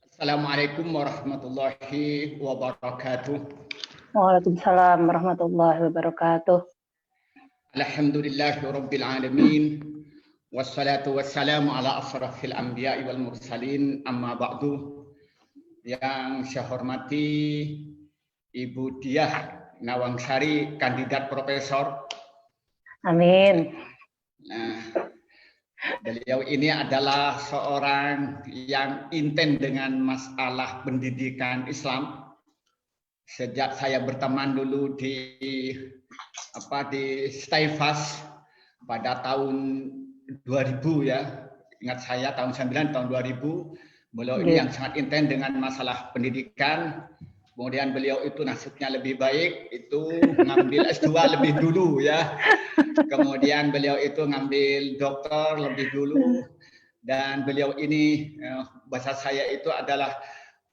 Assalamualaikum warahmatullahi wabarakatuh. Waalaikumsalam warahmatullahi wabarakatuh. Alhamdulillahirabbil alamin. Wassalatu wassalamu ala asrafil anbiya'i wal mursalin, amma ba'du. Yang saya hormati Ibu Diah Nawangsari, kandidat profesor. Amin. Nah, beliau ini adalah seorang yang intent dengan masalah pendidikan Islam. Sejak saya berteman dulu di Staifas pada tahun 2000 ya. Ingat saya tahun 9 tahun 2000, beliau ini yang sangat intent dengan masalah pendidikan. Kemudian beliau itu nasibnya lebih baik, itu ngambil S2 lebih dulu ya. Kemudian beliau itu ngambil doktor lebih dulu. Dan beliau ini, bahasa saya itu adalah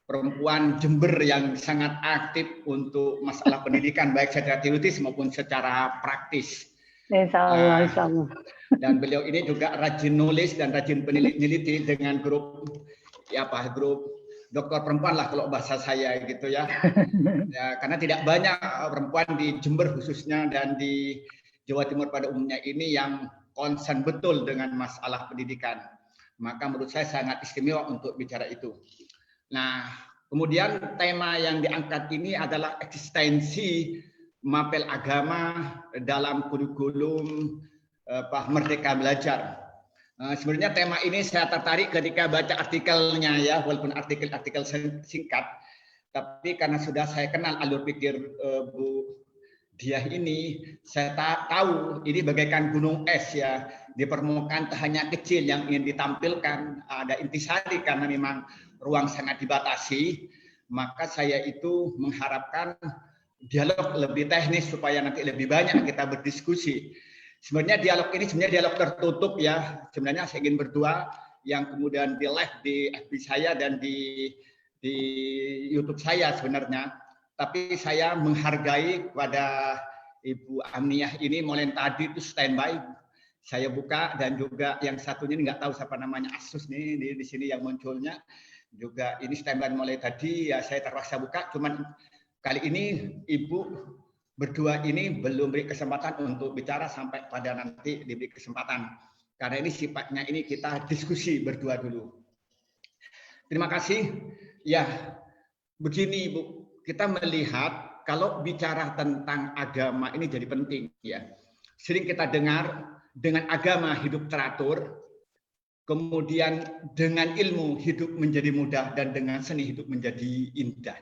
perempuan Jember yang sangat aktif untuk masalah pendidikan, baik secara teoritis maupun secara praktis. Insya Allah, insya Allah. Dan beliau ini juga rajin nulis dan rajin peneliti dengan grup dokter perempuan lah kalau bahasa saya gitu ya. Ya, karena tidak banyak perempuan di Jember khususnya dan di Jawa Timur pada umumnya ini yang concern betul dengan masalah pendidikan. Maka menurut saya sangat istimewa untuk bicara itu. Nah, kemudian tema yang diangkat ini adalah eksistensi mapel agama dalam kurikulum Merdeka Belajar. Sebenarnya tema ini saya tertarik ketika baca artikelnya ya, walaupun artikel singkat, tapi karena sudah saya kenal alur pikir Bu Diah ini, saya tahu ini bagaikan gunung es ya, di permukaan hanya kecil yang ingin ditampilkan, ada intisari karena memang ruang sangat dibatasi, maka saya itu mengharapkan dialog lebih teknis supaya nanti lebih banyak kita berdiskusi. Sebenarnya dialog ini dialog tertutup ya. Sebenarnya saya ingin berdua yang kemudian di live di FB saya dan di YouTube saya sebenarnya. Tapi saya menghargai kepada Ibu Aminah ini mulai tadi itu standby. Saya buka dan juga yang satunya ini nggak tahu siapa namanya, Asus nih di sini yang munculnya. Juga ini standby mulai tadi ya, saya terpaksa buka. Cuman kali ini Ibu berdua ini belum beri kesempatan untuk bicara sampai pada nanti diberi kesempatan. Karena ini sifatnya ini kita diskusi berdua dulu. Terima kasih. Ya, begini Bu, kita melihat kalau bicara tentang agama ini jadi penting ya. Sering kita dengar dengan agama hidup teratur, kemudian dengan ilmu hidup menjadi mudah, dan dengan seni hidup menjadi indah.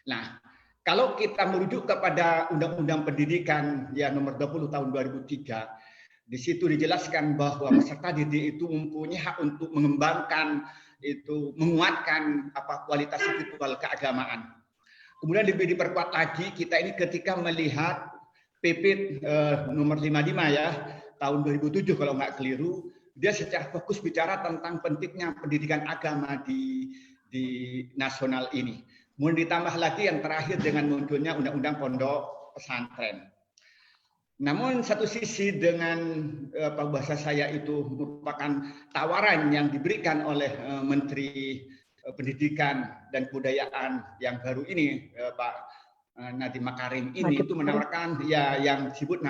Nah, kalau kita merujuk kepada Undang-Undang Pendidikan ya nomor 20 tahun 2003, di situ dijelaskan bahwa peserta didik itu mempunyai hak untuk mengembangkan menguatkan kualitas spiritual keagamaan. Kemudian lebih diperkuat lagi kita ini ketika melihat PP nomor 55 ya tahun 2007 kalau nggak keliru, dia secara fokus bicara tentang pentingnya pendidikan agama di nasional ini. Kemudian ditambah lagi yang terakhir dengan munculnya Undang-Undang Pondok Pesantren. Namun satu sisi dengan bahasa saya itu merupakan tawaran yang diberikan oleh Menteri Pendidikan dan Kebudayaan yang baru ini, Pak Nadiem Makarim ini itu menawarkan ya yang disebut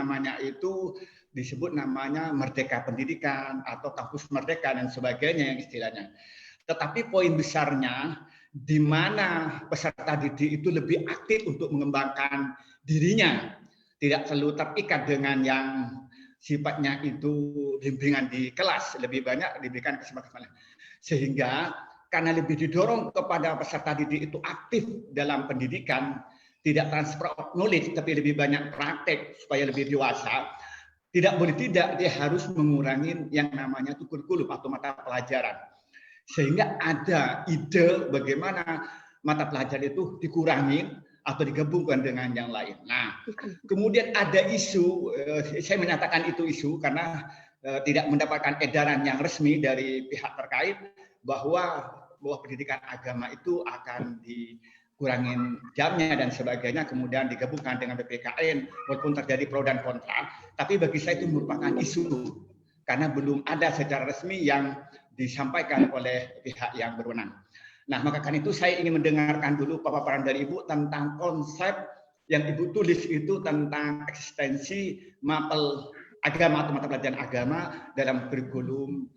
namanya Merdeka Pendidikan atau Kampus Merdeka dan sebagainya yang istilahnya. Tetapi poin besarnya di mana peserta didik itu lebih aktif untuk mengembangkan dirinya, tidak selalu terikat dengan yang sifatnya itu bimbingan di kelas, lebih banyak diberikan kesempatan. Sehingga karena lebih didorong kepada peserta didik itu aktif dalam pendidikan, tidak transfer of knowledge tapi lebih banyak praktek supaya lebih dewasa, tidak boleh tidak dia harus mengurangi yang namanya kurikulum atau mata pelajaran. Sehingga ada ide bagaimana mata pelajaran itu dikurangi atau digabungkan dengan yang lain. Nah, kemudian ada isu, saya menyatakan itu isu karena tidak mendapatkan edaran yang resmi dari pihak terkait bahwa pendidikan agama itu akan dikurangin jamnya dan sebagainya, kemudian digabungkan dengan PPKN, walaupun terjadi pro dan kontra. Tapi bagi saya itu merupakan isu karena belum ada secara resmi yang disampaikan oleh pihak yang berwenang. Nah, maka karena itu saya ingin mendengarkan dulu paparan dari Ibu tentang konsep yang Ibu tulis itu tentang eksistensi mapel agama atau mata pelajaran agama dalam kurikulum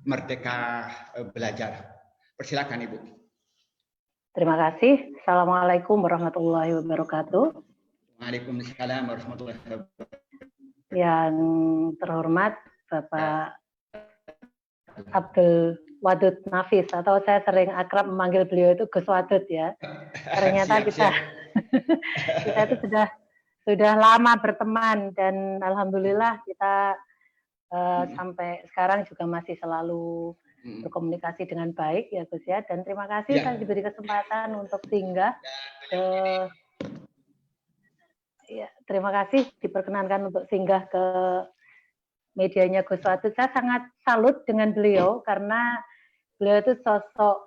Merdeka Belajar. Persilakan Ibu. Terima kasih. Assalamualaikum warahmatullahi wabarakatuh. Waalaikumsalam warahmatullahi wabarakatuh. Yang terhormat Bapak Abdul Wadud Nafis, atau saya sering akrab memanggil beliau itu Gus Wadud ya. Ternyata kita itu sudah lama berteman, dan alhamdulillah kita sampai sekarang juga masih selalu berkomunikasi dengan baik ya Gus ya. Dan terima kasih saya diberi kesempatan untuk singgah ke terima kasih diperkenankan untuk singgah ke medianya Gus Wadud. Saya sangat salut dengan beliau karena beliau itu sosok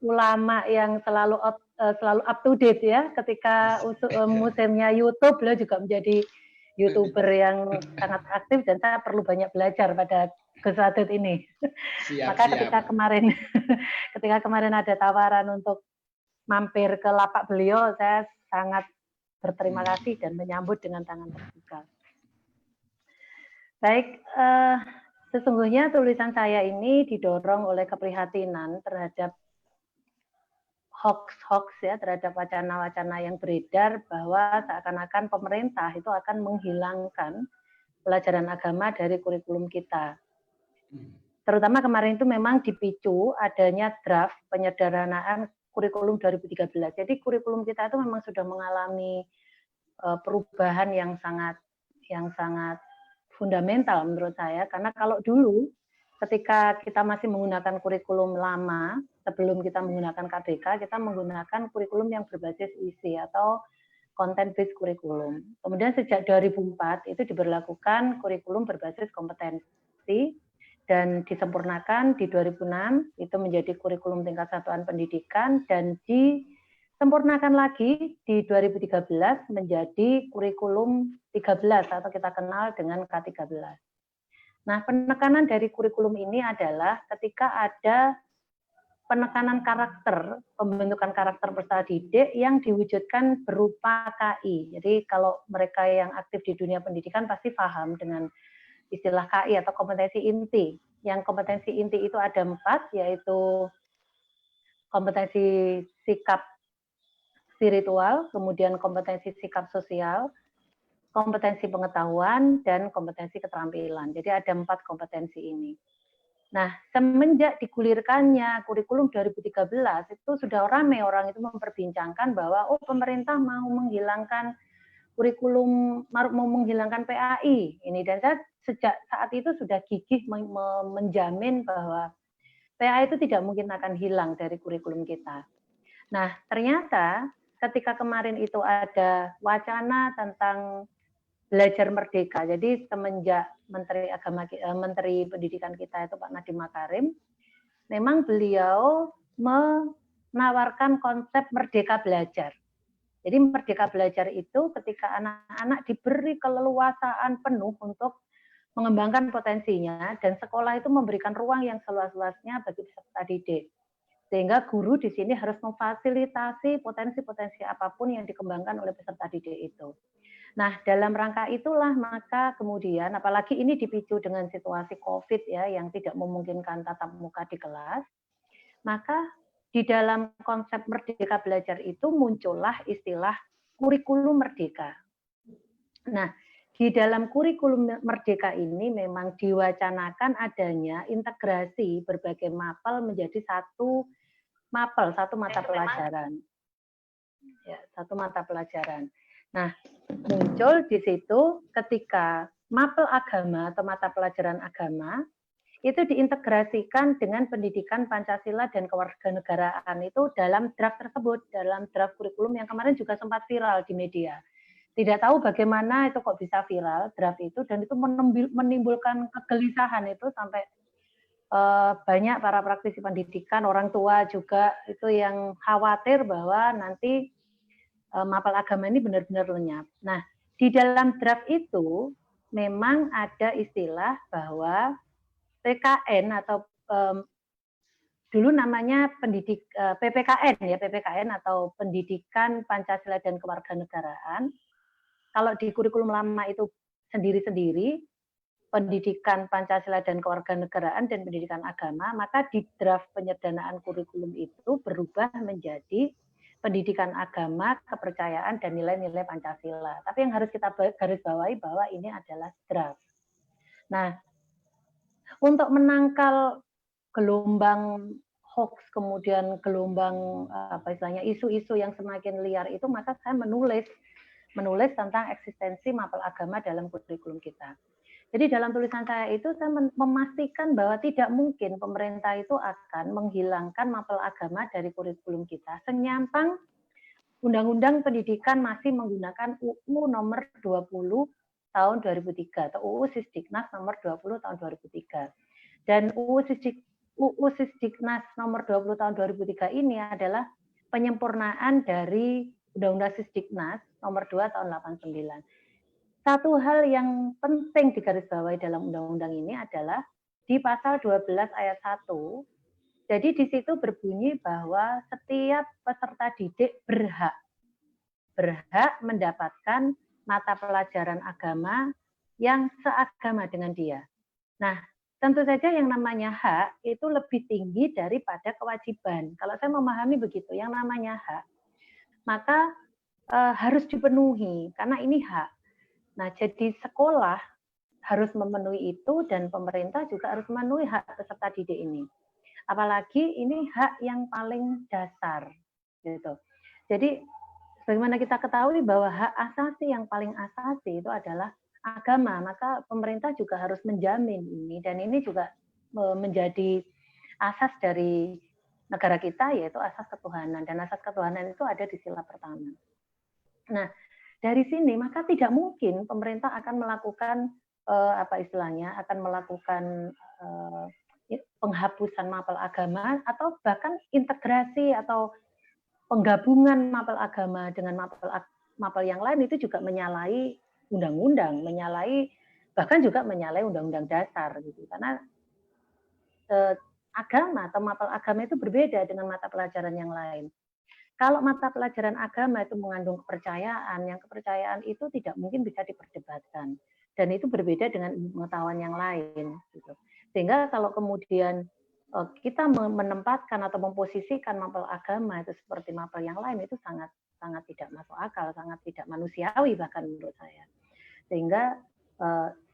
ulama yang selalu up to date ya. Ketika musimnya YouTube, beliau juga menjadi YouTuber yang sangat aktif, dan saya perlu banyak belajar pada Gus Wadud ini. Maka ketika kemarin ada tawaran untuk mampir ke lapak beliau, saya sangat berterima kasih dan menyambut dengan tangan terbuka. Baik, sesungguhnya tulisan saya ini didorong oleh keprihatinan terhadap hoax ya, terhadap wacana-wacana yang beredar bahwa seakan-akan pemerintah itu akan menghilangkan pelajaran agama dari kurikulum kita. Terutama kemarin itu memang dipicu adanya draft penyederhanaan kurikulum 2013. Jadi kurikulum kita itu memang sudah mengalami perubahan yang sangat fundamental menurut saya, karena kalau dulu ketika kita masih menggunakan kurikulum lama, sebelum kita menggunakan KBK, kita menggunakan kurikulum yang berbasis isi atau content based kurikulum. Kemudian sejak 2004 itu diberlakukan kurikulum berbasis kompetensi, dan disempurnakan di 2006 itu menjadi kurikulum tingkat satuan pendidikan, dan disempurnakan lagi di 2013 menjadi kurikulum 13 atau kita kenal dengan K13. Nah, penekanan dari kurikulum ini adalah ketika ada penekanan karakter, pembentukan karakter peserta didik yang diwujudkan berupa KI. Jadi kalau mereka yang aktif di dunia pendidikan pasti paham dengan istilah KI atau kompetensi inti. Yang kompetensi inti itu ada 4, yaitu kompetensi sikap spiritual, kemudian kompetensi sikap sosial, kompetensi pengetahuan, dan kompetensi keterampilan. Jadi ada 4 kompetensi ini. Nah, semenjak digulirkannya kurikulum 2013 itu sudah ramai orang itu memperbincangkan bahwa pemerintah mau menghilangkan kurikulum, mau menghilangkan PAI ini, dan saya sejak saat itu sudah gigih menjamin bahwa PAI itu tidak mungkin akan hilang dari kurikulum kita. Nah, ternyata ketika kemarin itu ada wacana tentang belajar merdeka. Jadi semenjak Menteri Pendidikan kita itu Pak Nadiem Makarim, memang beliau menawarkan konsep merdeka belajar. Jadi merdeka belajar itu ketika anak-anak diberi keleluasaan penuh untuk mengembangkan potensinya, dan sekolah itu memberikan ruang yang seluas-luasnya bagi peserta didik. Sehingga guru di sini harus memfasilitasi potensi-potensi apapun yang dikembangkan oleh peserta didik itu. Nah, dalam rangka itulah maka kemudian, apalagi ini dipicu dengan situasi COVID ya, yang tidak memungkinkan tatap muka di kelas, maka di dalam konsep merdeka belajar itu muncullah istilah kurikulum merdeka. Nah, di dalam kurikulum merdeka ini memang diwacanakan adanya integrasi berbagai mapel menjadi satu mata pelajaran. Ya, satu mata pelajaran. Nah, muncul di situ ketika mapel agama atau mata pelajaran agama itu diintegrasikan dengan pendidikan Pancasila dan kewarganegaraan itu dalam draft tersebut, dalam draft kurikulum yang kemarin juga sempat viral di media. Tidak tahu bagaimana itu kok bisa viral draft itu, dan itu menimbulkan kegelisahan itu sampai banyak para praktisi pendidikan, orang tua juga itu yang khawatir bahwa nanti mapel agama ini benar-benar lenyap. Nah, di dalam draft itu memang ada istilah bahwa PKN atau dulu namanya PPKN ya, PPKN atau Pendidikan Pancasila dan Kewarganegaraan. Kalau di kurikulum lama itu sendiri-sendiri, Pendidikan Pancasila dan Kewarganegaraan dan Pendidikan Agama, maka di draft penyederhanaan kurikulum itu berubah menjadi Pendidikan Agama, Kepercayaan, dan Nilai-nilai Pancasila. Tapi yang harus kita garis bawahi bahwa ini adalah draft. Nah, untuk menangkal gelombang hoax, kemudian gelombang isu-isu yang semakin liar itu, maka saya menulis tentang eksistensi mapel agama dalam kurikulum kita. Jadi dalam tulisan saya itu saya memastikan bahwa tidak mungkin pemerintah itu akan menghilangkan mapel agama dari kurikulum kita senyampang Undang-Undang Pendidikan masih menggunakan UU nomor 20 tahun 2003 atau UU Sisdiknas nomor 20 tahun 2003. Dan UU Sisdiknas nomor 20 tahun 2003 ini adalah penyempurnaan dari Undang-Undang Sisdiknas nomor 2 tahun 89. Satu hal yang penting digarisbawahi dalam undang-undang ini adalah di pasal 12 ayat 1. Jadi di situ berbunyi bahwa setiap peserta didik berhak mendapatkan mata pelajaran agama yang seagama dengan dia. Nah, tentu saja yang namanya hak itu lebih tinggi daripada kewajiban. Kalau saya memahami begitu, yang namanya hak, maka harus dipenuhi karena ini hak. Nah, jadi sekolah harus memenuhi itu dan pemerintah juga harus memenuhi hak peserta didik ini. Apalagi ini hak yang paling dasar, gitu. Jadi, bagaimana kita ketahui bahwa hak asasi yang paling asasi itu adalah agama, maka pemerintah juga harus menjamin ini, dan ini juga menjadi asas dari negara kita, yaitu asas ketuhanan, dan asas ketuhanan itu ada di sila pertama. Nah, dari sini maka tidak mungkin pemerintah akan melakukan akan melakukan penghapusan mapel agama atau bahkan integrasi atau penggabungan mapel agama dengan mapel yang lain itu juga menyalahi undang-undang, bahkan juga menyalahi undang-undang dasar gitu. Karena agama atau mapel agama itu berbeda dengan mata pelajaran yang lain. Kalau mata pelajaran agama itu mengandung kepercayaan, yang kepercayaan itu tidak mungkin bisa diperdebatkan. Dan itu berbeda dengan pengetahuan yang lain. Gitu. Sehingga kalau kemudian kita menempatkan atau memposisikan mapel agama itu seperti mapel yang lain, itu sangat tidak masuk akal, sangat tidak manusiawi bahkan menurut saya. Sehingga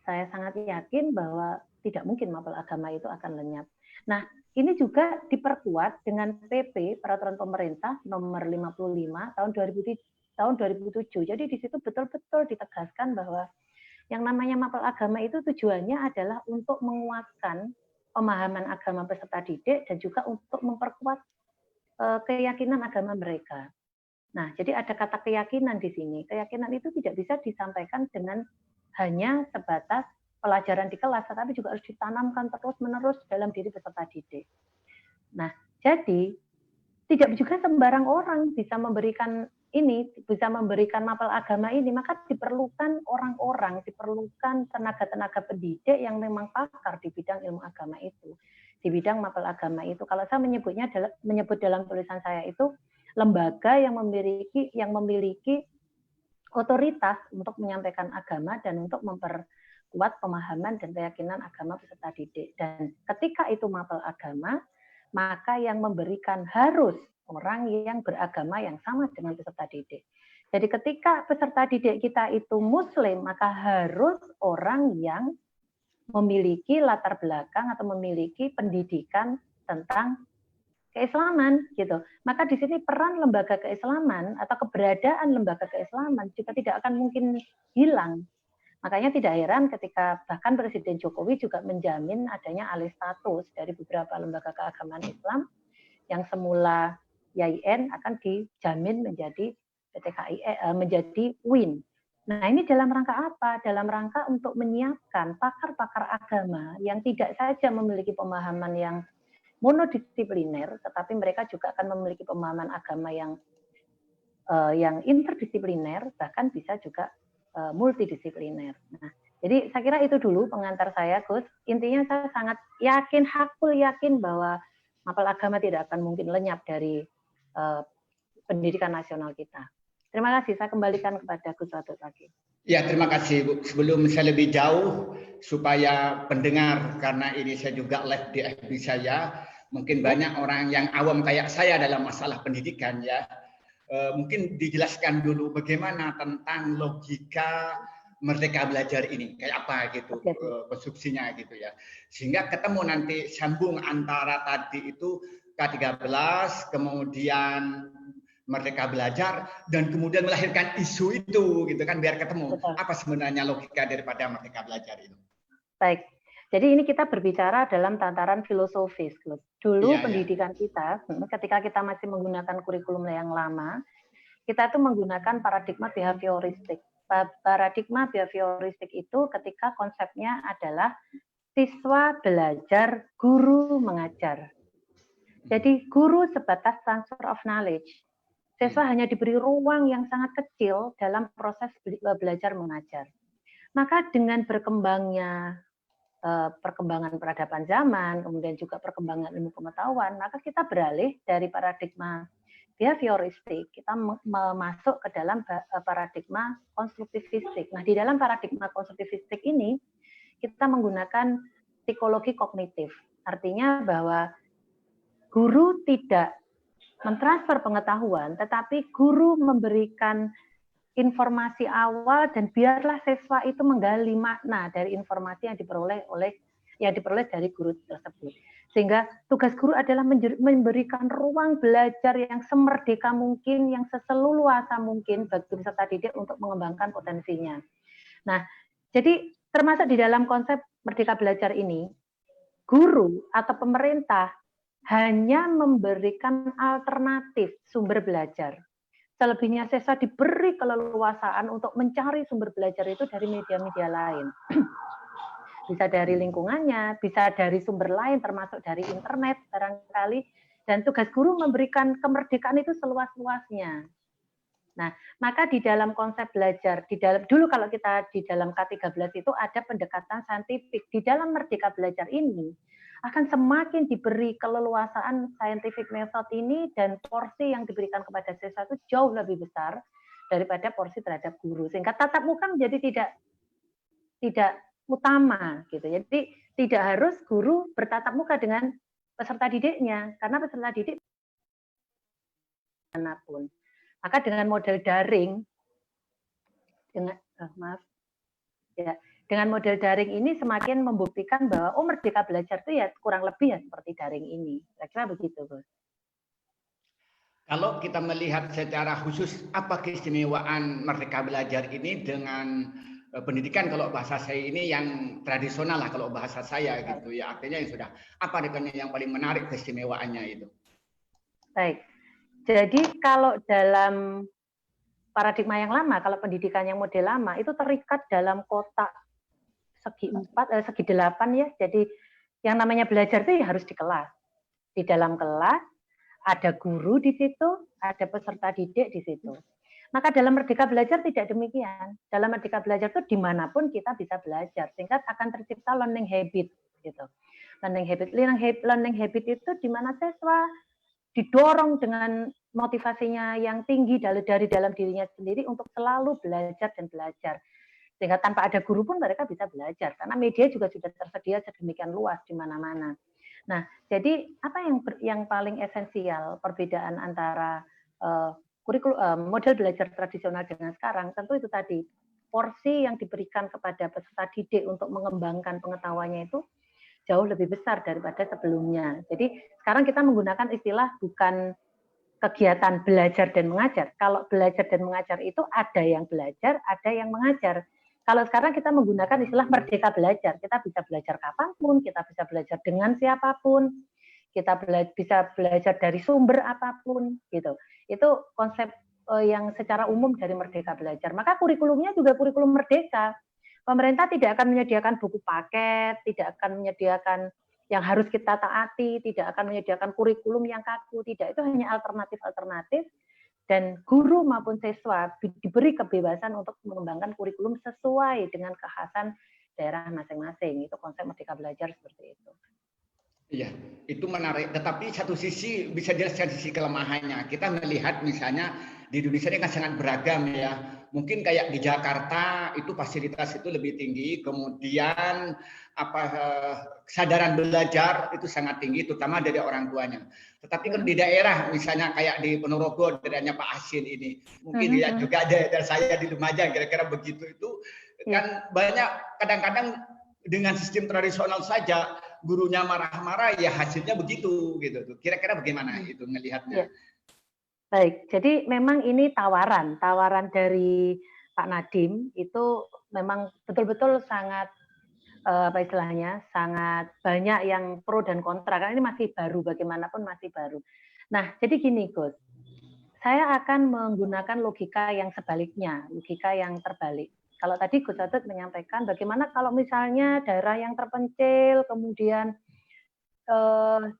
saya sangat yakin bahwa tidak mungkin mapel agama itu akan lenyap. Nah, ini juga diperkuat dengan PP Peraturan Pemerintah Nomor 55 tahun 2007. Jadi di situ betul-betul ditegaskan bahwa yang namanya mapel agama itu tujuannya adalah untuk menguatkan pemahaman agama peserta didik dan juga untuk memperkuat keyakinan agama mereka. Nah, jadi ada kata keyakinan di sini. Keyakinan itu tidak bisa disampaikan dengan hanya sebatas pelajaran di kelas, tetapi juga harus ditanamkan terus-menerus dalam diri peserta didik. Nah, jadi tidak juga sembarang orang bisa memberikan mapel agama ini, maka diperlukan orang-orang, diperlukan tenaga-tenaga pendidik yang memang pakar di bidang ilmu agama itu, di bidang mapel agama itu. Kalau saya menyebut dalam tulisan saya itu lembaga yang memiliki otoritas untuk menyampaikan agama dan untuk memperkuat pemahaman dan keyakinan agama peserta didik. Dan ketika itu mapel agama, maka yang memberikan harus orang yang beragama yang sama dengan peserta didik. Jadi ketika peserta didik kita itu Muslim, maka harus orang yang memiliki latar belakang atau memiliki pendidikan tentang keislaman gitu. Maka di sini peran lembaga keislaman atau keberadaan lembaga keislaman juga tidak akan mungkin hilang. Makanya tidak heran ketika bahkan Presiden Jokowi juga menjamin adanya alih status dari beberapa lembaga keagamaan Islam yang semula YIN akan dijamin menjadi menjadi UIN. Nah, ini dalam rangka apa? Dalam rangka untuk menyiapkan pakar-pakar agama yang tidak saja memiliki pemahaman yang monodisipliner, tetapi mereka juga akan memiliki pemahaman agama yang interdisipliner, bahkan bisa juga multidisipliner. Nah, jadi saya kira itu dulu pengantar saya, Gus. Intinya saya sangat yakin, hakul yakin bahwa mapel agama tidak akan mungkin lenyap dari pendidikan nasional kita. Terima kasih, saya kembalikan kepada Gus Wadud lagi. Ya, terima kasih Bu. Sebelum saya lebih jauh, supaya pendengar, karena ini saya juga live di FB saya, mungkin banyak orang yang awam kayak saya dalam masalah pendidikan ya. Mungkin dijelaskan dulu bagaimana tentang logika Merdeka Belajar ini, kayak apa gitu konstruksinya gitu ya. Sehingga ketemu nanti sambung antara tadi itu K13, kemudian Merdeka Belajar, dan kemudian melahirkan isu itu gitu kan, biar ketemu. Betul. Apa sebenarnya logika daripada Merdeka Belajar itu. Baik. Jadi ini kita berbicara dalam tataran filosofis. Dulu pendidikan kita, ketika kita masih menggunakan kurikulum yang lama, kita tuh menggunakan paradigma behavioristik. Paradigma behavioristik itu ketika konsepnya adalah siswa belajar, guru mengajar. Jadi guru sebatas transfer of knowledge. Siswa hanya diberi ruang yang sangat kecil dalam proses belajar mengajar. Maka dengan berkembangnya perkembangan peradaban zaman, kemudian juga perkembangan ilmu pengetahuan, maka kita beralih dari paradigma behavioristik, kita masuk ke dalam paradigma konstruktivistik. Nah, di dalam paradigma konstruktivistik ini, kita menggunakan psikologi kognitif. Artinya bahwa guru tidak mentransfer pengetahuan, tetapi guru memberikan informasi awal dan biarlah siswa itu menggali makna dari informasi yang diperoleh dari guru tersebut. Sehingga tugas guru adalah memberikan ruang belajar yang semerdeka mungkin, yang seseluasa mungkin bagi peserta didik untuk mengembangkan potensinya. Nah, jadi termasuk di dalam konsep Merdeka Belajar ini, guru atau pemerintah hanya memberikan alternatif sumber belajar. Selebihnya siswa diberi keleluasaan untuk mencari sumber belajar itu dari media-media lain. Bisa dari lingkungannya, bisa dari sumber lain, termasuk dari internet barangkali. Dan tugas guru memberikan kemerdekaan itu seluas-luasnya. Nah, maka di dalam konsep belajar, dulu kalau kita di dalam K13 itu ada pendekatan saintifik. Di dalam Merdeka Belajar ini, akan semakin diberi keleluasaan scientific method ini, dan porsi yang diberikan kepada siswa itu jauh lebih besar daripada porsi terhadap guru, sehingga tatap muka menjadi tidak utama gitu. Jadi tidak harus guru bertatap muka dengan peserta didiknya, karena peserta didik manapun. Maka dengan model daring, dengan model daring ini semakin membuktikan bahwa Merdeka Belajar itu ya kurang lebih ya seperti daring ini. Kira-kira begitu, Bos. Kalau kita melihat secara khusus apa keistimewaan Merdeka Belajar ini dengan pendidikan, kalau bahasa saya ini yang tradisional lah, kalau bahasa saya gitu ya, artinya yang sudah apa yang paling menarik keistimewaannya itu? Baik. Jadi kalau dalam paradigma yang lama, kalau pendidikan yang model lama itu terikat dalam kotak segi 8 ya. Jadi yang namanya belajar itu ya harus di kelas. Di dalam kelas ada guru di situ, ada peserta didik di situ. Maka dalam Merdeka Belajar tidak demikian. Dalam Merdeka Belajar itu dimanapun kita bisa belajar, sehingga akan tercipta learning habit gitu. Learning habit itu di mana siswa didorong dengan motivasinya yang tinggi dari dalam dirinya sendiri untuk selalu belajar dan belajar. Sehingga tanpa ada guru pun mereka bisa belajar, karena media juga sudah tersedia sedemikian luas di mana-mana. Nah, jadi apa yang paling esensial perbedaan antara model belajar tradisional dengan sekarang, tentu itu tadi, porsi yang diberikan kepada peserta didik untuk mengembangkan pengetahuannya itu jauh lebih besar daripada sebelumnya. Jadi sekarang kita menggunakan istilah bukan kegiatan belajar dan mengajar. Kalau belajar dan mengajar itu ada yang belajar, ada yang mengajar. Kalau sekarang kita menggunakan istilah Merdeka Belajar, kita bisa belajar kapanpun, kita bisa belajar dengan siapapun, kita bisa belajar dari sumber apapun, gitu. Itu konsep yang secara umum dari Merdeka Belajar. Maka kurikulumnya juga kurikulum merdeka. Pemerintah tidak akan menyediakan buku paket, tidak akan menyediakan yang harus kita taati, tidak akan menyediakan kurikulum yang kaku, tidak. Itu hanya alternatif-alternatif, dan guru maupun siswa diberi kebebasan untuk mengembangkan kurikulum sesuai dengan kekhasan daerah masing-masing. Itu konsep Merdeka Belajar seperti itu. Iya, itu menarik. Tetapi satu sisi bisa jelaskan sisi kelemahannya. Kita melihat misalnya di Indonesia ini kan sangat beragam ya. Mungkin kayak di Jakarta itu fasilitas itu lebih tinggi, kemudian kesadaran belajar itu sangat tinggi, terutama dari orang tuanya. Tetapi kalau di daerah, misalnya kayak di Ponorogo, daerahnya Pak Asin ini, mungkin ya juga daerah saya di Lumajang, kira-kira begitu itu kan banyak kadang-kadang dengan sistem tradisional saja gurunya marah-marah ya hasilnya begitu gitu. Kira-kira bagaimana itu melihatnya? Baik, jadi memang ini tawaran dari Pak Nadiem itu memang betul-betul sangat apa istilahnya, sangat banyak yang pro dan kontra karena ini masih baru, bagaimanapun masih baru. Nah, jadi gini Gus, saya akan menggunakan logika yang sebaliknya, logika yang terbalik. Kalau tadi Gus Atut menyampaikan bagaimana kalau misalnya daerah yang terpencil kemudian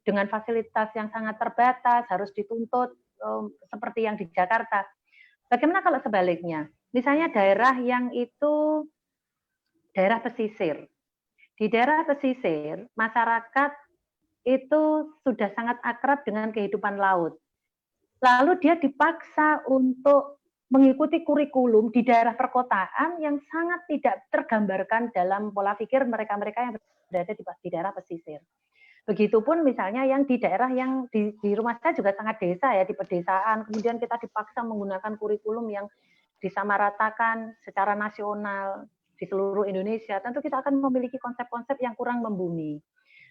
dengan fasilitas yang sangat terbatas harus dituntut seperti yang di Jakarta. Bagaimana kalau sebaliknya? Misalnya daerah yang itu daerah pesisir. Di daerah pesisir, masyarakat itu sudah sangat akrab dengan kehidupan laut. Lalu dia dipaksa untuk mengikuti kurikulum di daerah perkotaan yang sangat tidak tergambarkan dalam pola pikir mereka-mereka yang berada di daerah pesisir. Begitupun misalnya yang di daerah yang di rumah saya juga sangat desa ya, di pedesaan, kemudian kita dipaksa menggunakan kurikulum yang disamaratakan secara nasional di seluruh Indonesia, tentu kita akan memiliki konsep-konsep yang kurang membumi.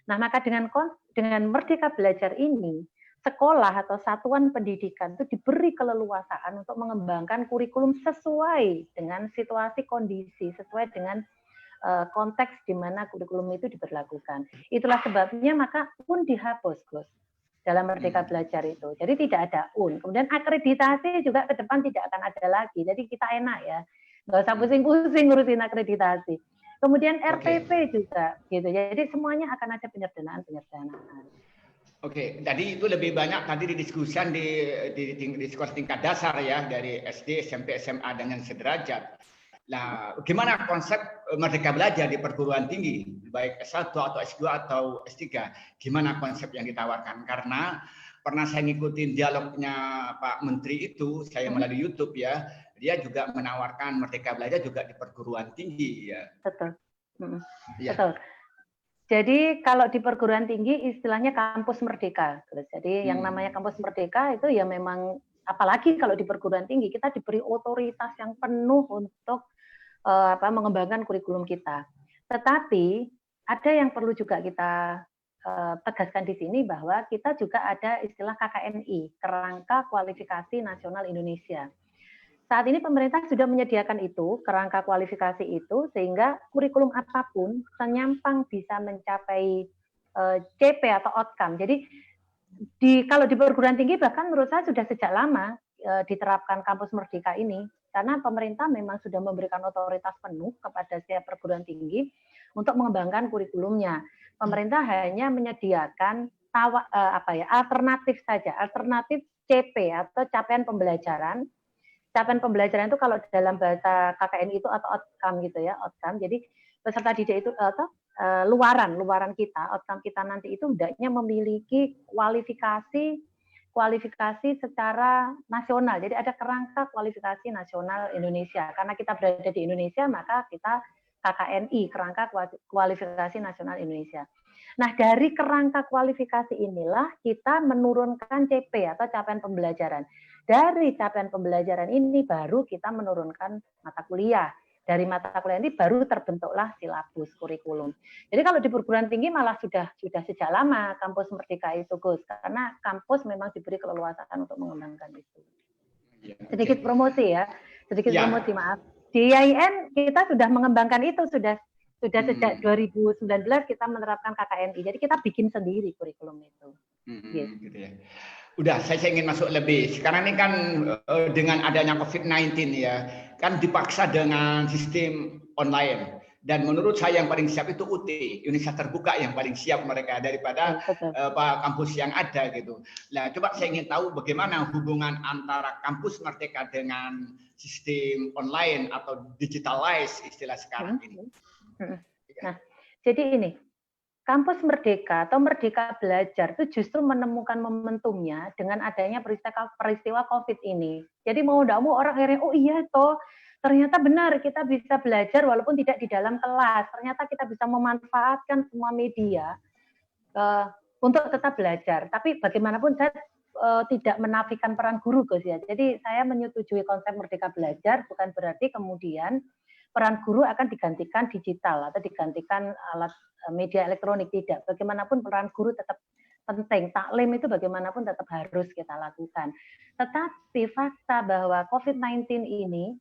Nah, maka dengan Merdeka Belajar ini, sekolah atau satuan pendidikan itu diberi keleluasaan untuk mengembangkan kurikulum sesuai dengan situasi kondisi, sesuai dengan konteks di mana kurikulum itu diberlakukan. Itulah sebabnya maka UN dihapus, Gus, dalam Merdeka Belajar itu. Jadi tidak ada UN. Kemudian akreditasi juga ke depan tidak akan ada lagi. Jadi kita enak ya, nggak usah pusing-pusing ngurusin akreditasi. Kemudian RPP juga, gitu. Jadi semuanya akan ada penyederhanaan. Oke, jadi itu lebih banyak tadi didiskusikan di sekolah tingkat dasar ya, dari SD, SMP, SMA dengan sederajat. Nah, gimana konsep Merdeka Belajar di perguruan tinggi, baik S1 atau S2 atau S3? Gimana konsep yang ditawarkan? Karena pernah saya ngikutin dialognya Pak Menteri itu, saya melalui YouTube ya, dia juga menawarkan Merdeka Belajar juga di perguruan tinggi ya. Betul. Betul. Jadi kalau di perguruan tinggi istilahnya kampus merdeka. Jadi yang namanya kampus merdeka itu ya memang, apalagi kalau di perguruan tinggi kita diberi otoritas yang penuh untuk mengembangkan kurikulum kita. Tetapi ada yang perlu juga kita tegaskan di sini bahwa kita juga ada istilah KKNI, Kerangka Kualifikasi Nasional Indonesia. Saat ini pemerintah sudah menyediakan itu, kerangka kualifikasi itu, sehingga kurikulum apapun senyampang bisa mencapai CP atau outcome. Jadi kalau di perguruan tinggi bahkan menurut saya sudah sejak lama diterapkan kampus merdeka ini, karena pemerintah memang sudah memberikan otoritas penuh kepada setiap perguruan tinggi untuk mengembangkan kurikulumnya. Pemerintah hanya menyediakan alternatif saja, alternatif CP atau capaian pembelajaran. Capaian pembelajaran itu kalau dalam bahasa KKN itu atau outcome gitu ya, outcome. Jadi peserta didik itu luaran kita, outcome kita nanti itu hendaknya memiliki kualifikasi secara nasional. Jadi ada kerangka kualifikasi nasional Indonesia. Karena kita berada di Indonesia, maka kita KKNI, kerangka kualifikasi nasional Indonesia. Nah, dari kerangka kualifikasi inilah kita menurunkan CP atau capaian pembelajaran. Dari capaian pembelajaran ini baru kita menurunkan mata kuliah. Dari mata kuliah ini baru terbentuklah silabus kurikulum. Jadi kalau di perguruan tinggi malah sudah sejak lama kampus merdeka itu, Gus, karena kampus memang diberi keleluasaan untuk mengembangkan itu. Sedikit promosi ya, promosi, maaf. Di IAIN kita sudah mengembangkan itu, sudah sejak 2019 kita menerapkan KKNI. Jadi kita bikin sendiri kurikulum itu. Gitu ya. Udah, saya ingin masuk lebih. Sekarang ini kan dengan adanya COVID-19 ya, kan dipaksa dengan sistem online. Dan menurut saya yang paling siap itu UT, Indonesia Terbuka, yang paling siap mereka daripada kampus yang ada gitu. Nah, coba saya ingin tahu bagaimana hubungan antara kampus Merdeka dengan sistem online atau digitalize istilah sekarang ini. Nah, jadi ini, Kampus Merdeka atau Merdeka Belajar itu justru menemukan momentumnya dengan adanya peristiwa COVID ini. Jadi mau tidak mau orang akhirnya, oh iya toh, ternyata benar kita bisa belajar walaupun tidak di dalam kelas. Ternyata kita bisa memanfaatkan semua media untuk tetap belajar. Tapi bagaimanapun saya tidak menafikan peran guru, Gus ya. Jadi saya menyetujui konsep Merdeka Belajar, bukan berarti kemudian peran guru akan digantikan digital atau digantikan alat media elektronik, tidak. Bagaimanapun peran guru tetap penting. Taklim itu bagaimanapun tetap harus kita lakukan. Tetapi fakta bahwa COVID-19 ini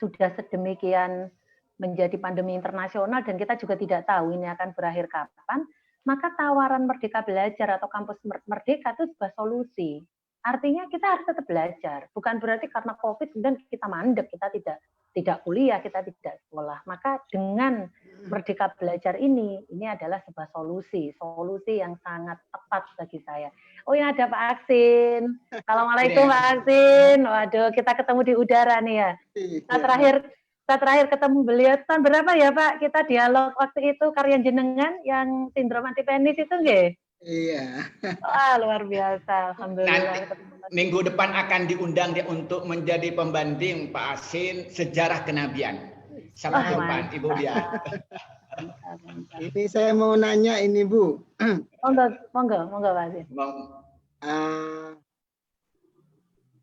sudah sedemikian menjadi pandemi internasional dan kita juga tidak tahu ini akan berakhir kapan, maka tawaran Merdeka Belajar atau kampus Merdeka itu sebuah solusi. Artinya kita harus tetap belajar. Bukan berarti karena COVID kemudian kita mandek, kita tidak kuliah, kita tidak sekolah. Maka dengan Merdeka Belajar ini adalah sebuah solusi yang sangat tepat bagi saya. Oh ini ada Pak Aksin. Assalamualaikum Pak Aksin. Waduh, kita ketemu di udara nih ya. Saya terakhir ketemu beliau tahun berapa ya Pak? Kita dialog waktu itu karya jenengan yang sindrom antipenis itu nggih? Iya. Wah, luar biasa. Alhamdulillah. Minggu depan akan diundang dia untuk menjadi pembanding Pak Aksin sejarah kenabian. Sama depan, Ibu Dia. Ini saya mau nanya ini Bu. Monggo Pak Aksin.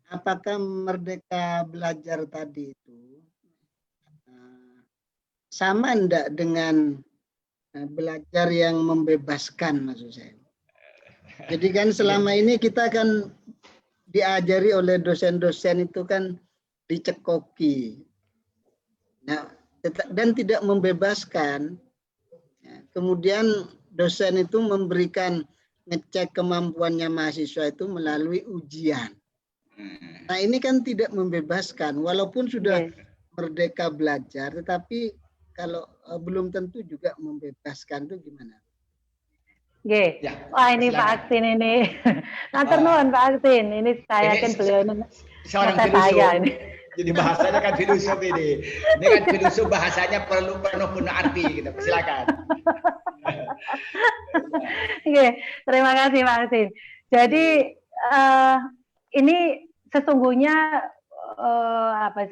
Apakah Merdeka Belajar tadi itu sama enggak dengan belajar yang membebaskan, maksud saya? Jadi kan selama ini kita kan diajari oleh dosen-dosen itu kan dicekoki, nah, dan tidak membebaskan. Kemudian dosen itu memberikan ngecek kemampuannya mahasiswa itu melalui ujian. Nah ini kan tidak membebaskan, walaupun sudah merdeka belajar, tetapi kalau belum tentu juga membebaskan, itu gimana? Ya, wah ini silakan. Pak Aksin ini. Ngatur nuwun Pak Aksin. Ini saya yakin beliau ini seorang filosof. Jadi bahasanya kan filosof ini. Ini kan filosof bahasanya perlu penuh arti gitu. Silakan. Oke, terima kasih Pak Aksin. Jadi ini sesungguhnya apa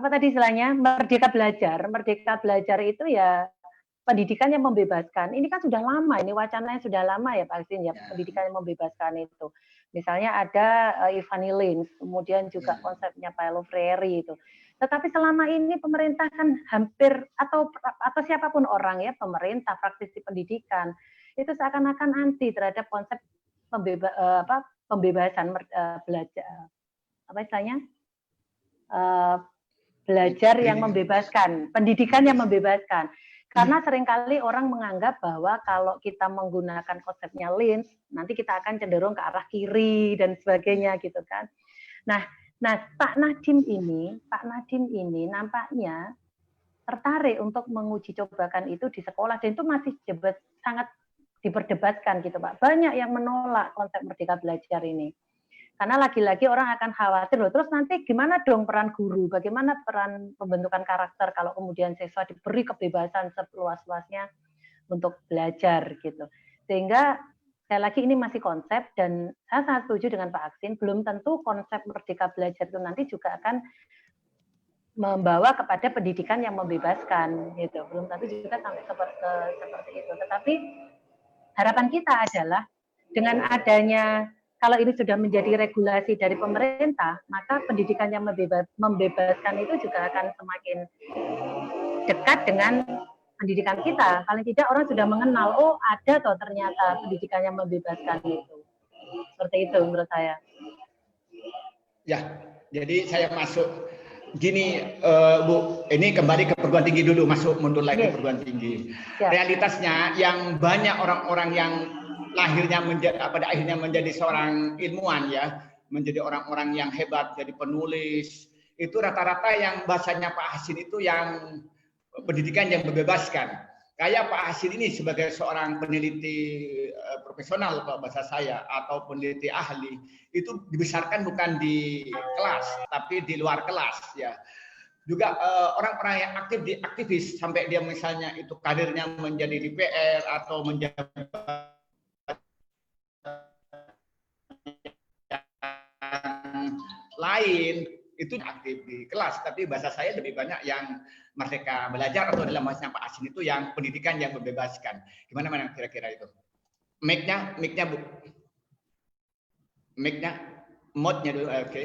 tadi istilahnya Merdeka Belajar. Merdeka Belajar itu ya pendidikan yang membebaskan. Ini kan sudah lama, ini wacananya sudah lama ya Pak Aksin ya, pendidikan yang membebaskan itu. Misalnya ada Ivan Illich, kemudian juga konsepnya Paulo Freire itu. Tetapi selama ini pemerintah kan hampir atau siapapun orang ya, pemerintah, praktisi pendidikan itu seakan-akan anti terhadap konsep pembebasan belajar, apa istilahnya? Belajar yang membebaskan, pendidikan yang membebaskan. Karena seringkali orang menganggap bahwa kalau kita menggunakan konsepnya Lynch, nanti kita akan cenderung ke arah kiri dan sebagainya gitu kan. Nah Pak Nadiem ini nampaknya tertarik untuk menguji cobakan itu di sekolah dan itu masih sangat diperdebatkan gitu Pak. Banyak yang menolak konsep Merdeka Belajar ini. Karena lagi-lagi orang akan khawatir loh, terus nanti gimana dong peran guru, bagaimana peran pembentukan karakter kalau kemudian siswa diberi kebebasan seluas-luasnya untuk belajar gitu. Sehingga sekali lagi ini masih konsep dan saya sangat setuju dengan Pak Aksin, belum tentu konsep Merdeka Belajar itu nanti juga akan membawa kepada pendidikan yang membebaskan gitu. Belum tentu juga sampai seperti itu. Tetapi harapan kita adalah dengan adanya kalau ini sudah menjadi regulasi dari pemerintah, maka pendidikan yang membebaskan itu juga akan semakin dekat dengan pendidikan kita. Paling tidak orang sudah mengenal, oh ada toh ternyata pendidikan yang membebaskan itu. Seperti itu menurut saya. Ya, jadi saya masuk gini Bu, ini kembali ke perguruan tinggi dulu, mundur lagi ke perguruan tinggi. Realitasnya yang banyak orang-orang yang lahirnya pada akhirnya menjadi seorang ilmuwan ya, menjadi orang-orang yang hebat, jadi penulis, itu rata-rata yang bahasanya Pak Hasin itu yang pendidikan yang membebaskan. Kayak Pak Hasin ini sebagai seorang peneliti profesional bahasa saya atau peneliti ahli itu dibesarkan bukan di kelas tapi di luar kelas ya. juga orang-orang yang aktif di aktivis sampai dia misalnya itu karirnya menjadi DPR atau menjabat lain itu aktif di kelas, tapi bahasa saya lebih banyak yang merdeka belajar atau dalam bahasa Pak Asin itu yang pendidikan yang membebaskan. Gimana kira-kira itu? Mic-nya Bu. Mic-nya, mode-nya dulu, oke.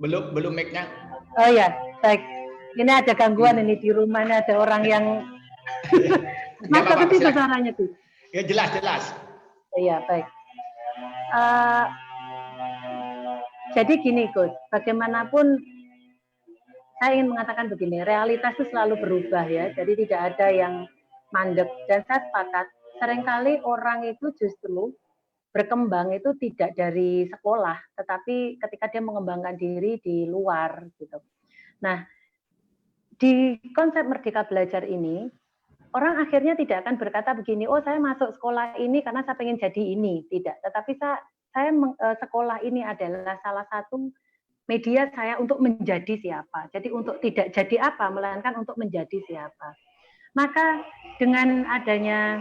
Belum mic-nya. Oh ya, baik. Ini ada gangguan ini di rumah, ini ada orang yang masuk ke situ suaranya tuh. Ya jelas. Iya, baik. Jadi gini Gus, bagaimanapun saya ingin mengatakan begini, realitas itu selalu berubah ya, jadi tidak ada yang mandek. Dan saya sepakat, seringkali orang itu justru berkembang itu tidak dari sekolah, tetapi ketika dia mengembangkan diri di luar gitu. Nah, di konsep Merdeka Belajar ini, orang akhirnya tidak akan berkata begini, oh saya masuk sekolah ini karena saya pengen jadi ini, tidak. Tetapi sekolah ini adalah salah satu media saya untuk menjadi siapa. Jadi untuk tidak jadi apa, melainkan untuk menjadi siapa. Maka dengan adanya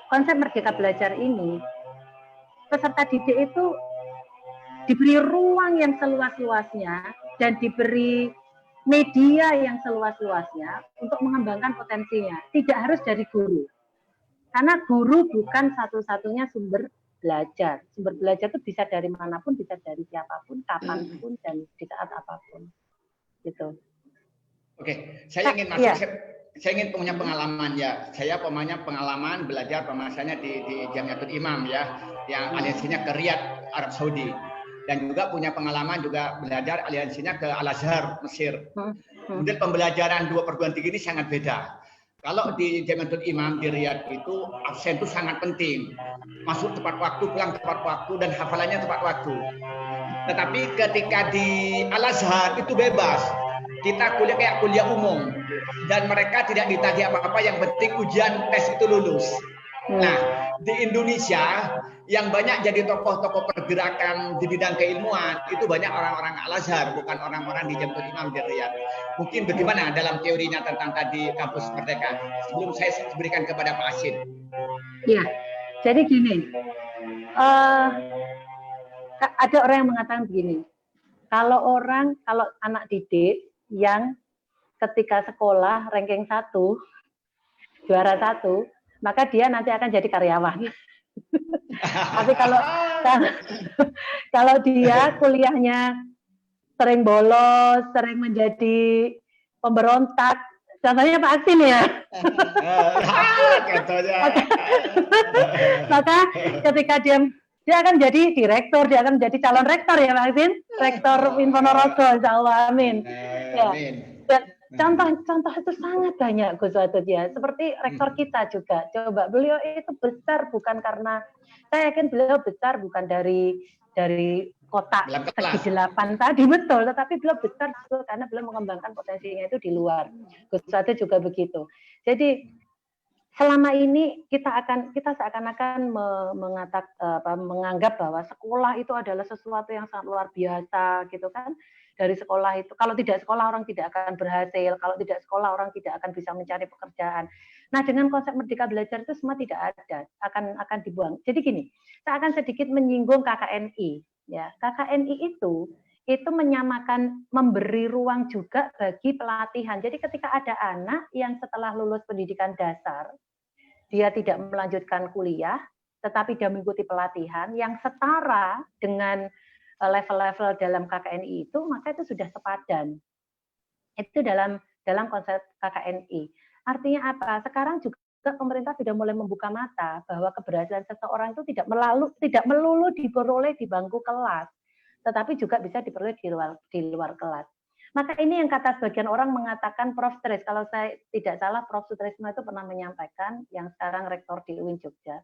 konsep Merdeka Belajar ini, peserta didik itu diberi ruang yang seluas-luasnya dan diberi media yang seluas-luasnya untuk mengembangkan potensinya. Tidak harus dari guru. Karena guru bukan satu-satunya sumber belajar. Sumber belajar itu bisa dari manapun, bisa dari siapapun, kapanpun, dan di saat apapun. Gitu. Oke, saya ingin masuk. Ya. Saya ingin punya pengalaman ya. Saya pengalaman belajar pemasarannya di Jamiatul Imam ya, yang aliansinya ke Riyadh, Arab Saudi. Dan juga punya pengalaman juga belajar aliansinya ke Al-Azhar, Mesir. Kemudian pembelajaran dua perguruan tinggi ini sangat beda. Kalau di Jamiatul Imam di Riyadh itu absen itu sangat penting. Masuk tepat waktu, pulang tepat waktu, dan hafalannya tepat waktu. Tetapi ketika di Al-Azhar itu bebas. Kita kuliah kayak kuliah umum. Dan mereka tidak ditagih apa-apa, yang penting ujian tes itu lulus. Nah, di Indonesia yang banyak jadi tokoh-tokoh pergerakan di bidang keilmuan itu banyak orang-orang Al-Azhar, bukan orang-orang di Jamiatul Imam di Riyadh. Mungkin bagaimana dalam teorinya tentang tadi kampus Merdeka? Sebelum saya berikan kepada Pak Asin. Ya, jadi gini, ada orang yang mengatakan begini, kalau anak didik yang ketika sekolah ranking 1, juara 1, maka dia nanti akan jadi karyawan. Tapi kalau dia kuliahnya sering bolos, sering menjadi pemberontak, contohnya Pak Aksin ya. Maka ketika dia akan jadi direktur, dia akan menjadi calon rektor ya Pak Aksin, rektor Ponorogo, insyaallah, amin. Ya. Dan contoh itu sangat banyak Gus Wadud ya. Seperti rektor kita juga. Coba beliau itu besar bukan karena, saya yakin beliau besar bukan dari kotak segi 8 tadi, betul, tetapi beliau besar betul karena beliau mengembangkan potensinya itu di luar. Gus Wadud juga begitu. Jadi selama ini kita seakan-akan menganggap bahwa sekolah itu adalah sesuatu yang sangat luar biasa gitu kan. Dari sekolah itu, kalau tidak sekolah orang tidak akan berhasil, kalau tidak sekolah orang tidak akan bisa mencari pekerjaan. Nah, dengan konsep Merdeka Belajar itu semua tidak ada, akan dibuang. Jadi gini, saya akan sedikit menyinggung KKNI. Ya, KKNI itu menyamakan, memberi ruang juga bagi pelatihan. Jadi ketika ada anak yang setelah lulus pendidikan dasar, dia tidak melanjutkan kuliah, tetapi dia mengikuti pelatihan yang setara dengan level-level dalam KKNI itu, maka itu sudah sepadan. Itu dalam konsep KKNI. Artinya apa? Sekarang juga pemerintah sudah mulai membuka mata bahwa keberhasilan seseorang itu tidak melulu diperoleh di bangku kelas, tetapi juga bisa diperoleh di luar kelas. Maka ini yang kata sebagian orang mengatakan Prof. Sutrisno, kalau saya tidak salah Prof. Sutrisno itu pernah menyampaikan, yang sekarang rektor di UIN Jogja.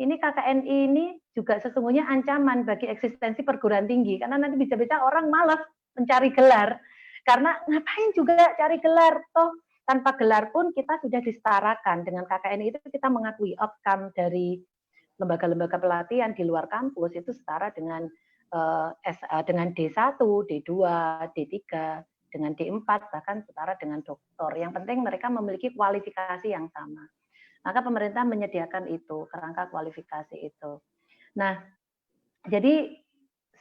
Ini KKNI ini juga sesungguhnya ancaman bagi eksistensi perguruan tinggi, karena nanti bisa-bisa orang malas mencari gelar, karena ngapain juga cari gelar, toh tanpa gelar pun kita sudah disetarakan dengan KKNI itu, kita mengakui outcome dari lembaga-lembaga pelatihan di luar kampus itu setara dengan dengan D1, D2, D3, dengan D4, bahkan setara dengan doktor. Yang penting mereka memiliki kualifikasi yang sama. Maka pemerintah menyediakan itu, kerangka kualifikasi itu. Nah, jadi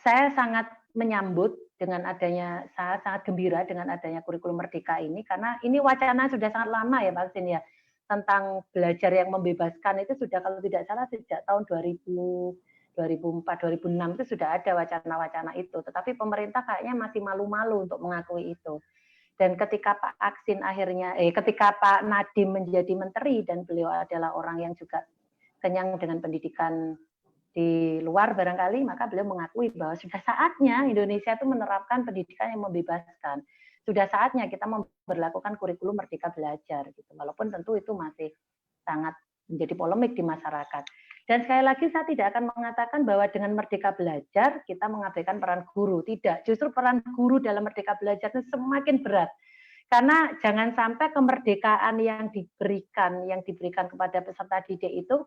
saya sangat menyambut dengan adanya, saya sangat gembira dengan adanya kurikulum merdeka ini, karena ini wacana sudah sangat lama ya Pak Sin ya, tentang belajar yang membebaskan itu sudah kalau tidak salah sejak tahun 2004-2006 itu sudah ada wacana-wacana itu, tetapi pemerintah kayaknya masih malu-malu untuk mengakui itu. Dan ketika Pak Aksin akhirnya, ketika Pak Nadiem menjadi menteri dan beliau adalah orang yang juga kenyang dengan pendidikan di luar barangkali, maka beliau mengakui bahwa sudah saatnya Indonesia itu menerapkan pendidikan yang membebaskan. Sudah saatnya kita memberlakukan kurikulum merdeka belajar, gitu. Walaupun tentu itu masih sangat menjadi polemik di masyarakat. Dan sekali lagi saya tidak akan mengatakan bahwa dengan merdeka belajar kita mengabaikan peran guru. Tidak, justru peran guru dalam merdeka belajar itu semakin berat. Karena jangan sampai kemerdekaan yang diberikan kepada peserta didik itu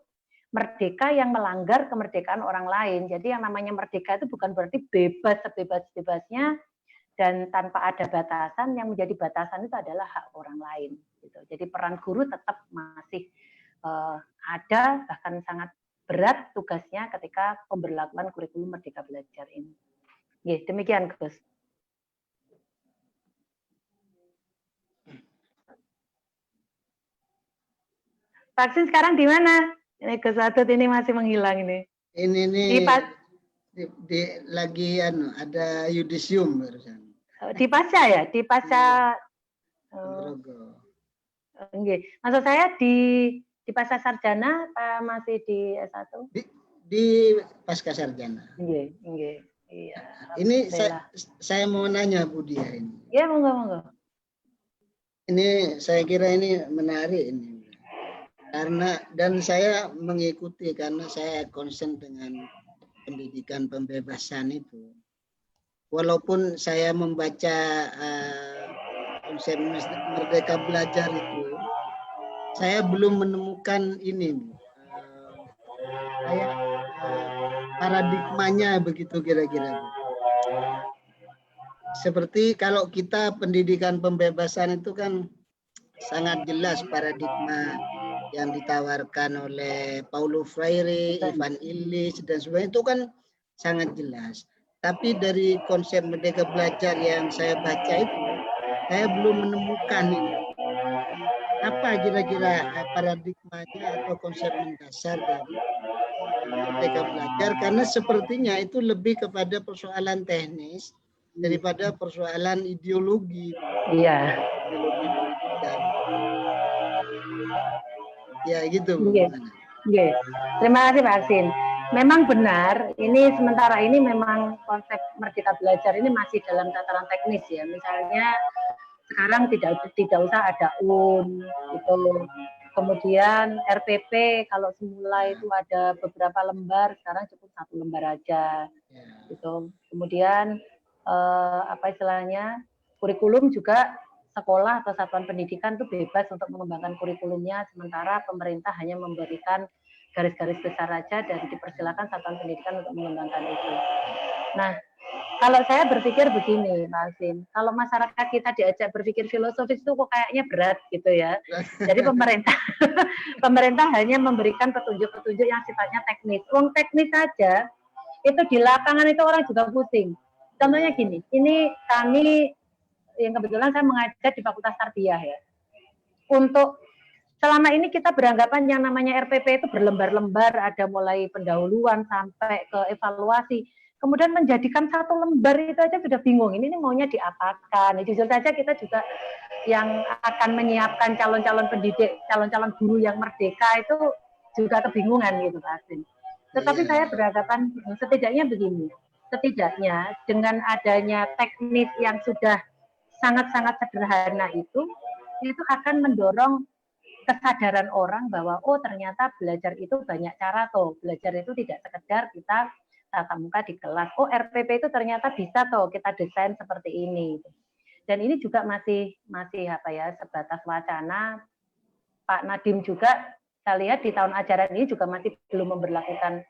merdeka yang melanggar kemerdekaan orang lain. Jadi yang namanya merdeka itu bukan berarti bebas sebebas-bebasnya dan tanpa ada batasan, yang menjadi batasan itu adalah hak orang lain. Gitu. Jadi peran guru tetap masih ada, bahkan sangat berat tugasnya ketika pemberlakuan kurikulum merdeka belajar ini. Ya, demikian Gus. Vaksin sekarang di mana? Ini Gus Adut ini masih menghilang ini. Ini lagi ada yudisium barusan. Di Pasca ya, di Pasca. Maksud saya di Pasca Sarjana masih di S1? Di Pasca Sarjana. Iya. Ini saya mau nanya Bu Dia ini. Iya, monggo. Ini saya kira ini menarik ini. Karena dan saya mengikuti karena saya concern dengan pendidikan pembebasan itu. Walaupun saya membaca konsep merdeka belajar itu, saya belum menemukan ini kayak paradigmanya begitu kira-kira. Seperti kalau kita pendidikan pembebasan itu kan sangat jelas paradigma yang ditawarkan oleh Paulo Freire, Ivan Illich dan sebagainya itu kan sangat jelas. Tapi dari konsep merdeka belajar yang saya baca itu, saya belum menemukan ini. Apa kira-kira paradigmanya atau konsep mendasar dari merdeka belajar? Karena sepertinya itu lebih kepada persoalan teknis daripada persoalan ideologi. Iya. Ideologi pendidikan. Ya gitu. Iya. Terima kasih Pak Aksin. Memang benar, ini sementara ini memang konsep merdeka belajar ini masih dalam tataran teknis ya. Misalnya sekarang tidak usah ada UN gitu. Kemudian RPP kalau semula itu ada beberapa lembar, sekarang cukup 1 lembar aja. Gitu. Kemudian apa istilahnya? Kurikulum juga sekolah atau satuan pendidikan itu bebas untuk mengembangkan kurikulumnya, sementara pemerintah hanya memberikan garis-garis besar saja dan dipersilakan satuan pendidikan untuk mengembangkan itu. Nah, kalau saya berpikir begini, Pak Alvin, kalau masyarakat kita diajak berpikir filosofis itu kok kayaknya berat gitu ya. Jadi pemerintah hanya memberikan petunjuk-petunjuk yang sifatnya teknis. Uang teknis saja, itu di lapangan itu orang juga pusing. Contohnya gini, ini kami yang kebetulan saya mengajar di Fakultas Tarbiyah ya. Untuk selama ini kita beranggapan yang namanya RPP itu berlembar-lembar, ada mulai pendahuluan sampai ke evaluasi. Kemudian menjadikan 1 lembar itu aja sudah bingung. Ini maunya diapakan. Jujur saja kita juga yang akan menyiapkan calon-calon pendidik, calon-calon guru yang merdeka itu juga kebingungan gitu Pak Asin. Tetapi saya beranggapan setidaknya begini. Setidaknya dengan adanya teknis yang sudah sangat-sangat sederhana itu akan mendorong kesadaran orang bahwa oh ternyata belajar itu banyak cara toh. Belajar itu tidak sekedar kita tatap muka di kelas. Oh RPP itu ternyata bisa toh kita desain seperti ini. Dan ini juga masih apa ya, sebatas wacana. Pak Nadiem juga saya lihat di tahun ajaran ini juga masih belum memberlakukan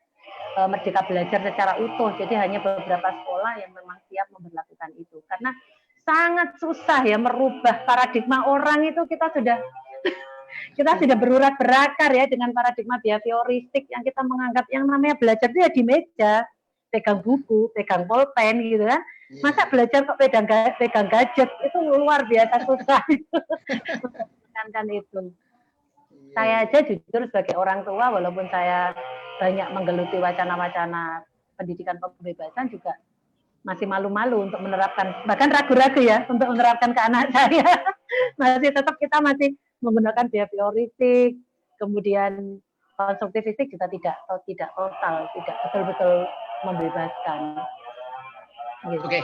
Merdeka Belajar secara utuh. Jadi hanya beberapa sekolah yang memang siap memberlakukan itu. Karena sangat susah ya merubah paradigma orang itu. Kita sudah berurat berakar ya dengan paradigma behavioristik yang kita menganggap yang namanya belajar itu ya di meja, pegang buku, pegang pulpen gitu kan. Masa belajar kok pegang gadget, itu luar biasa susah. Kan itu. Saya aja jujur sebagai orang tua, walaupun saya banyak menggeluti wacana-wacana pendidikan kebebasan, juga masih malu-malu untuk menerapkan, bahkan ragu-ragu ya untuk menerapkan ke anak saya. Kita masih menggunakan behavioristik, kemudian konstruktivistik juga tidak total, tidak betul-betul membebaskan. Gitu. Oke,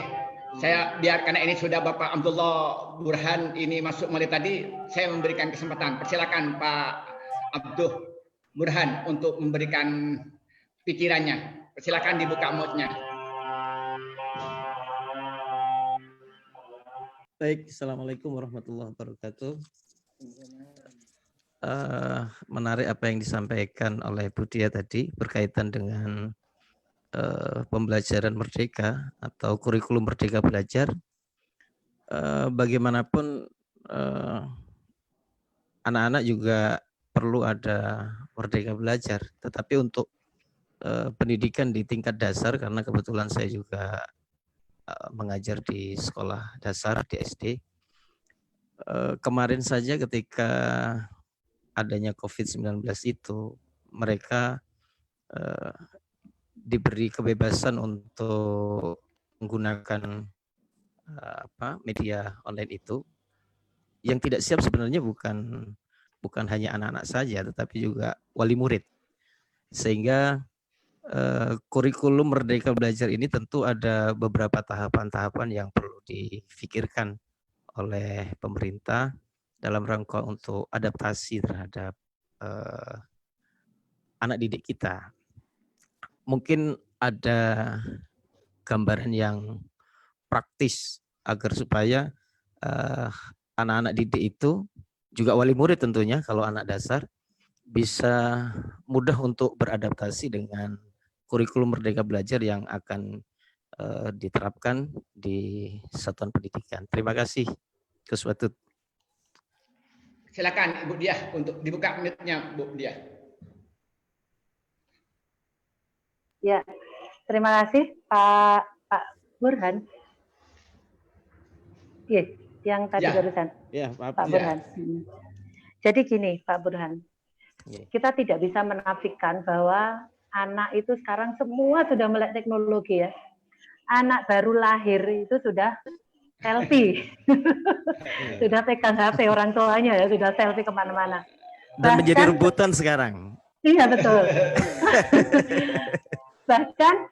saya biar karena ini sudah Bapak Abdullah Burhan ini masuk mulai tadi, saya memberikan kesempatan. Persilakan Pak Abdul Burhan untuk memberikan pikirannya. Persilakan dibuka mic-nya. Baik, Assalamualaikum warahmatullahi wabarakatuh. Menarik apa yang disampaikan oleh Bu Dia tadi berkaitan dengan pembelajaran merdeka atau kurikulum merdeka belajar. Bagaimanapun anak-anak juga perlu ada merdeka belajar, tetapi untuk pendidikan di tingkat dasar, karena kebetulan saya juga mengajar di sekolah dasar di SD. Kemarin saja ketika adanya COVID-19 itu, mereka diberi kebebasan untuk menggunakan media online itu. Yang tidak siap sebenarnya bukan hanya anak-anak saja, tetapi juga wali murid. Sehingga kurikulum Merdeka Belajar ini tentu ada beberapa tahapan-tahapan yang perlu difikirkan oleh pemerintah dalam rangka untuk adaptasi terhadap anak didik kita. Mungkin ada gambaran yang praktis agar supaya anak-anak didik itu juga wali murid tentunya kalau anak dasar bisa mudah untuk beradaptasi dengan kurikulum Merdeka Belajar yang akan diterapkan di satuan pendidikan. Terima kasih, Gus Watut. Silakan Ibu Dia untuk dibuka mic-nya, Bu Dia. Ya, terima kasih Pak Burhan. Yes, yang tadi barusan. Ya, Pak Burhan. Jadi gini, Pak Burhan. Kita tidak bisa menafikan bahwa anak itu sekarang semua sudah melek teknologi ya. Anak baru lahir itu sudah selfie. Sudah pegang HP orang tuanya ya, sudah selfie kemana-mana. Dan menjadi rebutan sekarang. Iya, betul. bahkan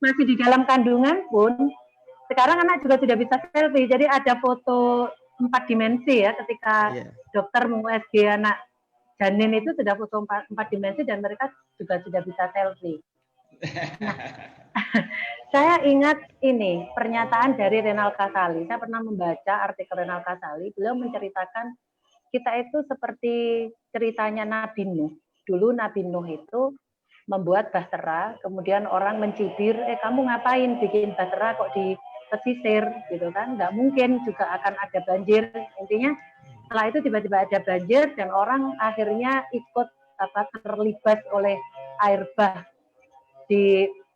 masih di dalam kandungan pun sekarang anak juga sudah bisa selfie. Jadi ada foto 4 dimensi ya ketika dokter meng-USG anak janin itu sudah foto 4 dimensi dan mereka juga sudah bisa selfie. Nah, saya ingat ini pernyataan dari Renal Kasali. Saya pernah membaca artikel Renal Kasali. Beliau menceritakan kita itu seperti ceritanya Nabi Nuh. Dulu Nabi Nuh itu membuat bahtera, kemudian orang mencibir, kamu ngapain bikin bahtera kok di pesisir gitu kan? Nggak mungkin, juga akan ada banjir. Intinya setelah itu tiba-tiba ada banjir dan orang akhirnya ikut terlibat oleh air bah.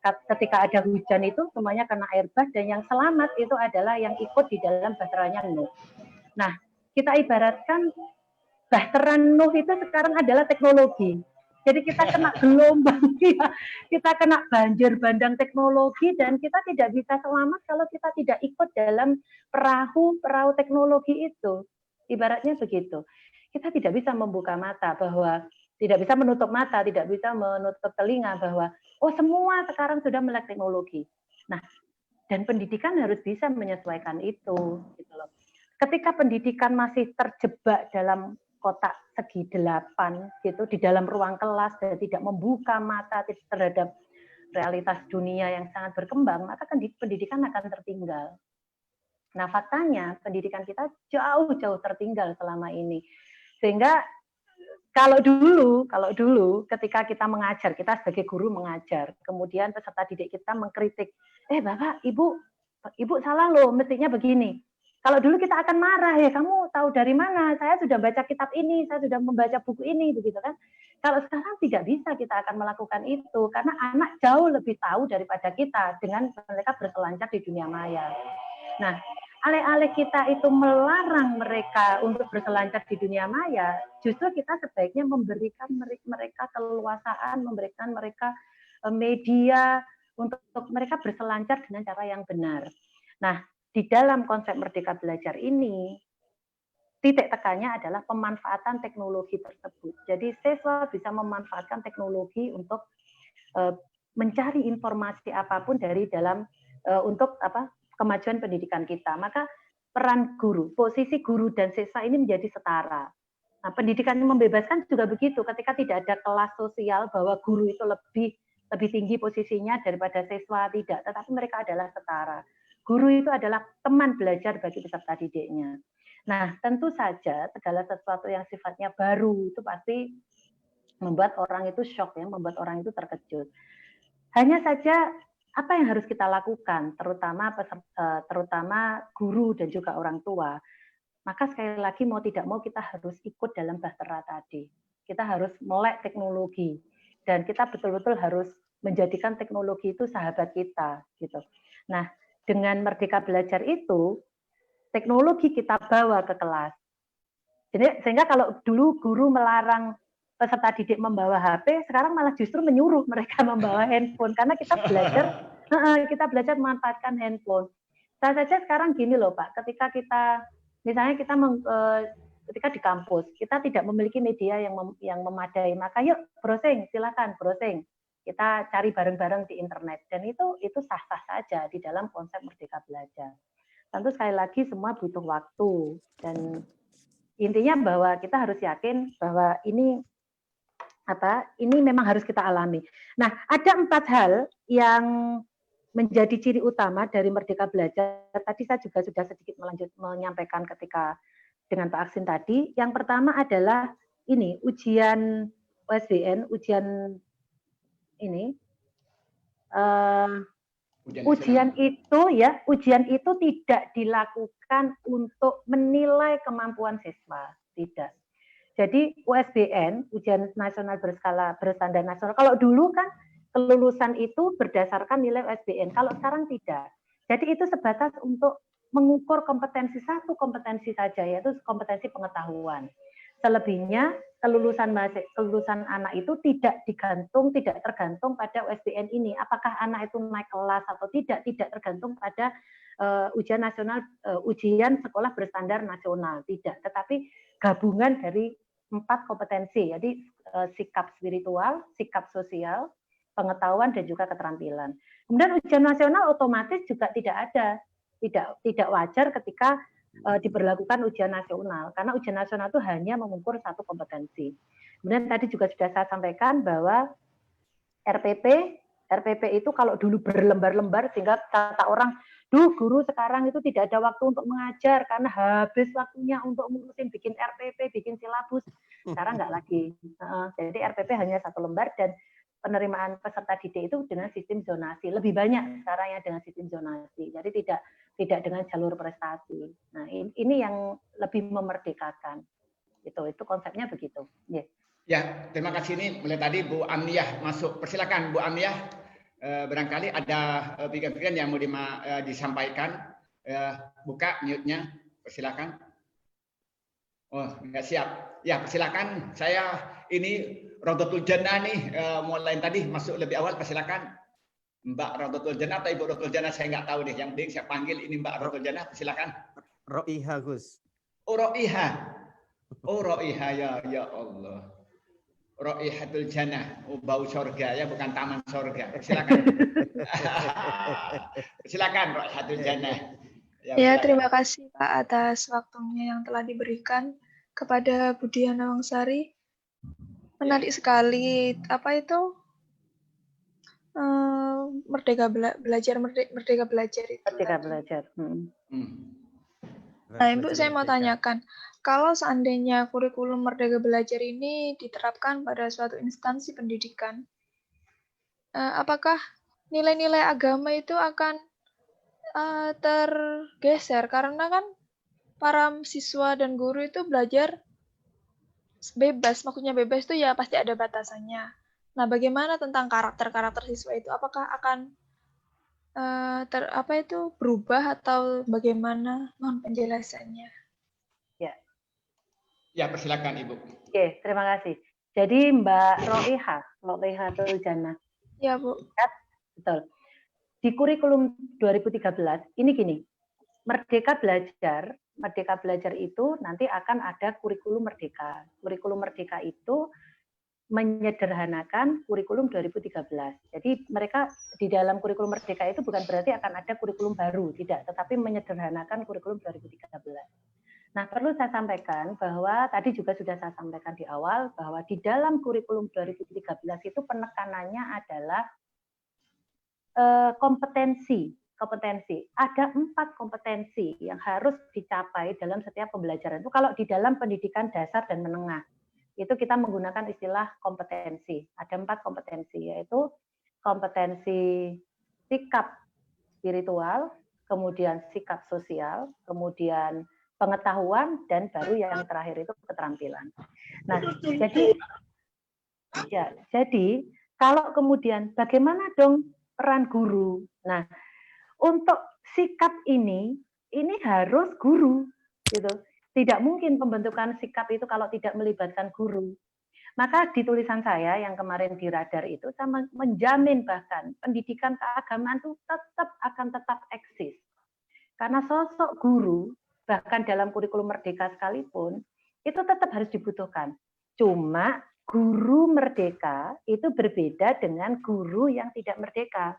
Ketika ada hujan itu semuanya kena air bah dan yang selamat itu adalah yang ikut di dalam bahteranya Nuh. Nah, kita ibaratkan bahtera Nuh itu sekarang adalah teknologi. Jadi kita kena gelombang, kita kena banjir bandang teknologi dan kita tidak bisa selamat kalau kita tidak ikut dalam perahu teknologi itu. Ibaratnya begitu. Kita tidak bisa membuka mata bahwa, tidak bisa menutup mata, tidak bisa menutup telinga bahwa, oh semua sekarang sudah melek teknologi. Nah, dan pendidikan harus bisa menyesuaikan itu. Gitu loh. Ketika pendidikan masih terjebak dalam kotak segi 8 gitu di dalam ruang kelas dan tidak membuka mata terhadap realitas dunia yang sangat berkembang, maka pendidikan akan tertinggal. Nah, faktanya pendidikan kita jauh-jauh tertinggal selama ini. Sehingga kalau dulu ketika kita mengajar, kita sebagai guru mengajar, kemudian peserta didik kita mengkritik, Bapak, Ibu salah loh, mestinya begini. Kalau dulu kita akan marah, ya kamu tahu dari mana? Saya sudah baca kitab ini, saya sudah membaca buku ini, begitu kan? Kalau sekarang tidak bisa kita akan melakukan itu, karena anak jauh lebih tahu daripada kita dengan mereka berselancar di dunia maya. Nah, alih-alih kita itu melarang mereka untuk berselancar di dunia maya, justru kita sebaiknya memberikan mereka keleluasaan, memberikan mereka media untuk mereka berselancar dengan cara yang benar. Nah, di dalam konsep Merdeka Belajar ini, titik tekannya adalah pemanfaatan teknologi tersebut. Jadi siswa bisa memanfaatkan teknologi untuk mencari informasi apapun dari dalam untuk kemajuan pendidikan kita. Maka peran guru, posisi guru dan siswa ini menjadi setara. Nah, pendidikan yang membebaskan juga begitu. Ketika tidak ada kelas sosial bahwa guru itu lebih tinggi posisinya daripada siswa, tidak. Tetapi mereka adalah setara. Guru itu adalah teman belajar bagi peserta didiknya. Nah, tentu saja segala sesuatu yang sifatnya baru itu pasti membuat orang itu shock, ya, membuat orang itu terkejut. Hanya saja apa yang harus kita lakukan, terutama guru dan juga orang tua. Maka sekali lagi mau tidak mau kita harus ikut dalam bahtera tadi. Kita harus melek teknologi dan kita betul-betul harus menjadikan teknologi itu sahabat kita, gitu. Nah, dengan Merdeka Belajar itu teknologi kita bawa ke kelas. Jadi sehingga kalau dulu guru melarang peserta didik membawa HP, sekarang malah justru menyuruh mereka membawa handphone karena kita belajar memanfaatkan handphone. Saya saja sekarang gini loh Pak, ketika kita misalnya ketika di kampus kita tidak memiliki media yang memadai, maka yuk browsing, silakan browsing. Kita cari bareng-bareng di internet dan itu sah-sah saja di dalam konsep Merdeka Belajar. Tentu sekali lagi semua butuh waktu dan intinya bahwa kita harus yakin bahwa ini memang harus kita alami. Nah, ada 4 hal yang menjadi ciri utama dari Merdeka Belajar. Tadi saya juga sudah sedikit menyampaikan ketika dengan Pak Aksin tadi. Yang pertama adalah ini ujian USBN, ujian ujian itu tidak dilakukan untuk menilai kemampuan siswa, tidak. Jadi USBN, ujian nasional berstandar nasional. Kalau dulu kan kelulusan itu berdasarkan nilai USBN. Kalau sekarang tidak. Jadi itu sebatas untuk mengukur kompetensi saja, yaitu kompetensi pengetahuan. Selebihnya kelulusan anak itu tidak tergantung pada USBN ini. Apakah anak itu naik kelas atau tidak tergantung pada ujian sekolah berstandar nasional, tidak. Tetapi gabungan dari 4 kompetensi, jadi sikap spiritual, sikap sosial, pengetahuan dan juga keterampilan. Kemudian ujian nasional otomatis juga tidak wajar ketika diberlakukan ujian nasional, karena ujian nasional itu hanya mengukur 1 kompetensi. Kemudian tadi juga sudah saya sampaikan bahwa RPP itu kalau dulu berlembar-lembar sehingga kata orang, guru sekarang itu tidak ada waktu untuk mengajar karena habis waktunya untuk ngurusin bikin RPP, bikin silabus. Sekarang enggak lagi. Jadi RPP hanya 1 lembar dan penerimaan peserta didik itu dengan sistem zonasi. Lebih banyak sekarang yang dengan sistem zonasi. Jadi tidak dengan jalur prestasi. Nah, ini yang lebih memerdekakan. Itu konsepnya begitu. Yeah. Ya, terima kasih. Ini mulai tadi Bu Amniah masuk. Persilakan Bu Amniah. Barangkali ada pikiran-pikiran yang mau disampaikan. Buka mute-nya. Persilakan. Oh, nggak siap. Ya, persilakan. Saya ini Rodotul Jannah nih, mulai tadi masuk lebih awal. Persilakan. Mbak Rodotul Jannah atau Ibu Rodotul Jannah, saya nggak tahu deh. Yang penting saya panggil ini Mbak Rodotul Jannah. Persilakan. Ro'iha, Gus. Oh, Ro'iha. Oh, Ro'iha, ya Allah. Ro'ihatul Jannah, bau surga ya, bukan taman surga. Silakan. Silakan Ro'ihatul Jannah. Ya, terima kasih Pak atas waktunya yang telah diberikan kepada Budia Nawangsari. Menarik sekali Merdeka Belajar itu. Merdeka Belajar. Nah, Ibu, saya mau tanyakan, kalau seandainya kurikulum Merdeka Belajar ini diterapkan pada suatu instansi pendidikan, apakah nilai-nilai agama itu akan tergeser? Karena kan para siswa dan guru itu belajar bebas, maksudnya bebas itu ya pasti ada batasannya. Nah, bagaimana tentang karakter-karakter siswa itu? Apakah akan berubah atau bagaimana? Mohon penjelasannya. Ya, persilakan Ibu. Oke, terima kasih. Jadi Mbak Roihatul Jannah. Ya, Bu. Betul. Di kurikulum 2013 ini gini, Merdeka Belajar itu nanti akan ada kurikulum merdeka. Kurikulum merdeka itu menyederhanakan kurikulum 2013. Jadi mereka di dalam kurikulum merdeka itu bukan berarti akan ada kurikulum baru, tidak, tetapi menyederhanakan kurikulum 2013. Nah, perlu saya sampaikan bahwa tadi juga sudah saya sampaikan di awal bahwa di dalam kurikulum 2013 itu penekanannya adalah kompetensi. Ada 4 kompetensi yang harus dicapai dalam setiap pembelajaran. Itu kalau di dalam pendidikan dasar dan menengah. Itu kita menggunakan istilah kompetensi. Ada 4 kompetensi, yaitu kompetensi sikap spiritual, kemudian sikap sosial, kemudian pengetahuan, dan baru yang terakhir itu keterampilan. Nah, jadi kalau kemudian bagaimana dong peran guru? Nah, untuk sikap ini harus guru, gitu. Tidak mungkin pembentukan sikap itu kalau tidak melibatkan guru. Maka di tulisan saya yang kemarin di Radar itu, saya menjamin bahkan pendidikan keagamaan itu akan tetap eksis. Karena sosok guru, bahkan dalam kurikulum merdeka sekalipun, itu tetap harus dibutuhkan. Cuma guru merdeka itu berbeda dengan guru yang tidak merdeka.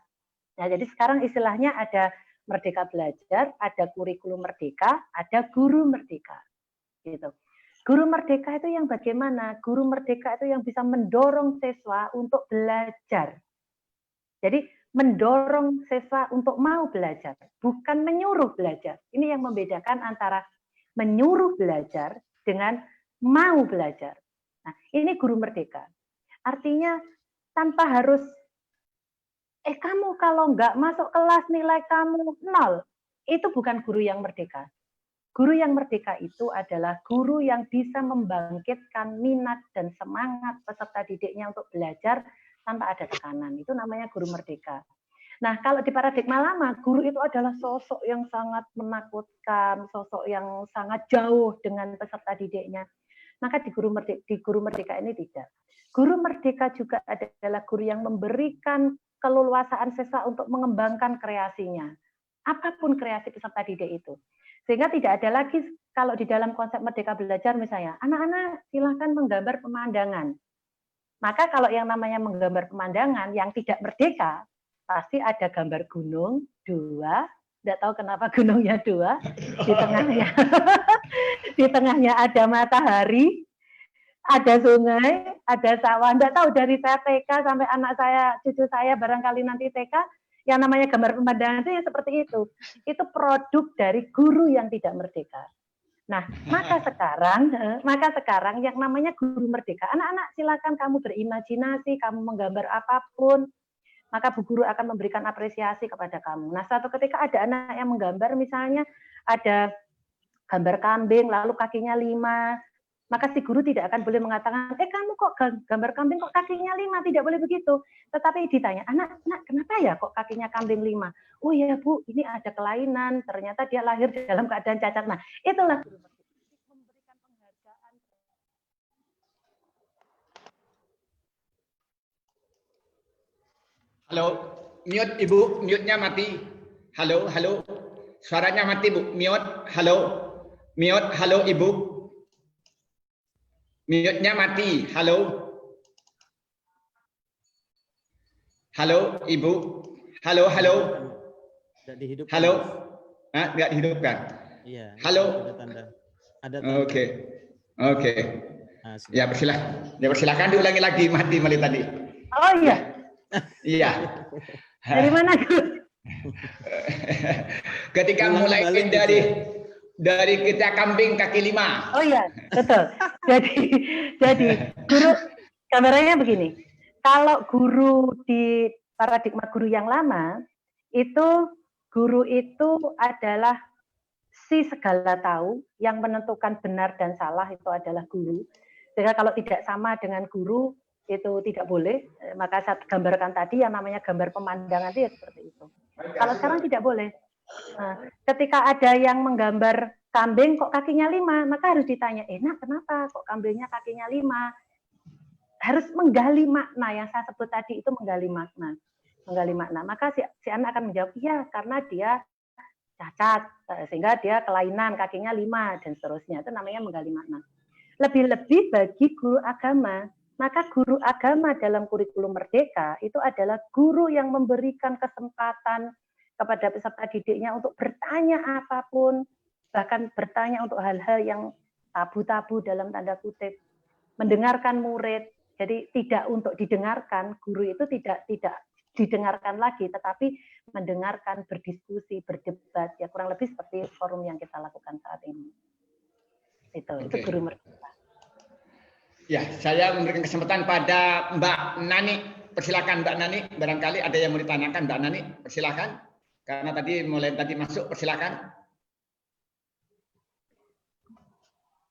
Nah, jadi sekarang istilahnya ada Merdeka Belajar, ada kurikulum merdeka, ada guru merdeka. Gitu. Guru merdeka itu yang bagaimana? Guru merdeka itu yang bisa mendorong siswa untuk belajar. Jadi mendorong siswa untuk mau belajar, bukan menyuruh belajar. Ini yang membedakan antara menyuruh belajar dengan mau belajar. Nah, ini guru merdeka. Artinya tanpa harus kamu kalau nggak masuk kelas nilai kamu 0. Itu bukan guru yang merdeka. Guru yang merdeka itu adalah guru yang bisa membangkitkan minat dan semangat peserta didiknya untuk belajar tanpa ada tekanan. Itu namanya guru merdeka. Nah, kalau di paradigma lama, guru itu adalah sosok yang sangat menakutkan, sosok yang sangat jauh dengan peserta didiknya. Maka di guru merdeka ini tidak. Guru merdeka juga adalah guru yang memberikan keleluasaan siswa untuk mengembangkan kreasinya. Apapun kreasi peserta didik itu. Sehingga tidak ada lagi, kalau di dalam konsep Merdeka Belajar misalnya, anak-anak silahkan menggambar pemandangan. Maka kalau yang namanya menggambar pemandangan yang tidak merdeka, pasti ada gambar gunung 2, tidak tahu kenapa gunungnya 2, di tengahnya ada matahari, ada sungai, ada sawah. Nggak tahu dari saya TK sampai anak saya, cucu saya barangkali nanti TK, yang namanya gambar pemandangan itu yang seperti itu. Itu produk dari guru yang tidak merdeka. Nah, maka sekarang yang namanya guru merdeka, anak-anak silakan kamu berimajinasi, kamu menggambar apapun, maka bu guru akan memberikan apresiasi kepada kamu. Nah, suatu ketika ada anak yang menggambar, misalnya ada gambar kambing, lalu kakinya 5, maka si guru tidak akan boleh mengatakan, kamu kok gambar kambing kok kakinya 5, tidak boleh begitu. Tetapi ditanya, anak, kenapa ya kok kakinya kambing 5? Oh ya Bu, ini ada kelainan, ternyata dia lahir dalam keadaan cacat. Nah, itulah guru memberikan penghargaan. Halo, mute Ibu, mute-nya mati. Halo, suaranya mati Bu, mute, halo Ibu. Mute-nya mati. Halo, Ibu. Halo. Tidak dihidupkan. Halo. Tidak dihidupkan. Iya. Halo. Ada tanda. Oke. Nah, Ya, persilakan diulangi lagi, mati malah tadi. Oh iya. Iya. Dari mana? Ketika mulai dari dari kita kambing kaki 5. Oh iya, betul. Jadi guru gambarannya begini. Kalau guru di paradigma guru yang lama, itu guru itu adalah si segala tahu yang menentukan benar dan salah itu adalah guru. Sehingga kalau tidak sama dengan guru itu tidak boleh. Maka saya gambarkan tadi yang namanya gambar pemandangan itu ya seperti itu. Kalau sekarang tidak boleh. Nah, ketika ada yang menggambar kambing kok kakinya 5, maka harus ditanya, nak kenapa kok kambingnya kakinya 5? Harus menggali makna yang saya sebut tadi itu menggali makna. Maka si anak akan menjawab, iya karena dia cacat, sehingga dia kelainan kakinya 5 dan seterusnya. Itu namanya menggali makna. Lebih-lebih bagi guru agama, maka guru agama dalam kurikulum merdeka itu adalah guru yang memberikan kesempatan kepada peserta didiknya untuk bertanya apapun, bahkan bertanya untuk hal-hal yang tabu-tabu dalam tanda kutip, mendengarkan murid. Jadi tidak untuk didengarkan, guru itu tidak didengarkan lagi, tetapi mendengarkan, berdiskusi, berdebat, ya kurang lebih seperti forum yang kita lakukan saat ini. Itu guru merdeka. Ya, saya memberikan kesempatan pada Mbak Nani. Persilakan Mbak Nani, barangkali ada yang mau ditanyakan Mbak Nani, persilakan. Karena mulai tadi masuk, persilakan.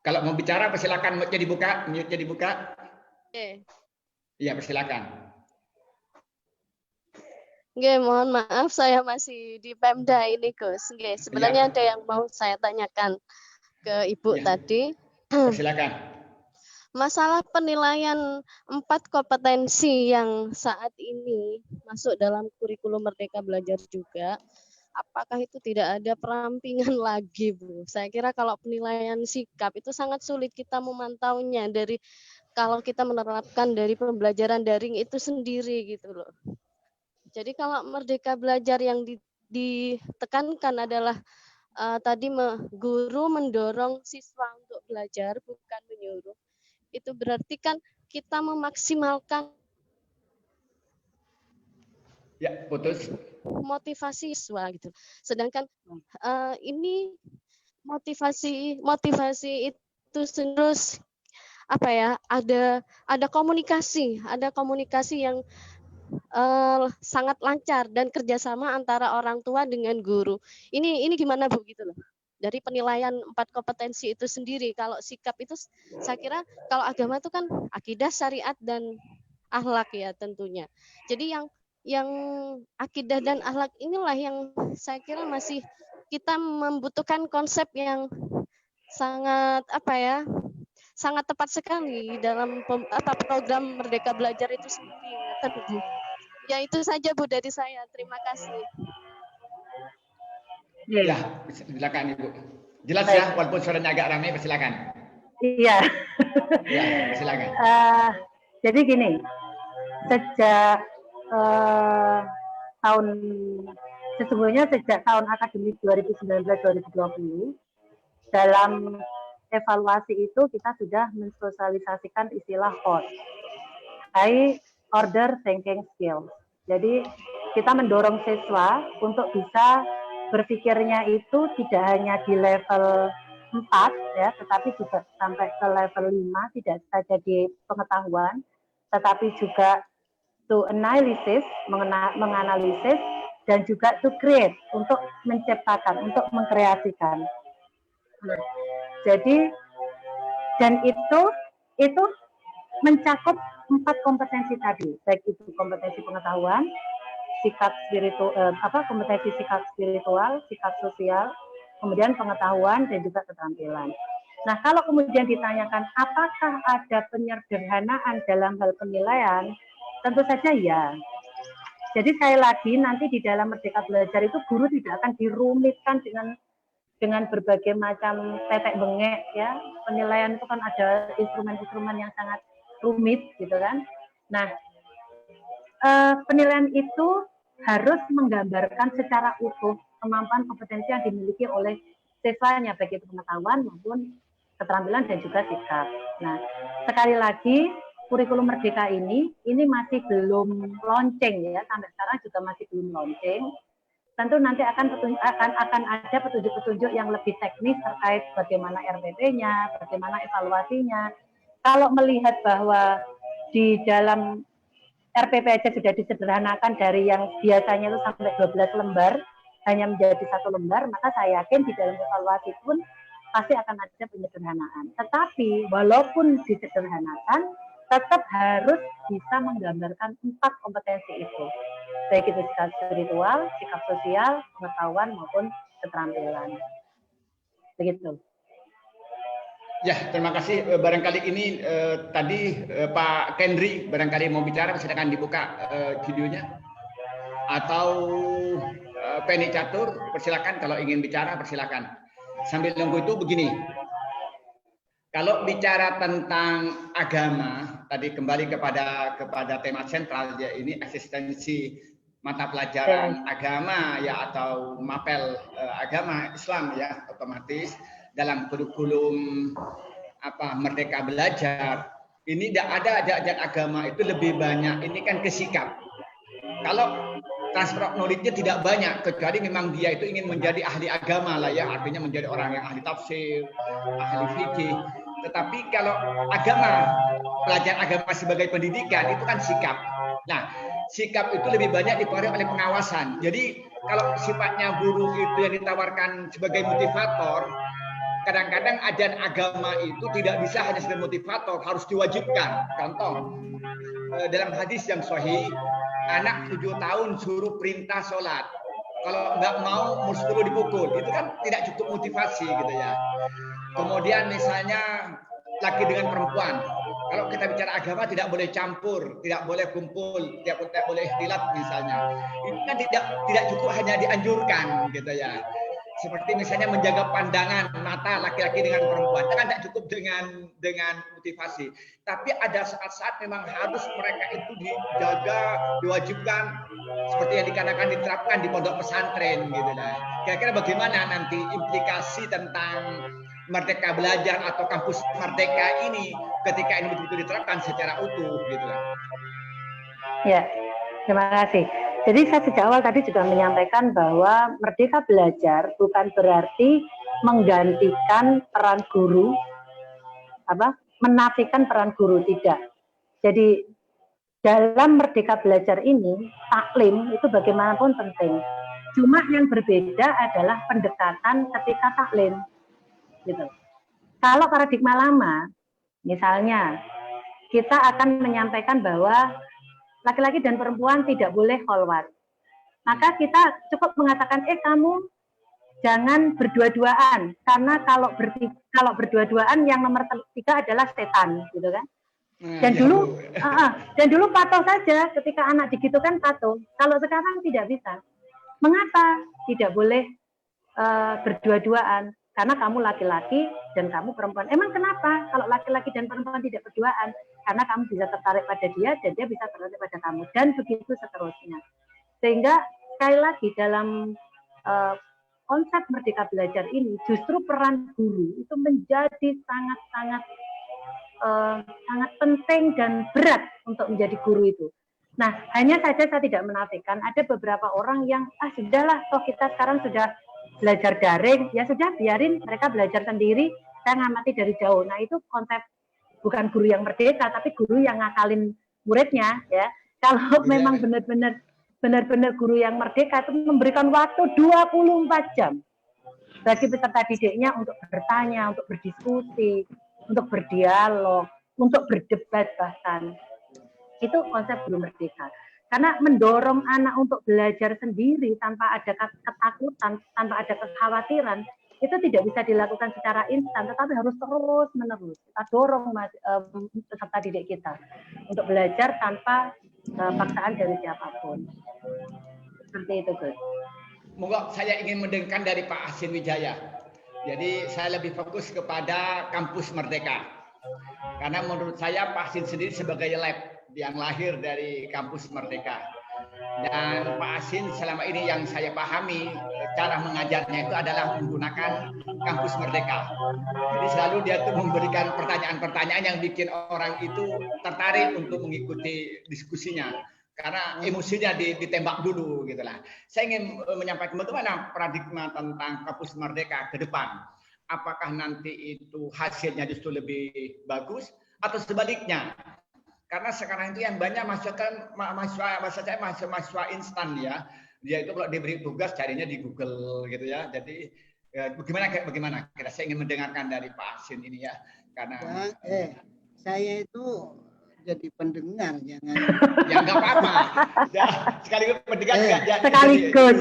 Kalau mau bicara, persilakan mute-nya dibuka. Oke. Iya, persilakan. Oke, mohon maaf saya masih di Pemda ini, Gus. Oke, sebenarnya ada yang mau saya tanyakan ke Ibu tadi. Persilakan. Masalah penilaian 4 kompetensi yang saat ini masuk dalam kurikulum Merdeka Belajar juga, apakah itu tidak ada perampingan lagi, Bu? Saya kira kalau penilaian sikap itu sangat sulit kita memantaunya dari kalau kita menerapkan dari pembelajaran daring itu sendiri gitu loh. Jadi kalau Merdeka Belajar yang ditekankan adalah tadi guru mendorong siswa untuk belajar bukan menyuruh. Itu berarti kan kita memaksimalkan putus motivasi siswa gitu. Sedangkan ini motivasi itu terus apa ya? Ada komunikasi yang sangat lancar dan kerjasama antara orang tua dengan guru. Ini gimana Bu gitu loh? Dari penilaian 4 kompetensi itu sendiri, kalau sikap itu saya kira kalau agama itu kan akidah, syariat dan akhlak ya tentunya. Jadi yang akidah dan akhlak inilah yang saya kira masih kita membutuhkan konsep yang sangat sangat tepat sekali dalam program Merdeka Belajar itu sendiri. Ya itu saja Bu dari saya. Terima kasih. Ya, silakan Ibu. Jelas ya, walaupun suaranya agak ramai, silakan. Iya. Ya, silakan. Jadi gini, sejak sejak tahun akademik 2019-2020 dalam evaluasi itu kita sudah mensosialisasikan istilah HOT, High Order Thinking Skills. Jadi kita mendorong siswa untuk bisa berpikirnya itu tidak hanya di level 4 ya, tetapi juga sampai ke level 5, tidak saja di pengetahuan, tetapi juga to analysis, menganalisis, dan juga to create, untuk menciptakan, untuk mengkreasikan. Nah, jadi dan itu mencakup 4 kompetensi tadi, baik itu kompetensi pengetahuan, sikap spiritual, kompetensi sikap spiritual, sikap sosial, kemudian pengetahuan dan juga keterampilan. Nah, kalau kemudian ditanyakan apakah ada penyederhanaan dalam hal penilaian, tentu saja ya. Jadi sekali lagi nanti di dalam Merdeka Belajar itu guru tidak akan dirumitkan dengan berbagai macam tetek bengek ya. Penilaian itu kan ada instrumen-instrumen yang sangat rumit gitu kan. Nah, penilaian itu harus menggambarkan secara utuh kemampuan kompetensi yang dimiliki oleh siswanya, baik itu pengetahuan maupun keterampilan dan juga sikap. Nah, sekali lagi kurikulum Merdeka ini masih belum launching ya, sampai sekarang juga masih belum launching. tentu nanti akan ada petunjuk-petunjuk yang lebih teknis terkait bagaimana RPP-nya, bagaimana evaluasinya. Kalau melihat bahwa di dalam RPP aja sudah disederhanakan dari yang biasanya itu sampai 12 lembar hanya menjadi 1 lembar, maka saya yakin di dalam evaluasi pun pasti akan ada penyederhanaan. Tetapi walaupun disederhanakan, tetap harus bisa menggambarkan 4 kompetensi itu, baik itu sikap spiritual, sikap sosial, pengetahuan maupun keterampilan. Begitu. Ya, terima kasih. Barangkali ini tadi Pak Kendri barangkali mau bicara, silakan dibuka videonya. Atau Penny Catur, persilakan kalau ingin bicara, persilakan. Sambil nunggu itu begini. Kalau bicara tentang agama, tadi kembali kepada tema sentral ya, ini eksistensi mata pelajaran agama ya, atau mapel agama Islam ya, otomatis dalam kurikulum Merdeka Belajar ini tidak ada ajaran agama, itu lebih banyak ini kan ke sikap. Kalau transfer of knowledge-nya tidak banyak, kecuali memang dia itu ingin menjadi ahli agama lah ya, artinya menjadi orang yang ahli tafsir, ahli fikih. Tetapi kalau agama, pelajaran agama sebagai pendidikan itu kan sikap. Nah, sikap itu lebih banyak dipengaruhi oleh pengawasan. Jadi kalau sifatnya guru itu yang ditawarkan sebagai motivator, kadang-kadang ajaran agama itu tidak bisa hanya sebagai motivator, harus diwajibkan. Contoh, dalam hadis yang sahih, anak 7 tahun suruh perintah sholat. Kalau nggak mau, umur 10 dipukul. Itu kan tidak cukup motivasi gitu ya. Kemudian misalnya laki dengan perempuan. Kalau kita bicara agama tidak boleh campur, tidak boleh kumpul, tidak boleh ikhtilat misalnya. Itu kan tidak cukup hanya dianjurkan gitu ya. Seperti misalnya menjaga pandangan mata laki-laki dengan perempuan, itu kan tidak cukup dengan motivasi. Tapi ada saat-saat memang harus mereka itu dijaga, diwajibkan, seperti yang diterapkan di pondok pesantren gitu lah. Kira-kira bagaimana nanti implikasi tentang Merdeka Belajar atau kampus Merdeka ini ketika ini betul-betul diterapkan secara utuh gitu lah. Ya, terima kasih. Jadi saya sejak awal tadi juga menyampaikan bahwa Merdeka Belajar bukan berarti menggantikan peran guru, menafikan peran guru, tidak. Jadi dalam Merdeka Belajar ini, taklim itu bagaimanapun penting. Cuma yang berbeda adalah pendekatan ketika taklim. Gitu. Kalau paradigma lama, misalnya kita akan menyampaikan bahwa laki-laki dan perempuan tidak boleh kholwat. Maka kita cukup mengatakan, kamu jangan berdua-duaan, karena kalau berdua-duaan yang nomor 3 adalah setan, gitu kan? Dan dulu patuh saja, ketika anak digitukan patuh. Kalau sekarang tidak bisa. Mengapa tidak boleh berdua-duaan? Karena kamu laki-laki dan kamu perempuan. Emang kenapa kalau laki-laki dan perempuan tidak berduaan? Karena kamu bisa tertarik pada dia dan dia bisa tertarik pada kamu. Dan begitu seterusnya. Sehingga sekali lagi dalam konsep Merdeka Belajar ini, justru peran guru itu menjadi sangat penting dan berat untuk menjadi guru itu. Nah, hanya saja saya tidak menafikan, ada beberapa orang yang, sudahlah, toh kita sekarang sudah belajar daring, ya sudah biarin mereka belajar sendiri, saya ngamati dari jauh. Nah itu konsep bukan guru yang merdeka, tapi guru yang ngakalin muridnya ya. Kalau memang benar-benar guru yang merdeka itu memberikan waktu 24 jam bagi peserta didiknya untuk bertanya, untuk berdiskusi, untuk berdialog, untuk berdebat bahkan. Itu konsep guru merdeka. Karena mendorong anak untuk belajar sendiri tanpa ada ketakutan, tanpa ada kekhawatiran, itu tidak bisa dilakukan secara instan, tetapi harus terus-menerus. Kita dorong peserta didik kita untuk belajar tanpa paksaan dari siapapun. Seperti itu, Gus. Moga saya ingin mendengarkan dari Pak Hasin Wijaya. Jadi saya lebih fokus kepada kampus Merdeka. Karena menurut saya Pak Hasin sendiri sebagai lab yang lahir dari kampus Merdeka. Dan Pak Hasin selama ini yang saya pahami cara mengajarnya itu adalah menggunakan kampus Merdeka. Jadi selalu dia tuh memberikan pertanyaan-pertanyaan yang bikin orang itu tertarik untuk mengikuti diskusinya. karena emosinya ditembak dulu gitulah. Saya ingin menyampaikan bagaimana paradigma tentang kampus merdeka ke depan. Apakah nanti itu hasilnya justru lebih bagus atau sebaliknya? Karena sekarang itu yang banyak mahasiswa instan ya. Dia itu kalau diberi tugas carinya di Google gitu ya. Jadi bagaimana? Kira saya ingin mendengarkan dari Pak Hasin ini ya. Karena saya itu jadi pendengar, jangan. Ya nggak apa-apa. Ya, sekaligus pendengar juga. Sekaligus.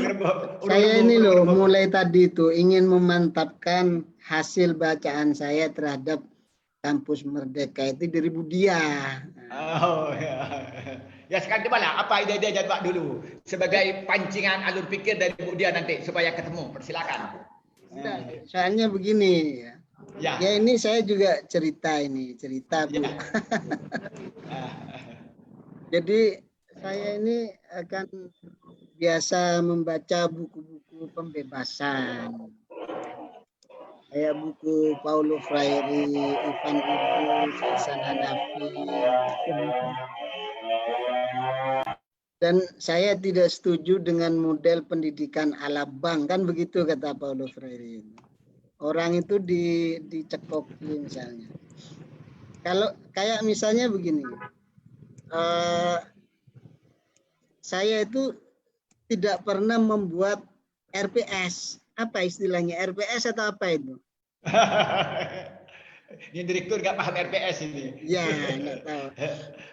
Saya ini loh mulai tadi itu ingin memantapkan hasil bacaan saya terhadap kampus merdeka itu dari Budia. Oh ya. Ya sekarang coba lah apa ide-ide Pak dulu sebagai pancingan alur pikir dari Budia nanti supaya ketemu. Persilakan. Soalnya begini ya. Ya ini saya juga cerita Bu. Ya. Jadi saya ini akan biasa membaca buku-buku pembebasan. Kayak buku Paulo Freire, Ivan Illich, Hasan Hanafi. Dan saya tidak setuju dengan model pendidikan ala bank, kan begitu kata Paulo Freire. Orang itu dicekoki misalnya. Kalau kayak misalnya begini, saya itu tidak pernah membuat RPS. Apa istilahnya RPS atau apa itu? Ini direktur nggak paham RPS ini. Ya, nggak tahu.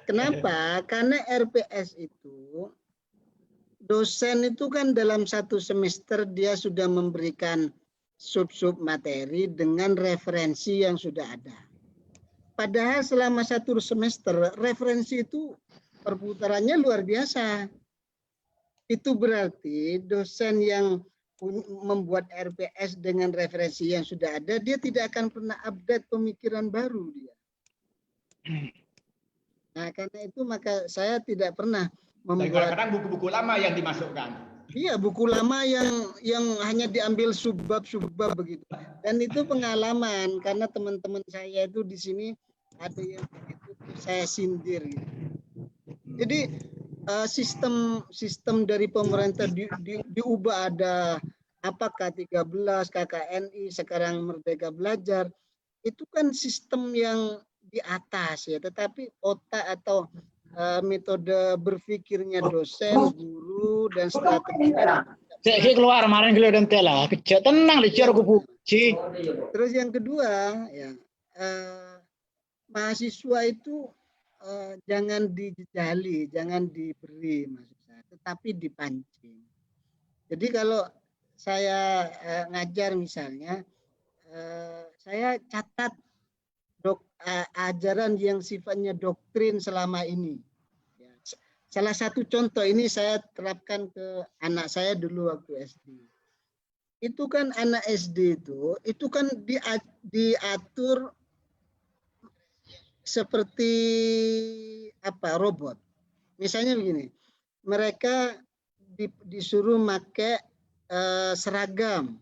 Kenapa? Karena RPS itu dosen itu kan dalam satu semester dia sudah memberikan sub-sub materi dengan referensi yang sudah ada. Padahal selama satu semester referensi itu perputarannya luar biasa. Itu berarti dosen yang membuat RPS dengan referensi yang sudah ada, dia tidak akan pernah update pemikiran baru dia. Nah, karena itu maka saya tidak pernah membuat. Kadang-kadang buku-buku lama yang dimasukkan. Iya, buku lama yang hanya diambil subbab begitu. Dan itu pengalaman karena teman-teman saya itu di sini ada yang begitu saya sindir gitu. Jadi sistem dari pemerintah diubah, ada apakah 13 KKNI sekarang Merdeka Belajar, itu kan sistem yang di atas ya, tetapi otak atau metode berpikirnya dosen, guru dan strategi. Saya keluar kemarin beliau dan tela, kecil tenang lecur aku puji. Terus yang kedua ya, mahasiswa itu jangan dijejali, jangan diberi maksud saya, tetapi dipancing. Jadi kalau saya ngajar misalnya, saya catat ajaran yang sifatnya doktrin selama ini. Ya. Salah satu contoh ini saya terapkan ke anak saya dulu waktu SD. Itu kan anak SD itu kan diatur seperti apa, robot. Misalnya begini, mereka disuruh pakai seragam,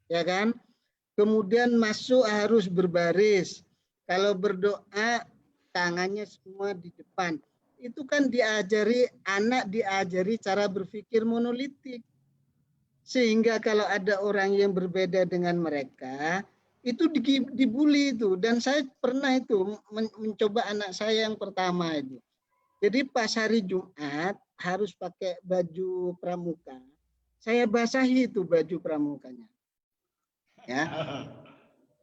ya kan? Kemudian masuk harus berbaris. Kalau berdoa tangannya semua di depan. Itu kan anak diajari cara berpikir monolitik. Sehingga kalau ada orang yang berbeda dengan mereka, itu dibully itu. Dan saya pernah itu mencoba anak saya yang pertama itu. Jadi pas hari Jumat harus pakai baju pramuka. Saya basahi itu baju pramukanya. Ya.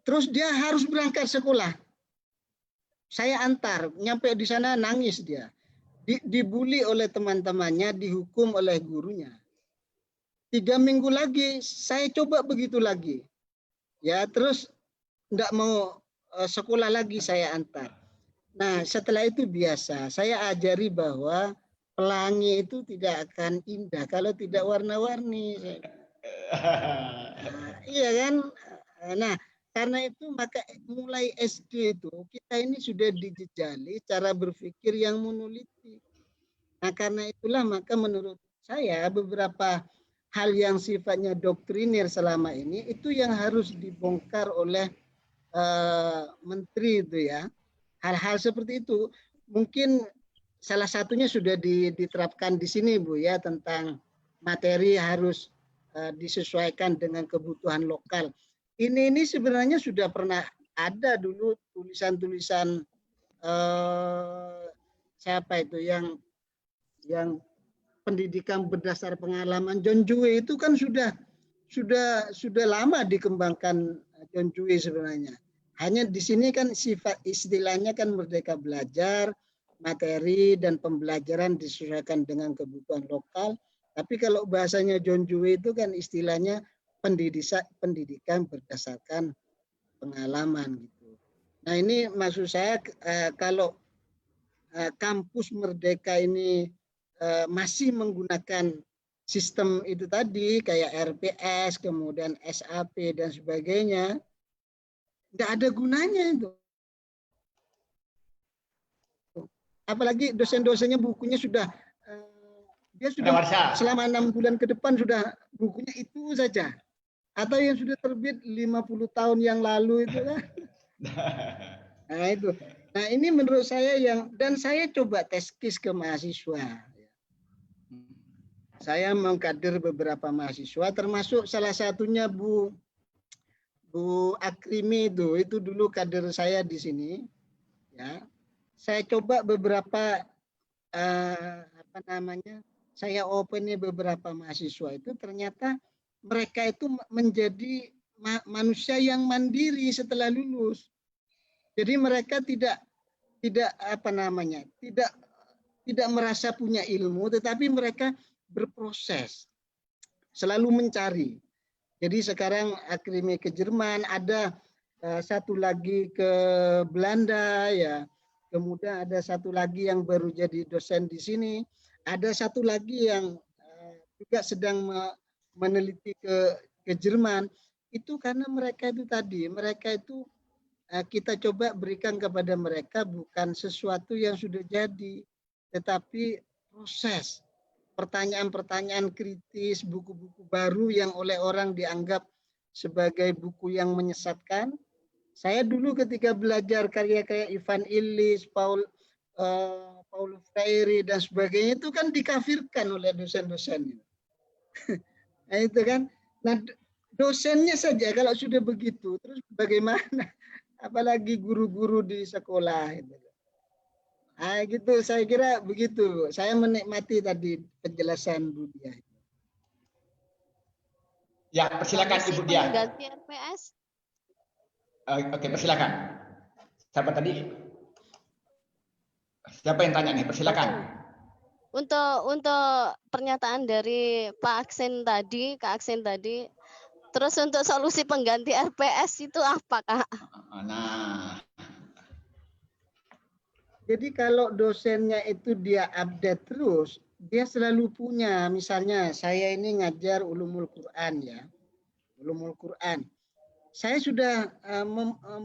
Terus dia harus berangkat sekolah. Saya antar, nyampe di sana nangis dia. Dibully oleh teman-temannya, dihukum oleh gurunya. 3 minggu lagi saya coba begitu lagi. Ya, terus enggak mau sekolah lagi saya antar. Nah, setelah itu biasa saya ajari bahwa pelangi itu tidak akan indah kalau tidak warna-warni. Nah, iya kan? Nah, karena itu maka mulai SD itu kita ini sudah dijejali cara berpikir yang monolitik. Nah, karena itulah maka menurut saya beberapa hal yang sifatnya doktrinir selama ini itu yang harus dibongkar oleh menteri itu ya. Hal-hal seperti itu mungkin salah satunya sudah diterapkan di sini Bu ya, tentang materi harus disesuaikan dengan kebutuhan lokal. Ini sebenarnya sudah pernah ada dulu tulisan-tulisan siapa itu yang pendidikan berdasar pengalaman, John Dewey itu kan sudah lama dikembangkan John Dewey sebenarnya. Hanya di sini kan sifat istilahnya kan merdeka belajar, materi dan pembelajaran disesuaikan dengan kebutuhan lokal. Tapi kalau bahasanya John Dewey itu kan istilahnya pendidikan berdasarkan pengalaman gitu. Nah ini maksud saya kalau kampus merdeka ini masih menggunakan sistem itu tadi kayak RPS, kemudian SAP dan sebagainya, nggak ada gunanya itu. Apalagi dosen-dosennya bukunya sudah dia sudah selama 6 bulan ke depan sudah bukunya itu saja. Atau yang sudah terbit 50 tahun yang lalu itu kan. Nah itu. Nah ini menurut saya dan saya coba tes case ke mahasiswa. Saya mengkader beberapa mahasiswa, termasuk salah satunya Bu Akrimi itu dulu kader saya di sini. Ya, saya coba beberapa saya openi beberapa mahasiswa itu, ternyata mereka itu menjadi manusia yang mandiri setelah lulus. Jadi mereka tidak merasa punya ilmu, tetapi mereka berproses, selalu mencari. Jadi sekarang Akrimi ke Jerman, ada satu lagi ke Belanda ya. Kemudian ada satu lagi yang baru jadi dosen di sini. Ada satu lagi yang juga sedang meneliti ke Jerman. Itu karena mereka itu tadi, mereka itu kita coba berikan kepada mereka bukan sesuatu yang sudah jadi, tetapi proses. Pertanyaan-pertanyaan kritis, buku-buku baru yang oleh orang dianggap sebagai buku yang menyesatkan. Saya dulu ketika belajar karya-karya Ivan Illich, Paul Freire dan sebagainya itu kan dikafirkan oleh dosen-dosen. Nah itu kan. Nah dosennya saja kalau sudah begitu, terus bagaimana? Apalagi guru-guru di sekolah. Nah, gitu. Saya kira begitu. Saya menikmati tadi penjelasan Bu Dia. Ya, persilakan Ibu Dia. Pengganti RPS. Oke, persilakan. Siapa tadi? Siapa yang tanya nih? Persilakan. Untuk pernyataan dari Kak Aksen tadi, terus untuk solusi pengganti RPS itu apa, Kak? Nah, jadi kalau dosennya itu dia update terus, dia selalu punya. Misalnya saya ini ngajar ulumul Quran ya, ulumul Quran. Saya sudah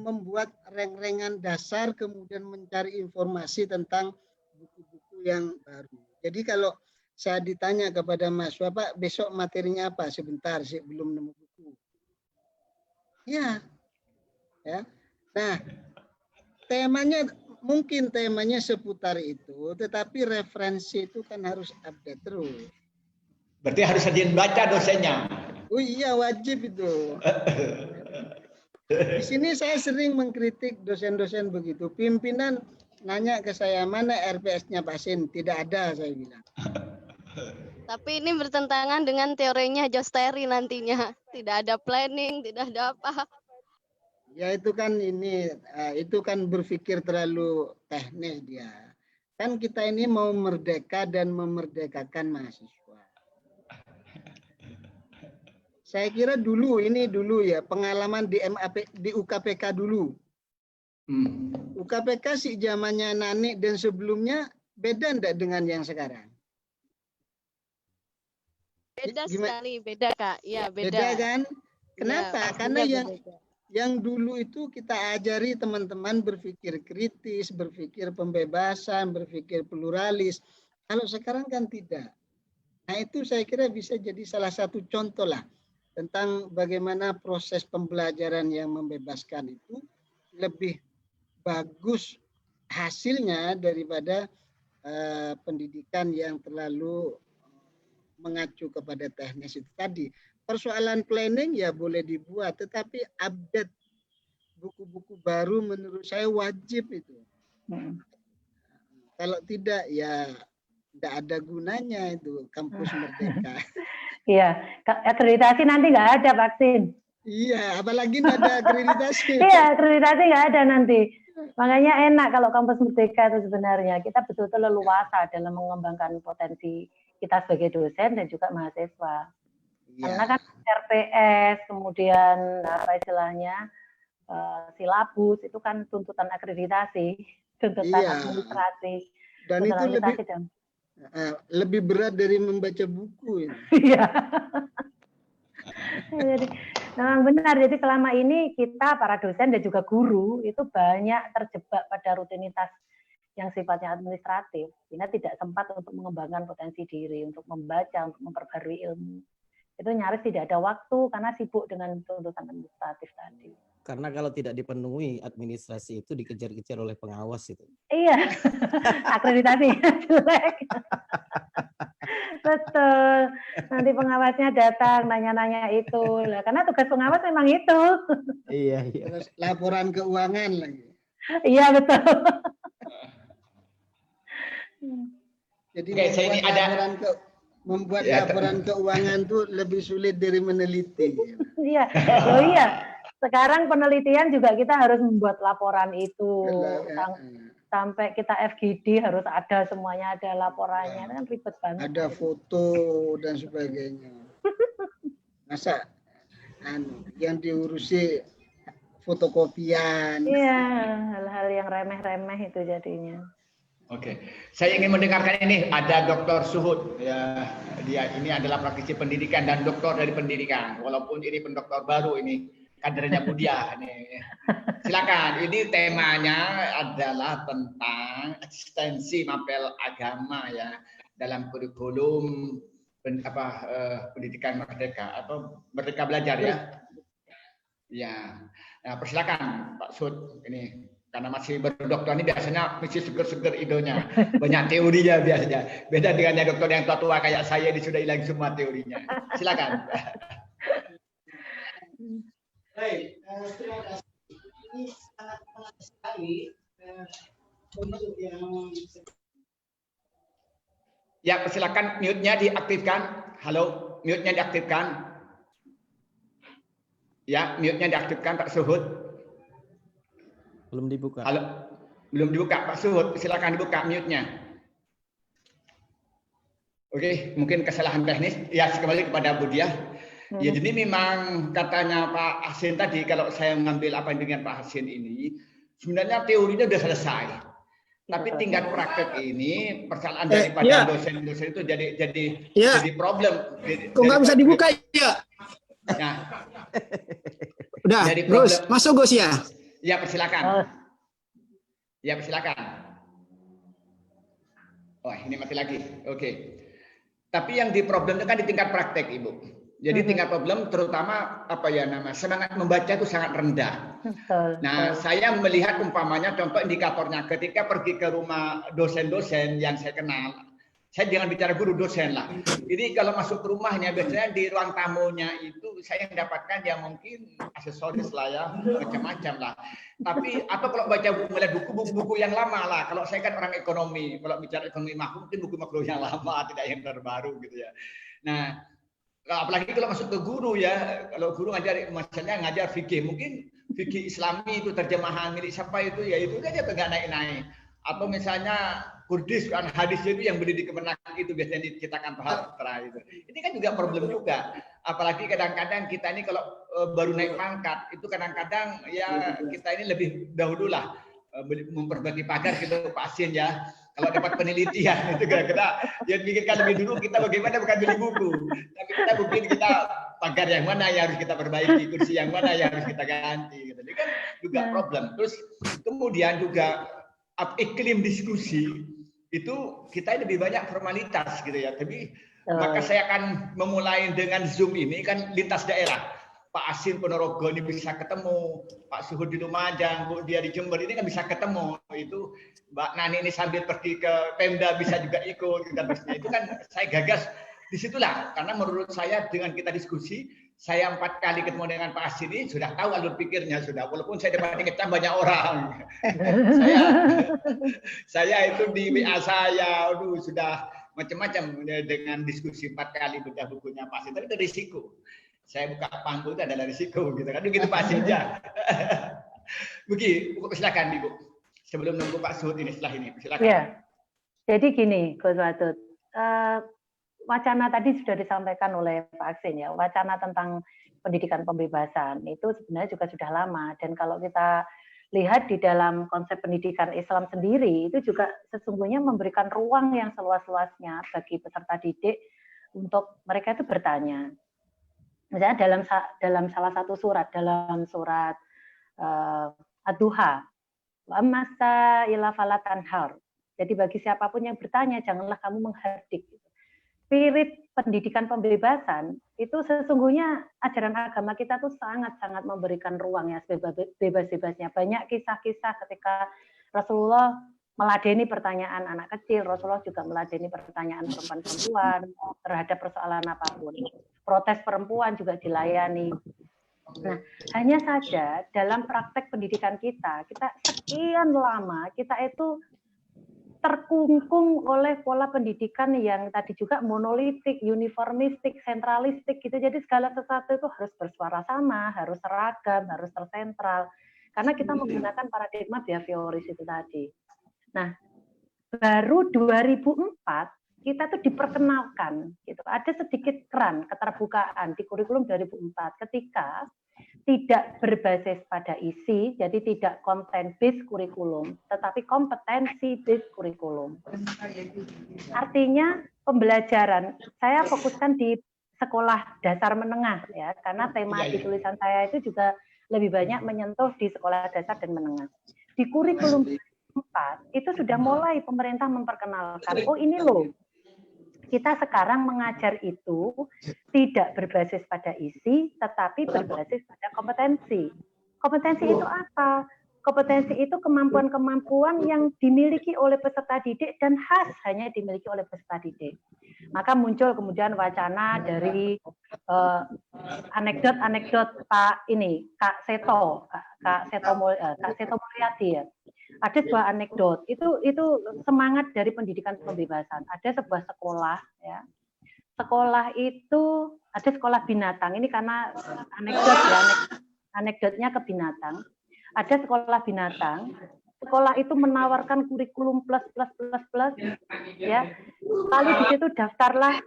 membuat reng-rengan dasar, kemudian mencari informasi tentang buku-buku yang baru. Jadi kalau saya ditanya kepada mahasiswa, Pak, besok materinya apa? Sebentar, saya belum nemu buku. Ya. Nah, mungkin temanya seputar itu, tetapi referensi itu kan harus update terus. Berarti harus rajin baca dosennya. Oh iya, wajib itu. Di sini saya sering mengkritik dosen-dosen begitu. Pimpinan nanya ke saya, mana RPS-nya Pak Sin? Tidak ada, saya bilang. Tapi ini bertentangan dengan teorinya Josteri nantinya. Tidak ada planning, tidak ada apa. Ya itu kan berpikir terlalu teknis dia. Kan kita ini mau merdeka dan memerdekakan mahasiswa. Saya kira dulu ya pengalaman di UKPK dulu. UKPK sih zamannya Nani dan sebelumnya beda enggak dengan yang sekarang? Beda sekali, beda Kak. Ya, beda. Beda kan? Kenapa? Ya, karena yang dulu itu kita ajari teman-teman berpikir kritis, berpikir pembebasan, berpikir pluralis. Kalau sekarang kan tidak. Nah itu saya kira bisa jadi salah satu contoh lah tentang bagaimana proses pembelajaran yang membebaskan itu lebih bagus hasilnya daripada pendidikan yang terlalu mengacu kepada teknis itu tadi. Persoalan planning ya boleh dibuat, tetapi update buku-buku baru menurut saya wajib itu. Kalau tidak ya tidak ada gunanya itu kampus merdeka. Iya, akreditasi nanti nggak ada vaksin. Iya, apalagi tidak ada akreditasi. Iya, akreditasi nggak ada nanti. Makanya enak kalau kampus merdeka itu sebenarnya. Kita betul-betul leluasa dalam mengembangkan potensi kita sebagai dosen dan juga mahasiswa. Iya. Karena kan RPS, kemudian apa istilahnya, silabus, itu kan tuntutan akreditasi, tuntutan Iya. administrasi. Dan itu lebih berat dari membaca buku. Iya. Jadi, memang benar. Jadi selama ini kita para dosen dan juga guru itu banyak terjebak pada rutinitas yang sifatnya administratif, sehingga tidak sempat untuk mengembangkan potensi diri, untuk membaca, untuk memperbarui ilmu. Itu nyaris tidak ada waktu karena sibuk dengan tuntutan administratif tadi. Karena kalau tidak dipenuhi administrasi itu dikejar-kejar oleh pengawas itu. Iya, akreditasi jelek. Betul. Nanti pengawasnya datang nanya-nanya itu. Lah, karena tugas pengawas memang itu. Iya. Terus laporan keuangan lagi. Iya, betul. Jadi membuat laporan keuangan tuh lebih sulit dari meneliti. Iya, oh iya. Sekarang penelitian juga kita harus membuat laporan itu. Sampai kita FGD harus ada semuanya, ada laporannya. Kan ribet banget. Ada foto dan sebagainya. Masa yang diurusi fotokopian. Iya, hal-hal yang remeh-remeh itu jadinya. Oke, saya ingin mendengarkan ini. Ada Dr. Suhud, ya, dia ini adalah praktisi pendidikan dan doktor dari pendidikan. Walaupun ini pendoktor baru ini, kadernya Mudia. Nih. Silakan. Ini temanya adalah tentang eksistensi mapel agama ya dalam kurikulum pendidikan merdeka atau merdeka belajar ya. Ya, nah, persilakan Pak Suhud ini. Karena masih berdoktor ini biasanya mesti seger-seger idenya, banyak teorinya biasanya. Beda dengan yang dokter yang tua-tua kayak saya ini sudah hilang semua teorinya. Silakan. Baik, terima kasih. Ini sangat menarik sekali untuk yang ya, silakan mute-nya diaktifkan. Halo, mute-nya diaktifkan. Ya, mute-nya diaktifkan Pak Suhud. Belum dibuka. Halo, belum dibuka Pak Suhud, silakan dibuka mute-nya. Oke, mungkin kesalahan teknis. Ya, kembali kepada Budia. Ya, jadi memang katanya Pak Hasin tadi, kalau saya mengambil apa yang dengan Pak Hasin ini, sebenarnya teorinya sudah selesai. Tapi tingkat praktek ini persoalan daripada dosen-dosen itu jadi problem. Kok nggak bisa dibuka ya? Nah, udah, Gus, masuk Gus ya. Ya, persilakan. Ya, persilakan. Oh, ini mati lagi. Oke. Tapi yang diproblemnya kan di tingkat praktek, Ibu. Jadi tingkat problem terutama semangat membaca itu sangat rendah. Nah, saya melihat umpamanya contoh indikatornya ketika pergi ke rumah dosen-dosen yang saya kenal. Saya jangan bicara guru, dosen lah. Jadi kalau masuk ke rumahnya biasanya di ruang tamunya itu saya mendapatkan ya mungkin aksesoris lah ya, macam-macam lah. Tapi atau kalau melihat buku-buku yang lama lah. Kalau saya kan orang ekonomi, kalau bicara ekonomi makro mungkin buku-buku yang lama, tidak yang terbaru gitu ya. Nah, apalagi kalau masuk ke guru ya, kalau guru ngajar fikih, mungkin fikih Islami itu terjemahan milik siapa itu ya itu aja nggak naik-naik. Atau misalnya Kurdis kan hadisnya itu yang beli di Kemenak itu biasanya diciptakan Pak Hatra itu. Ini kan juga problem juga. Apalagi kadang-kadang kita ini kalau baru naik pangkat itu kadang-kadang ya kita ini lebih dahulu lah memperbaiki pagar gitu Pak Asin ya. Kalau dapat penelitian itu kira-kira yang pikirkan lebih dulu kita bagaimana bukan beli buku. Tapi kita pagar yang mana yang harus kita perbaiki, kursi yang mana yang harus kita ganti. Gitu. Ini kan juga problem. Terus kemudian juga iklim diskusi itu kita lebih banyak formalitas gitu ya. Tapi maka saya akan memulai dengan Zoom ini kan lintas daerah. Pak Asin Ponorogo ini bisa ketemu, Pak Suhud di Lumajang, Bu Dia di Jember ini kan bisa ketemu. Itu Mbak Nani ini sambil pergi ke Pemda bisa juga ikut. Itu kan saya gagas disitulah, karena menurut saya dengan kita diskusi, saya 4 kali ketemu dengan Pak Asin ini sudah tahu alur pikirnya sudah, walaupun saya dapat ngecam banyak orang. saya itu di WA saya, aduh sudah macam-macam dengan diskusi 4 kali bedah bukunya Pak Asin, tapi itu risiko. Saya buka pangku itu adalah risiko gitu kan, begitu Pak Asin ya. Begitu, silakan Ibu. Sebelum nunggu Pak Suhud ini setelah ini, silakan. Ya, jadi gini, Gus Wadud. Wacana tadi sudah disampaikan oleh Pak Aksin ya, wacana tentang pendidikan pembebasan itu sebenarnya juga sudah lama, dan kalau kita lihat di dalam konsep pendidikan Islam sendiri itu juga sesungguhnya memberikan ruang yang seluas-luasnya bagi peserta didik untuk mereka itu bertanya. Misalnya dalam salah satu surat, dalam surat Ad-Duha, masa ila falatanhar. Jadi bagi siapapun yang bertanya, janganlah kamu menghardik. Spirit pendidikan pembebasan itu sesungguhnya ajaran agama kita tuh sangat-sangat memberikan ruang ya bebas-bebasnya. Banyak kisah-kisah ketika Rasulullah meladeni pertanyaan anak kecil, Rasulullah juga meladeni pertanyaan perempuan-perempuan terhadap persoalan apapun. Protes perempuan juga dilayani. Nah, hanya saja dalam praktek pendidikan kita sekian lama kita itu terkungkung oleh pola pendidikan yang tadi juga monolitik, uniformistik, sentralistik gitu. Jadi segala sesuatu itu harus bersuara sama, harus seragam, harus tersentral. Karena kita menggunakan paradigma behavioris itu tadi. Nah, baru 2004 kita tuh diperkenalkan gitu. Ada sedikit keran keterbukaan di kurikulum 2004 ketika tidak berbasis pada isi, jadi tidak content based kurikulum, tetapi kompetensi based kurikulum. Artinya pembelajaran, saya fokuskan di sekolah dasar menengah ya, karena tema di tulisan saya itu juga lebih banyak menyentuh di sekolah dasar dan menengah. Di kurikulum 4 itu sudah mulai pemerintah memperkenalkan, oh ini loh, kita sekarang mengajar itu tidak berbasis pada isi, tetapi berbasis pada kompetensi. Kompetensi itu apa? Kompetensi itu kemampuan-kemampuan yang dimiliki oleh peserta didik dan khas hanya dimiliki oleh peserta didik. Maka muncul kemudian wacana dari anekdot Kak Seto Mulyadi ya. Ada sebuah anekdot itu semangat dari pendidikan pembebasan. Ada sebuah sekolah ya, sekolah itu ada sekolah binatang, ini karena anekdotnya ke binatang. Ada sekolah binatang, sekolah itu menawarkan kurikulum plus ya, lalu di situ daftarlah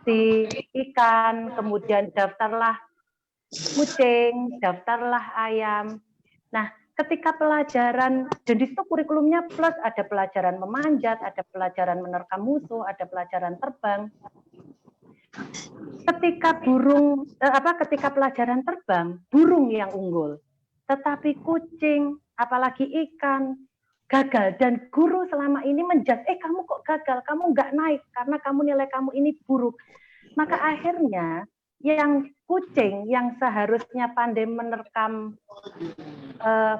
si ikan, kemudian daftarlah kucing, daftarlah ayam. Nah, ketika pelajaran, dan di situ kurikulumnya plus ada pelajaran memanjat, ada pelajaran menerkam musuh, ada pelajaran terbang. Ketika ketika pelajaran terbang, burung yang unggul. Tetapi kucing, apalagi ikan, gagal. Dan guru selama ini menjudge, kamu kok gagal, kamu nggak naik, karena kamu nilai kamu ini buruk. Maka akhirnya, yang kucing yang seharusnya pandai menerkam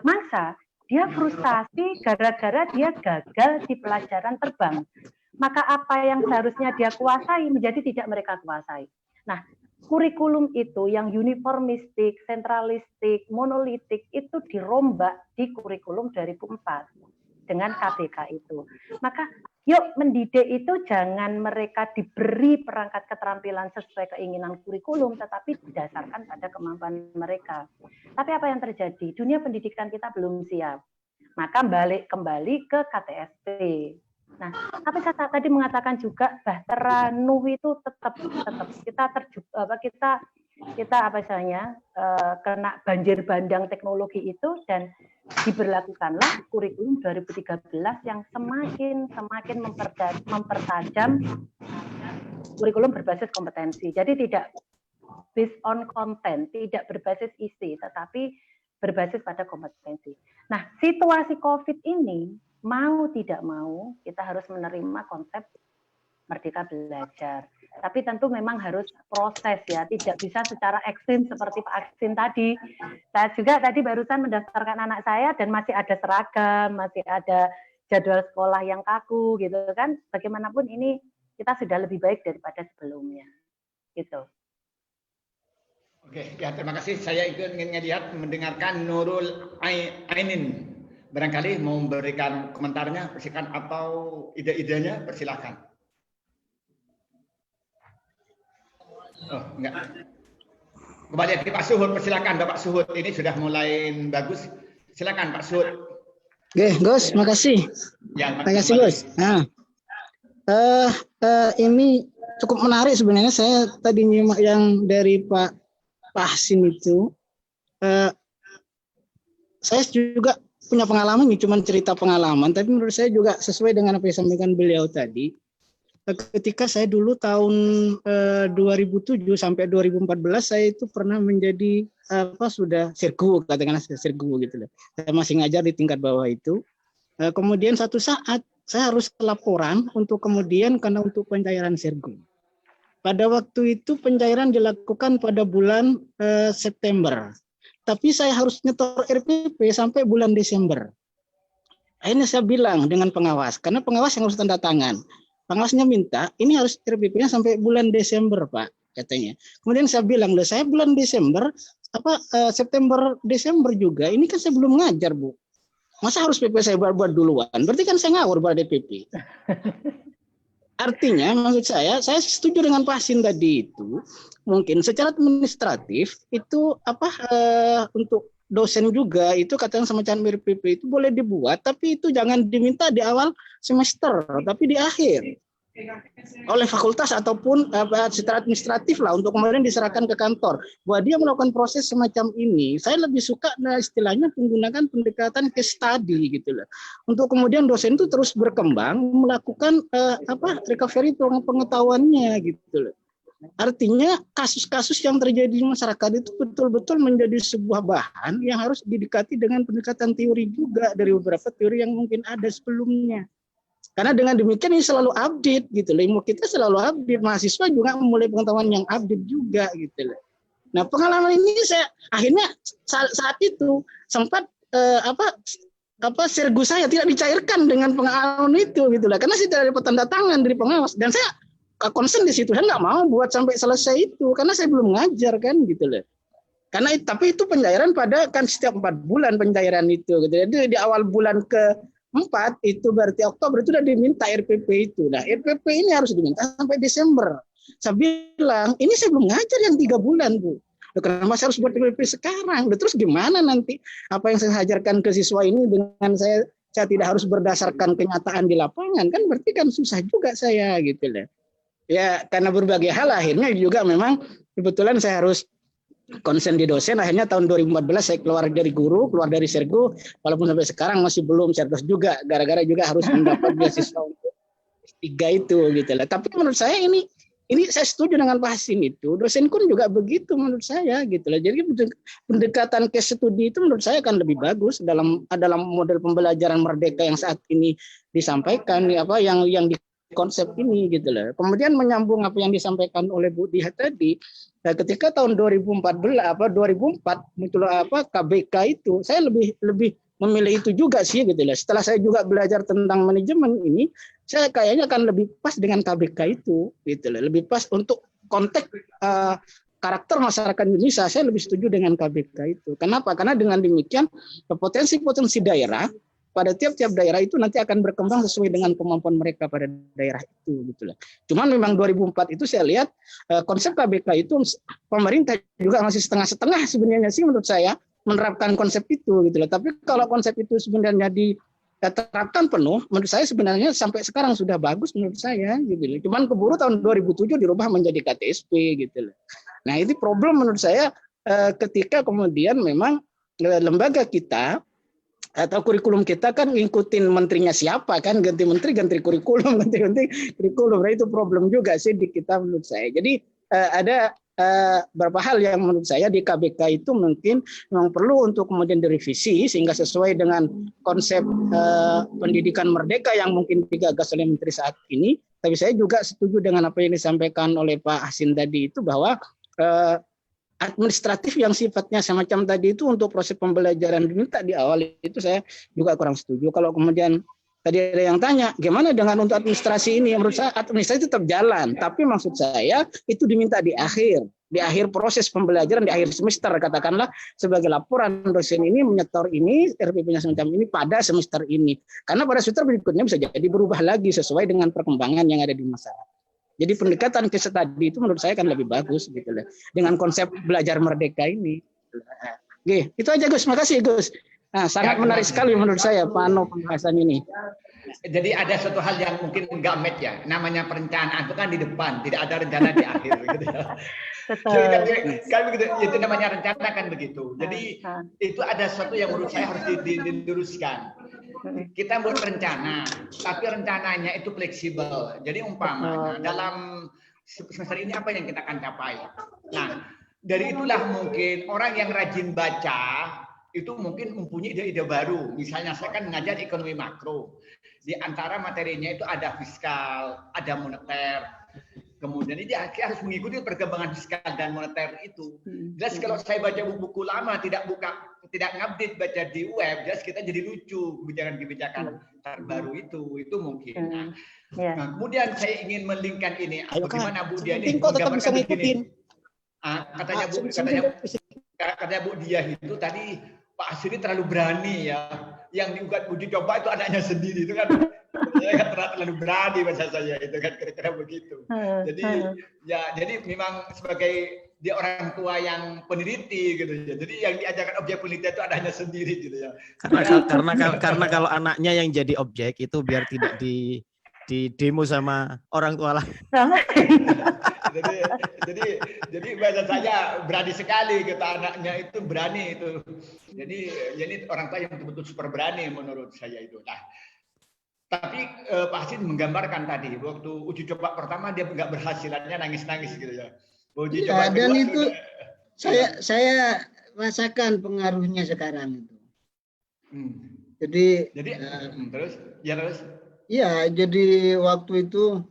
mangsa, dia frustasi gara-gara dia gagal di pelajaran terbang. Maka apa yang seharusnya dia kuasai menjadi tidak mereka kuasai. Nah, kurikulum itu yang uniformistik, sentralistik, monolitik itu dirombak di kurikulum 2004 dengan KBK itu. Maka yuk mendidik itu jangan mereka diberi perangkat keterampilan sesuai keinginan kurikulum, tetapi didasarkan pada kemampuan mereka. Tapi apa yang terjadi? Dunia pendidikan kita belum siap. Maka balik kembali ke KTSP. Nah, tapi saya tadi mengatakan juga Bahtera Nuh itu tetap kita apa istilahnya kena banjir bandang teknologi itu, dan diberlakukanlah kurikulum 2013 yang semakin mempertajam kurikulum berbasis kompetensi. Jadi tidak based on content, tidak berbasis isi, tetapi berbasis pada kompetensi. Nah, situasi COVID ini mau tidak mau kita harus menerima konsep Merdeka Belajar. Tapi tentu memang harus proses ya, tidak bisa secara ekstrim seperti Pak Aksin tadi. Saya juga tadi barusan mendaftarkan anak saya dan masih ada seragam, masih ada jadwal sekolah yang kaku gitu kan. Bagaimanapun ini kita sudah lebih baik daripada sebelumnya. Gitu. Oke, ya terima kasih. Saya ingin mendengarkan Nurul Ainin. Barangkali mau memberikan komentarnya, persilakan, atau ide-idenya, persilakan. Oh, enggak. Kembali ke Pak Suhud, persilakan Bapak Suhud. Ini sudah mulai bagus. Silakan Pak Suhud. Oke, Gus, makasih. Ya, Makasih, Gus. Nah, ini cukup menarik sebenarnya. Saya tadi nyimak yang dari Pak Hasin itu. Saya juga punya pengalaman, ini cuma cerita pengalaman, tapi menurut saya juga sesuai dengan apa yang disampaikan beliau tadi. Ketika saya dulu tahun 2007 sampai 2014 saya itu pernah menjadi sudah sirgu, katakanlah sirgu gitu loh. Saya masih ngajar di tingkat bawah itu. Kemudian satu saat saya harus laporan untuk kemudian karena untuk pencairan sirgu. Pada waktu itu pencairan dilakukan pada bulan September. Tapi saya harus nyetor RPP sampai bulan Desember. Akhirnya saya bilang dengan pengawas, karena pengawas yang harus tanda tangan. Pengawasnya minta, ini harus RPP-nya sampai bulan Desember, Pak, katanya. Kemudian saya bilang, saya bulan Desember, September, Desember juga, ini kan saya belum ngajar, Bu. Masa harus PP saya buat duluan? Berarti kan saya ngawur pada DPP. Artinya, maksud saya setuju dengan Pak Hasin tadi itu, mungkin secara administratif, itu untuk dosen juga, itu katanya semacam RPP itu boleh dibuat, tapi itu jangan diminta di awal semester, tapi di akhir oleh fakultas ataupun secara administratif lah untuk kemudian diserahkan ke kantor. Bahwa dia melakukan proses semacam ini, saya lebih suka istilahnya menggunakan pendekatan case study gitu loh. Untuk kemudian dosen itu terus berkembang melakukan recovery pengetahuannya gitu loh. Artinya kasus-kasus yang terjadi di masyarakat itu betul-betul menjadi sebuah bahan yang harus didekati dengan pendekatan teori juga dari beberapa teori yang mungkin ada sebelumnya. Karena dengan demikian ini selalu update gitu loh. Ilmu kita selalu update, mahasiswa juga memulai pengetahuan yang update juga gitu loh. Nah, pengalaman ini saya akhirnya saat itu sempat sergu saya tidak dicairkan dengan pengalaman itu gitu loh. Karena saya tidak dapat tanda tangan dari pengawas dan saya concern di situ, saya nggak mau buat sampai selesai itu karena saya belum ngajar kan gitu loh. Karena tapi itu pencairan pada kan setiap 4 bulan pencairan itu gitu. Jadi di awal bulan ke-4 itu berarti Oktober itu sudah diminta RPP itu. Nah, RPP ini harus diminta sampai Desember. Saya bilang, ini saya belum ngajar yang 3 bulan, Bu. Kenapa saya harus buat RPP sekarang? Terus gimana nanti apa yang saya ajarkan ke siswa ini dengan saya tidak harus berdasarkan kenyataan di lapangan kan berarti kan susah juga saya gitu loh. Ya karena berbagai hal akhirnya juga memang kebetulan saya harus konsen di dosen. Akhirnya tahun 2014 saya keluar dari guru, keluar dari sergu, walaupun sampai sekarang masih belum cerdas juga gara-gara juga harus mendapat beasiswa untuk S3 itu gitu lah. Tapi menurut saya ini saya setuju dengan Pak Hasin itu, dosen pun juga begitu menurut saya gitu lah. Jadi pendekatan case study itu menurut saya akan lebih bagus dalam model pembelajaran merdeka yang saat ini disampaikan yang di konsep ini gitu loh. Kemudian menyambung apa yang disampaikan oleh Bu Diah tadi, ketika tahun 2004 muncul KBK itu, saya lebih memilih itu juga sih gitu loh. Setelah saya juga belajar tentang manajemen ini, saya kayaknya akan lebih pas dengan KBK itu gitu loh. Lebih pas untuk konteks karakter masyarakat Indonesia, saya lebih setuju dengan KBK itu. Kenapa? Karena dengan demikian potensi daerah pada tiap-tiap daerah itu nanti akan berkembang sesuai dengan kemampuan mereka pada daerah itu gitu loh. Cuman memang 2004 itu saya lihat konsep KBK itu pemerintah juga masih setengah-setengah sebenarnya sih menurut saya menerapkan konsep itu gitu loh. Tapi kalau konsep itu sebenarnya diterapkan penuh, menurut saya sebenarnya sampai sekarang sudah bagus menurut saya gitu loh. Cuman keburu tahun 2007 dirubah menjadi KTSP gitu loh. Nah, itu problem menurut saya ketika kemudian memang lembaga kita atau kurikulum kita kan ngikutin menterinya siapa kan, ganti menteri ganti kurikulum, ganti kurikulum. Nah, itu problem juga sih di kita menurut saya. Jadi ada beberapa hal yang menurut saya di KBK itu mungkin memang perlu untuk kemudian direvisi sehingga sesuai dengan konsep pendidikan merdeka yang mungkin digagas oleh Menteri saat ini. Tapi saya juga setuju dengan apa yang disampaikan oleh Pak Hasin tadi itu bahwa administratif yang sifatnya semacam tadi itu untuk proses pembelajaran diminta di awal itu saya juga kurang setuju. Kalau kemudian tadi ada yang tanya, gimana dengan untuk administrasi ini? Menurut saya administrasi tetap jalan, tapi maksud saya itu diminta di akhir proses pembelajaran, di akhir semester, katakanlah sebagai laporan dosen ini menyetor ini, RPP-nya semacam ini pada semester ini. Karena pada semester berikutnya bisa jadi berubah lagi sesuai dengan perkembangan yang ada di masyarakat. Jadi pendekatan ke tadi itu menurut saya kan lebih bagus gitu loh. Dengan konsep belajar merdeka ini. Oke, itu aja Gus, makasih Gus. Nah, sangat menarik sekali menurut saya Pak Ano pembahasan ini. Jadi ada suatu hal yang mungkin enggak match ya. Namanya perencanaan itu kan di depan, tidak ada rencana di akhir gitu ya. Jadi kan begitu, itu namanya rencana kan begitu. Jadi itu ada sesuatu yang menurut saya harus diluruskan. Kita buat rencana, tapi rencananya itu fleksibel. Jadi umpamanya dalam semester ini apa yang kita akan capai. Nah, dari itulah mungkin orang yang rajin baca itu mungkin mempunyai ide-ide baru. Misalnya saya kan mengajar ekonomi makro. Di antara materinya itu ada fiskal, ada moneter. Kemudian dia harus mengikuti perkembangan fiskal dan moneter itu. Jelas kalau saya baca buku lama, tidak ngupdate baca di web, jelas kita jadi lucu kebijakan-kebijakan terbaru itu mungkin. Nah, kemudian saya ingin melingkan ini. Bagaimana Bu Dia ini menggambarkan begini. Katanya Bu Dia itu tadi Pak Hasin terlalu berani ya. Yang uji coba itu anaknya sendiri itu kan. Saya terlalu berani bahasa saya itu kan kira-kira begitu. Jadi memang sebagai dia orang tua yang peneliti gitu ya. Jadi yang diajarkan objek penelitian itu anaknya sendiri gitu ya. Karena kalau anaknya yang jadi objek itu biar tidak di demo sama orang tua lah. jadi bahasa saya berani sekali kata anaknya itu berani itu. Jadi orang tua yang betul-betul super berani menurut saya itu. Nah, tapi Pak Hasin menggambarkan tadi waktu uji coba pertama dia nggak berhasilannya nangis-nangis gitu ya. Uji coba dan itu saya rasakan pengaruhnya sekarang itu. Jadi terus. Iya, jadi waktu itu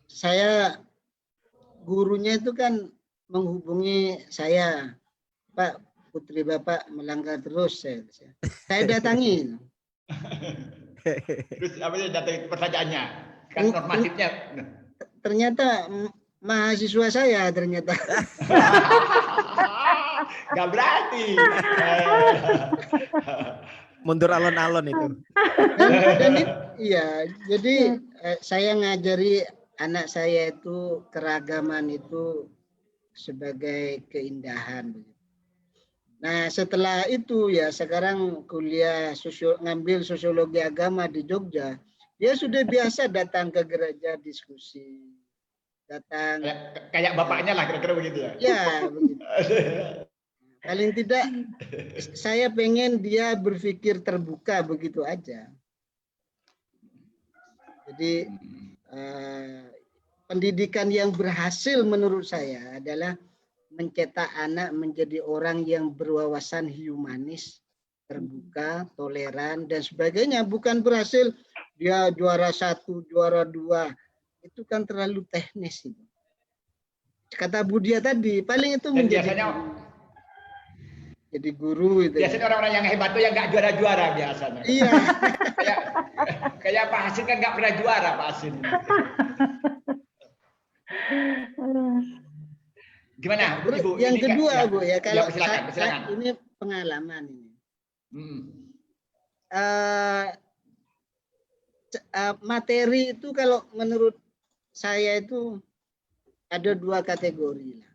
saya gurunya itu kan menghubungi saya, Pak, putri Bapak melanggar terus, saya datangi. Terus apa yang datang pertanyaannya? Kan normatifnya. Ternyata mahasiswa saya ternyata. Gak berarti. Mundur alon-alon itu. Iya, jadi saya ngajari anak saya itu keragaman itu sebagai keindahan. Nah, setelah itu ya sekarang kuliah ngambil sosiologi agama di Jogja. Dia sudah biasa datang ke gereja diskusi. Datang kayak bapaknya lah kira-kira begitu ya. Ya, begitu. Paling tidak saya pengen dia berpikir terbuka begitu aja. Jadi pendidikan yang berhasil menurut saya adalah mencetak anak menjadi orang yang berwawasan humanis, terbuka, toleran dan sebagainya. Bukan berhasil dia juara 1, juara 2. Itu kan terlalu teknis itu. Kata Bu Dia tadi, paling itu menjadi jadi guru itu. Biasanya orang-orang yang hebat tuh yang nggak juara-juara biasanya. Iya. kayak Pak Hasin kan nggak pernah juara Pak Hasin. Gimana Ibu? Yang kedua Bu ya kalau silakan. Ini pengalaman ini. Materi itu kalau menurut saya itu ada 2 kategori lah.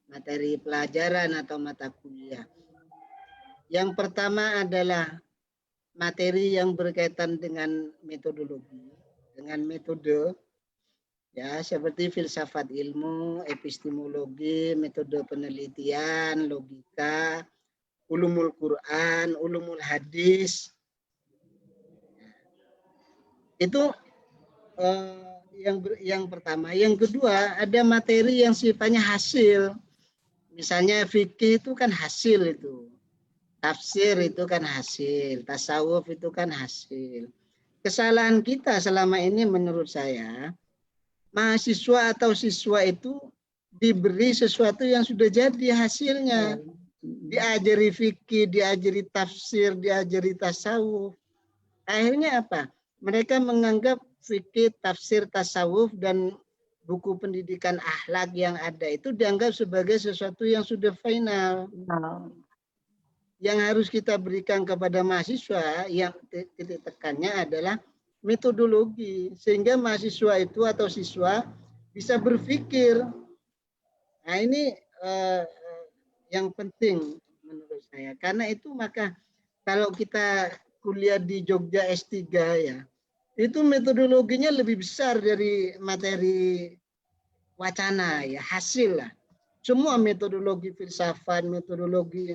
Materi pelajaran atau mata kuliah. Yang pertama adalah materi yang berkaitan dengan metodologi, dengan metode, ya seperti filsafat ilmu, epistemologi, metode penelitian, logika, ulumul Quran, ulumul hadis. Itu yang pertama. Yang kedua, ada materi yang sifatnya hasil. Misalnya fikih itu kan hasil itu. Tafsir itu kan hasil. Tasawuf itu kan hasil. Kesalahan kita selama ini menurut saya, mahasiswa atau siswa itu diberi sesuatu yang sudah jadi hasilnya. Diajari fikih, diajari tafsir, diajari tasawuf. Akhirnya apa? Mereka menganggap fikih, tafsir, tasawuf, dan buku pendidikan akhlak yang ada itu dianggap sebagai sesuatu yang sudah final. Yang harus kita berikan kepada mahasiswa, yang titik tekannya adalah metodologi. Sehingga mahasiswa itu atau siswa bisa berpikir. Nah ini yang penting menurut saya. Karena itu maka kalau kita kuliah di Jogja S3 ya, itu metodologinya lebih besar dari materi wacana ya, hasil lah. Semua metodologi filsafat, metodologi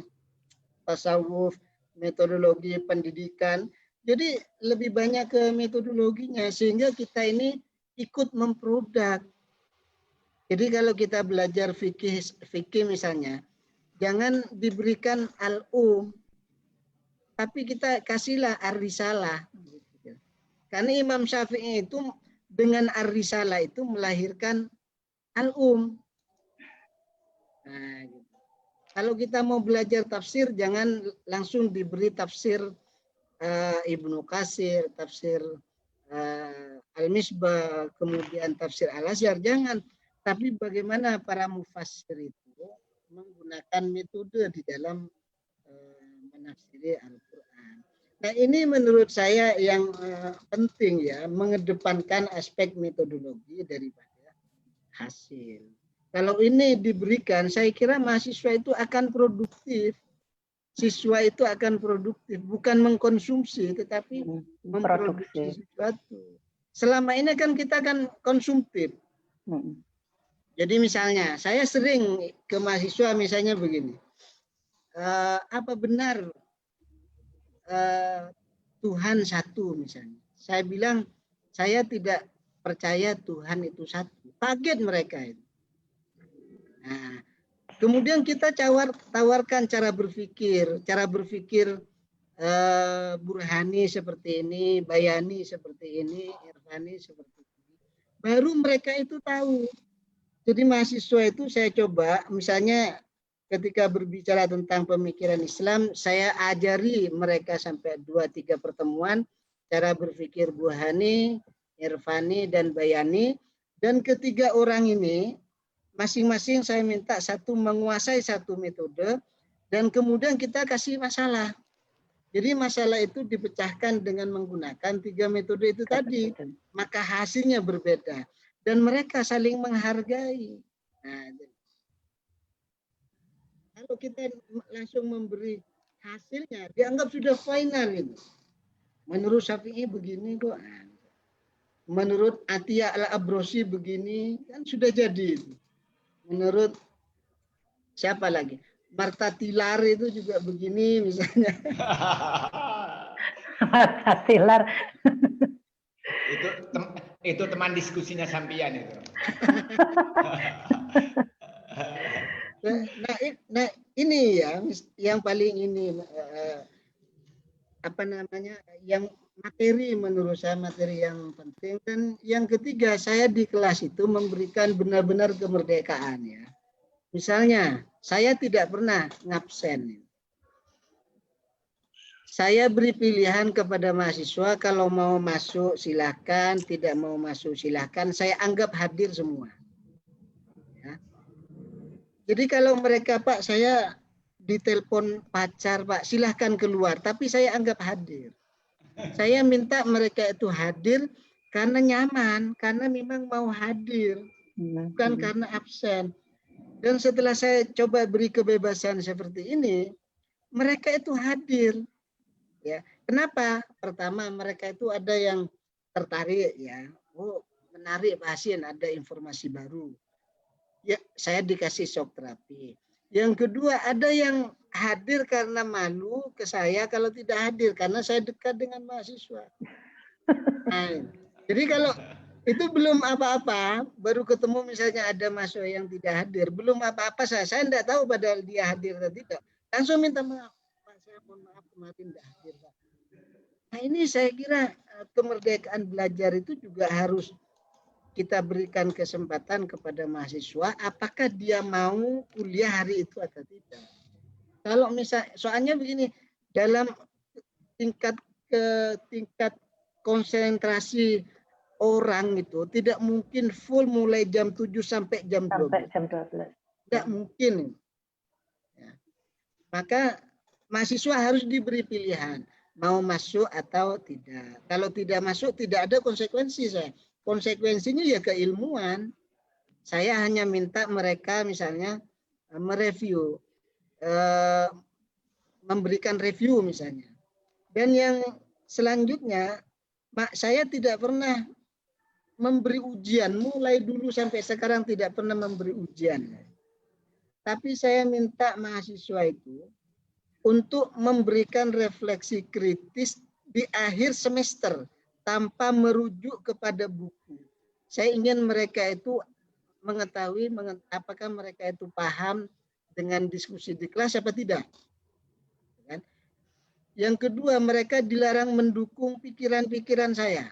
tasawuf, metodologi pendidikan. Jadi lebih banyak ke metodologinya sehingga kita ini ikut memproduk. Jadi kalau kita belajar fikih misalnya, jangan diberikan al-um, tapi kita kasihlah ar-risalah. Karena Imam Syafi'i itu dengan ar-risalah itu melahirkan al-um. Nah, gitu. Kalau kita mau belajar tafsir, jangan langsung diberi tafsir Ibnu Katsir, tafsir Al-Misbah, kemudian tafsir Al-Azhar, jangan. Tapi bagaimana para mufassir itu menggunakan metode di dalam menafsiri Al-Quran. Nah ini menurut saya yang penting ya, mengedepankan aspek metodologi daripada hasil. Kalau ini diberikan, saya kira mahasiswa itu akan produktif. Siswa itu akan produktif, bukan mengkonsumsi, tetapi memproduksi sesuatu. Selama ini kan kita kan konsumtif. Jadi misalnya, saya sering ke mahasiswa misalnya begini, apa benar Tuhan satu misalnya? Saya bilang, saya tidak percaya Tuhan itu satu. Kaget mereka itu. Nah, kemudian kita tawarkan cara berpikir Burhani seperti ini, Bayani seperti ini, Irfani seperti ini. Baru mereka itu tahu. Jadi mahasiswa itu saya coba, misalnya ketika berbicara tentang pemikiran Islam, saya ajari mereka sampai 2-3 pertemuan cara berpikir Burhani, Irfani, dan Bayani. Dan ketiga orang ini masing-masing saya minta satu menguasai satu metode dan kemudian kita kasih masalah. Jadi masalah itu dipecahkan dengan menggunakan 3 metode itu tadi. Maka hasilnya berbeda dan mereka saling menghargai. Nah, kalau kita langsung memberi hasilnya dianggap sudah final itu. Menurut Syafi'i begini kok. Menurut Atiyah Al-Abrosi begini kan sudah jadi itu. Menurut siapa lagi? Marta Tilar itu juga begini misalnya. Marta Tilar. Itu teman diskusinya sampian itu. Nah ini ya yang paling ini yang materi menurut saya materi yang penting. Dan yang ketiga, saya di kelas itu memberikan benar-benar kemerdekaan ya. Misalnya saya tidak pernah ngabsen. Saya beri pilihan kepada mahasiswa, kalau mau masuk silakan, tidak mau masuk silakan, saya anggap hadir semua ya. Jadi kalau mereka, Pak saya ditelepon pacar Pak, silahkan keluar, tapi saya anggap hadir. Saya minta mereka itu hadir karena nyaman, karena memang mau hadir, bukan karena absen. Dan setelah saya coba beri kebebasan seperti ini, mereka itu hadir. Ya, kenapa? Pertama, mereka itu ada yang tertarik ya, oh menarik Pak Hasin, ada informasi baru. Ya, saya dikasih shock terapi. Yang kedua, ada yang hadir karena malu ke saya kalau tidak hadir karena saya dekat dengan mahasiswa. Nah, jadi Itu belum apa-apa, baru ketemu misalnya ada mahasiswa yang tidak hadir, belum apa-apa saya tidak tahu padahal dia hadir atau tidak. Langsung minta maaf, Pak, saya mohon maaf kemarin tidak hadir, Pak. Nah ini saya kira kemerdekaan belajar itu juga harus kita berikan kesempatan kepada mahasiswa, apakah dia mau kuliah hari itu atau tidak. Kalau misal, soalnya begini, dalam tingkat konsentrasi orang itu tidak mungkin full mulai jam 7 sampai jam 12. Sampai jam 12. Tidak mungkin. Ya. Maka mahasiswa harus diberi pilihan, mau masuk atau tidak. Kalau tidak masuk, tidak ada konsekuensi saya. Konsekuensinya ya keilmuan. Saya hanya minta mereka misalnya mereview, memberikan review misalnya. Dan yang selanjutnya, saya tidak pernah memberi ujian, mulai dulu sampai sekarang tidak pernah memberi ujian. Tapi saya minta mahasiswa itu untuk memberikan refleksi kritis di akhir semester tanpa merujuk kepada buku. Saya ingin mereka itu mengetahui apakah mereka itu paham dengan diskusi di kelas apa tidak. Yang kedua, mereka dilarang mendukung pikiran-pikiran saya.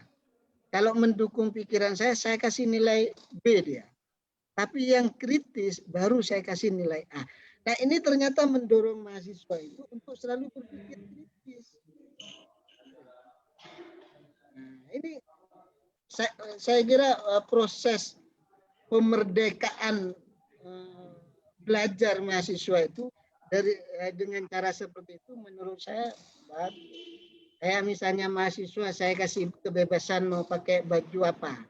Kalau mendukung pikiran saya kasih nilai B dia. Tapi yang kritis baru saya kasih nilai A. Nah ini ternyata mendorong mahasiswa itu untuk selalu berpikir kritis. Nah ini saya kira proses pemerdekaan belajar mahasiswa itu dengan cara seperti itu menurut saya bagus. Kayak misalnya mahasiswa saya kasih kebebasan mau pakai baju apa.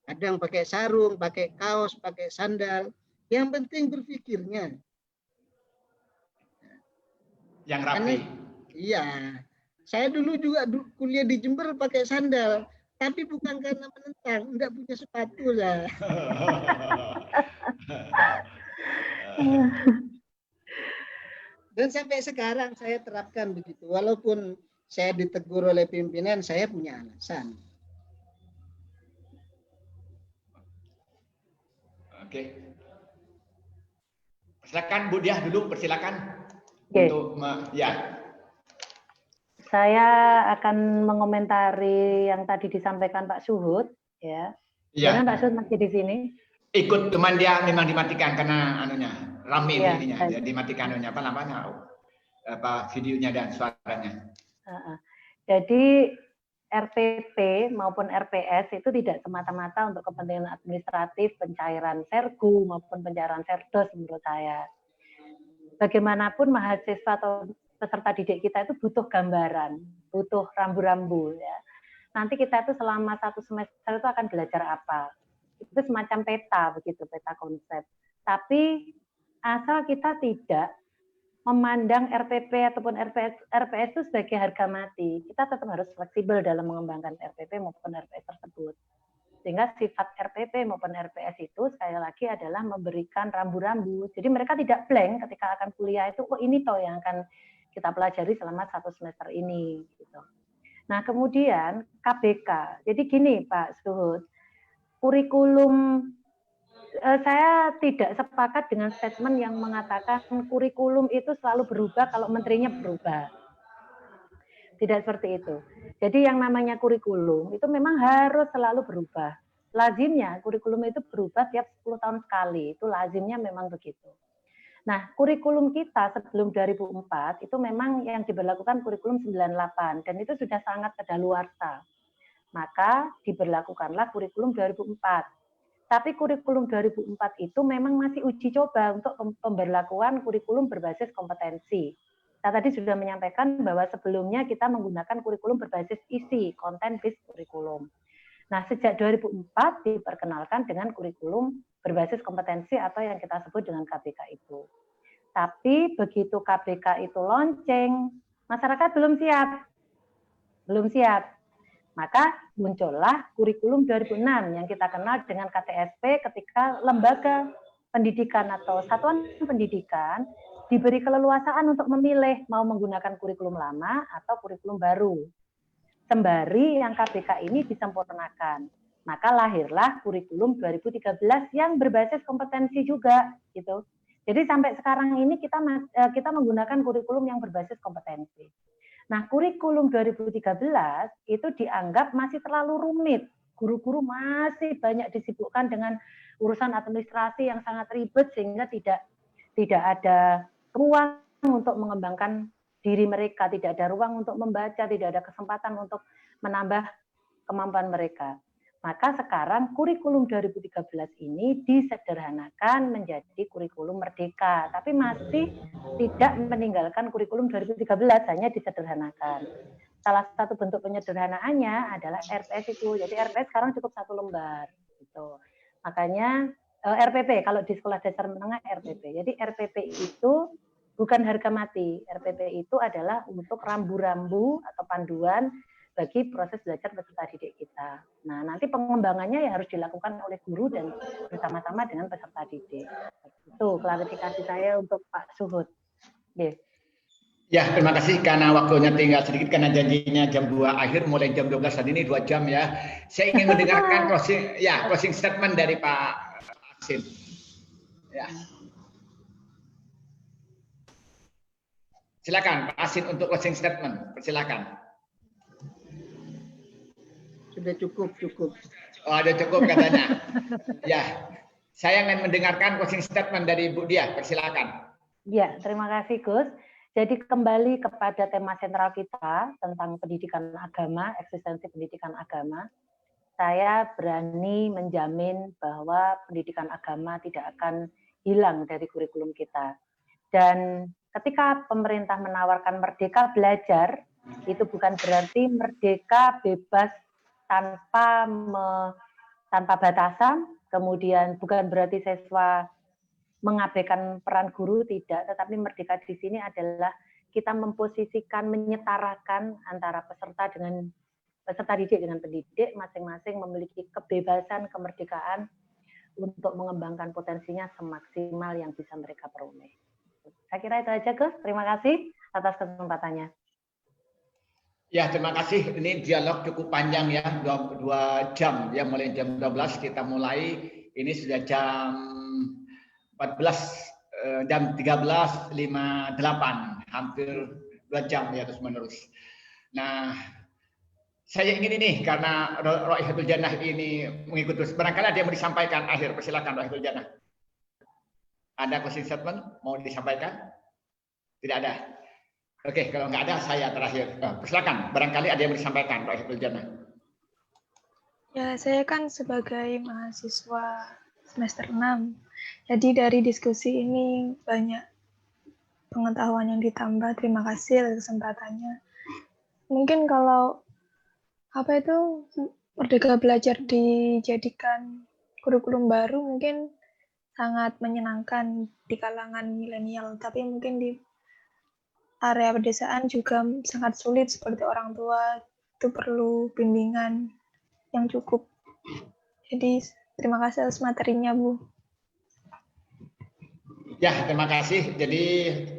Kadang pakai sarung, pakai kaos, pakai sandal. Yang penting berpikirnya. Yang rapi. Iya. Saya dulu juga kuliah di Jember pakai sandal. Tapi bukan karena menentang. Enggak punya sepatu ya. Dan sampai sekarang saya terapkan begitu. Walaupun saya ditegur oleh pimpinan, saya punya alasan. Oke. Silakan Bu Diah dulu, persilakan. Oke. Untuk ya. Saya akan mengomentari yang tadi disampaikan Pak Suhud, ya. Iya. Karena Pak Suhud masih di sini. Ikut, cuman dia memang dimatikan karena anunya rame Ya, ininya, ya, dimatikan anunya apa namanya, videonya dan suaranya. Jadi RPP maupun RPS itu tidak semata-mata untuk kepentingan administratif, pencairan sergu maupun pencairan serdos menurut saya. Bagaimanapun mahasiswa atau peserta didik kita itu butuh gambaran, butuh rambu-rambu ya. Nanti kita itu selama 1 semester itu akan belajar apa. Itu semacam peta begitu, peta konsep. Tapi asal kita tidak memandang RPP ataupun RPS itu sebagai harga mati, kita tetap harus fleksibel dalam mengembangkan RPP maupun RPS tersebut. Sehingga sifat RPP maupun RPS itu sekali lagi adalah memberikan rambu-rambu. Jadi mereka tidak blank ketika akan kuliah itu, oh ini toh yang akan kita pelajari selama 1 semester ini. Gitu. Nah kemudian KBK. Jadi gini Pak Suhud, kurikulum, saya tidak sepakat dengan statement yang mengatakan kurikulum itu selalu berubah kalau menterinya berubah. Tidak seperti itu. Jadi yang namanya kurikulum itu memang harus selalu berubah. Lazimnya kurikulum itu berubah tiap 10 tahun sekali. Itu lazimnya memang begitu. Nah, kurikulum kita sebelum 2004 itu memang yang diberlakukan kurikulum 98 dan itu sudah sangat kadaluarsa. Maka diberlakukanlah kurikulum 2004. Tapi kurikulum 2004 itu memang masih uji coba untuk pemberlakuan kurikulum berbasis kompetensi. Saya tadi sudah menyampaikan bahwa sebelumnya kita menggunakan kurikulum berbasis isi, content based kurikulum. Nah, sejak 2004 diperkenalkan dengan kurikulum berbasis kompetensi atau yang kita sebut dengan KBK itu. Tapi begitu KBK itu lonceng, masyarakat belum siap. Belum siap. Maka muncullah kurikulum 2006 yang kita kenal dengan KTSP ketika lembaga pendidikan atau satuan pendidikan diberi keleluasaan untuk memilih mau menggunakan kurikulum lama atau kurikulum baru. Sembari yang KBK ini disempurnakan. Maka lahirlah kurikulum 2013 yang berbasis kompetensi juga gitu. Jadi sampai sekarang ini kita menggunakan kurikulum yang berbasis kompetensi. Nah, kurikulum 2013 itu dianggap masih terlalu rumit. Guru-guru masih banyak disibukkan dengan urusan administrasi yang sangat ribet sehingga tidak ada ruang untuk mengembangkan diri mereka, tidak ada ruang untuk membaca, tidak ada kesempatan untuk menambah kemampuan mereka. Maka sekarang kurikulum 2013 ini disederhanakan menjadi kurikulum merdeka, tapi masih tidak meninggalkan kurikulum 2013, hanya disederhanakan. Salah satu bentuk penyederhanaannya adalah RPS itu. Jadi RPS sekarang cukup 1 lembar gitu. Makanya RPP, kalau di sekolah dasar menengah RPP. Jadi RPP itu bukan harga mati. RPP itu adalah untuk rambu-rambu atau panduan bagi proses belajar peserta didik kita. Nah, nanti pengembangannya ya harus dilakukan oleh guru dan bersama-sama dengan peserta didik. Itu klarifikasi saya untuk Pak Suhud. Yeah. Ya, terima kasih karena waktunya tinggal sedikit karena janjinya jam 2 akhir mulai jam 12 tadi ini 2 jam ya. Saya ingin mendengarkan closing statement dari Pak Aksin. Ya. Silakan Pak Aksin untuk closing statement. Silakan. Sudah cukup. Oh, ada cukup katanya. Ya, saya ingin mendengarkan closing statement dari Bu Dia. Persilakan. Ya, terima kasih Gus. Jadi kembali kepada tema sentral kita tentang pendidikan agama, eksistensi pendidikan agama. Saya berani menjamin bahwa pendidikan agama tidak akan hilang dari kurikulum kita. Dan ketika pemerintah menawarkan merdeka belajar, itu bukan berarti merdeka bebas tanpa batasan, kemudian bukan berarti siswa mengabaikan peran guru, tidak, tetapi merdeka di sini adalah kita memposisikan, menyetarakan antara peserta didik dengan pendidik, masing-masing memiliki kebebasan, kemerdekaan untuk mengembangkan potensinya semaksimal yang bisa mereka peroleh. Saya kira itu aja, Gus. Terima kasih atas kesempatannya. Ya, terima kasih. Ini dialog cukup panjang ya, 2 jam ya, mulai jam 12 kita mulai. Ini sudah jam 14, jam 13.58, hampir 2 jam ya terus menerus. Nah, saya ingin ini karena Raihatul Jannah ini mengikuti terus. Barangkali ada yang mau disampaikan akhir, persilakan Raihatul Jannah. Ada closing statement mau disampaikan? Tidak ada. Oke, kalau nggak ada saya terakhir. Persilakan, barangkali ada yang mau disampaikan Raihatul Jannah. Ya, saya kan sebagai mahasiswa semester 6. Jadi dari diskusi ini banyak pengetahuan yang ditambah. Terima kasih atas kesempatannya. Mungkin kalau merdeka belajar dijadikan kurikulum baru mungkin sangat menyenangkan di kalangan milenial, tapi mungkin di area pedesaan juga sangat sulit, seperti orang tua itu perlu bimbingan yang cukup. Jadi terima kasih atas materinya, Bu. Ya, terima kasih. Jadi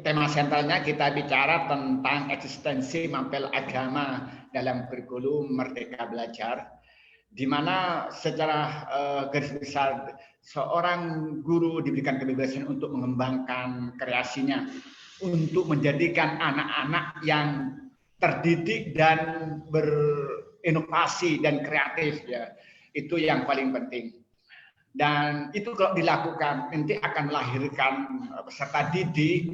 tema sentralnya kita bicara tentang eksistensi mapel agama dalam kurikulum Merdeka Belajar, di mana secara garis besar seorang guru diberikan kebebasan untuk mengembangkan kreasinya, untuk menjadikan anak-anak yang terdidik dan berinovasi dan kreatif ya. Itu yang paling penting. Dan itu kalau dilakukan nanti akan melahirkan peserta didik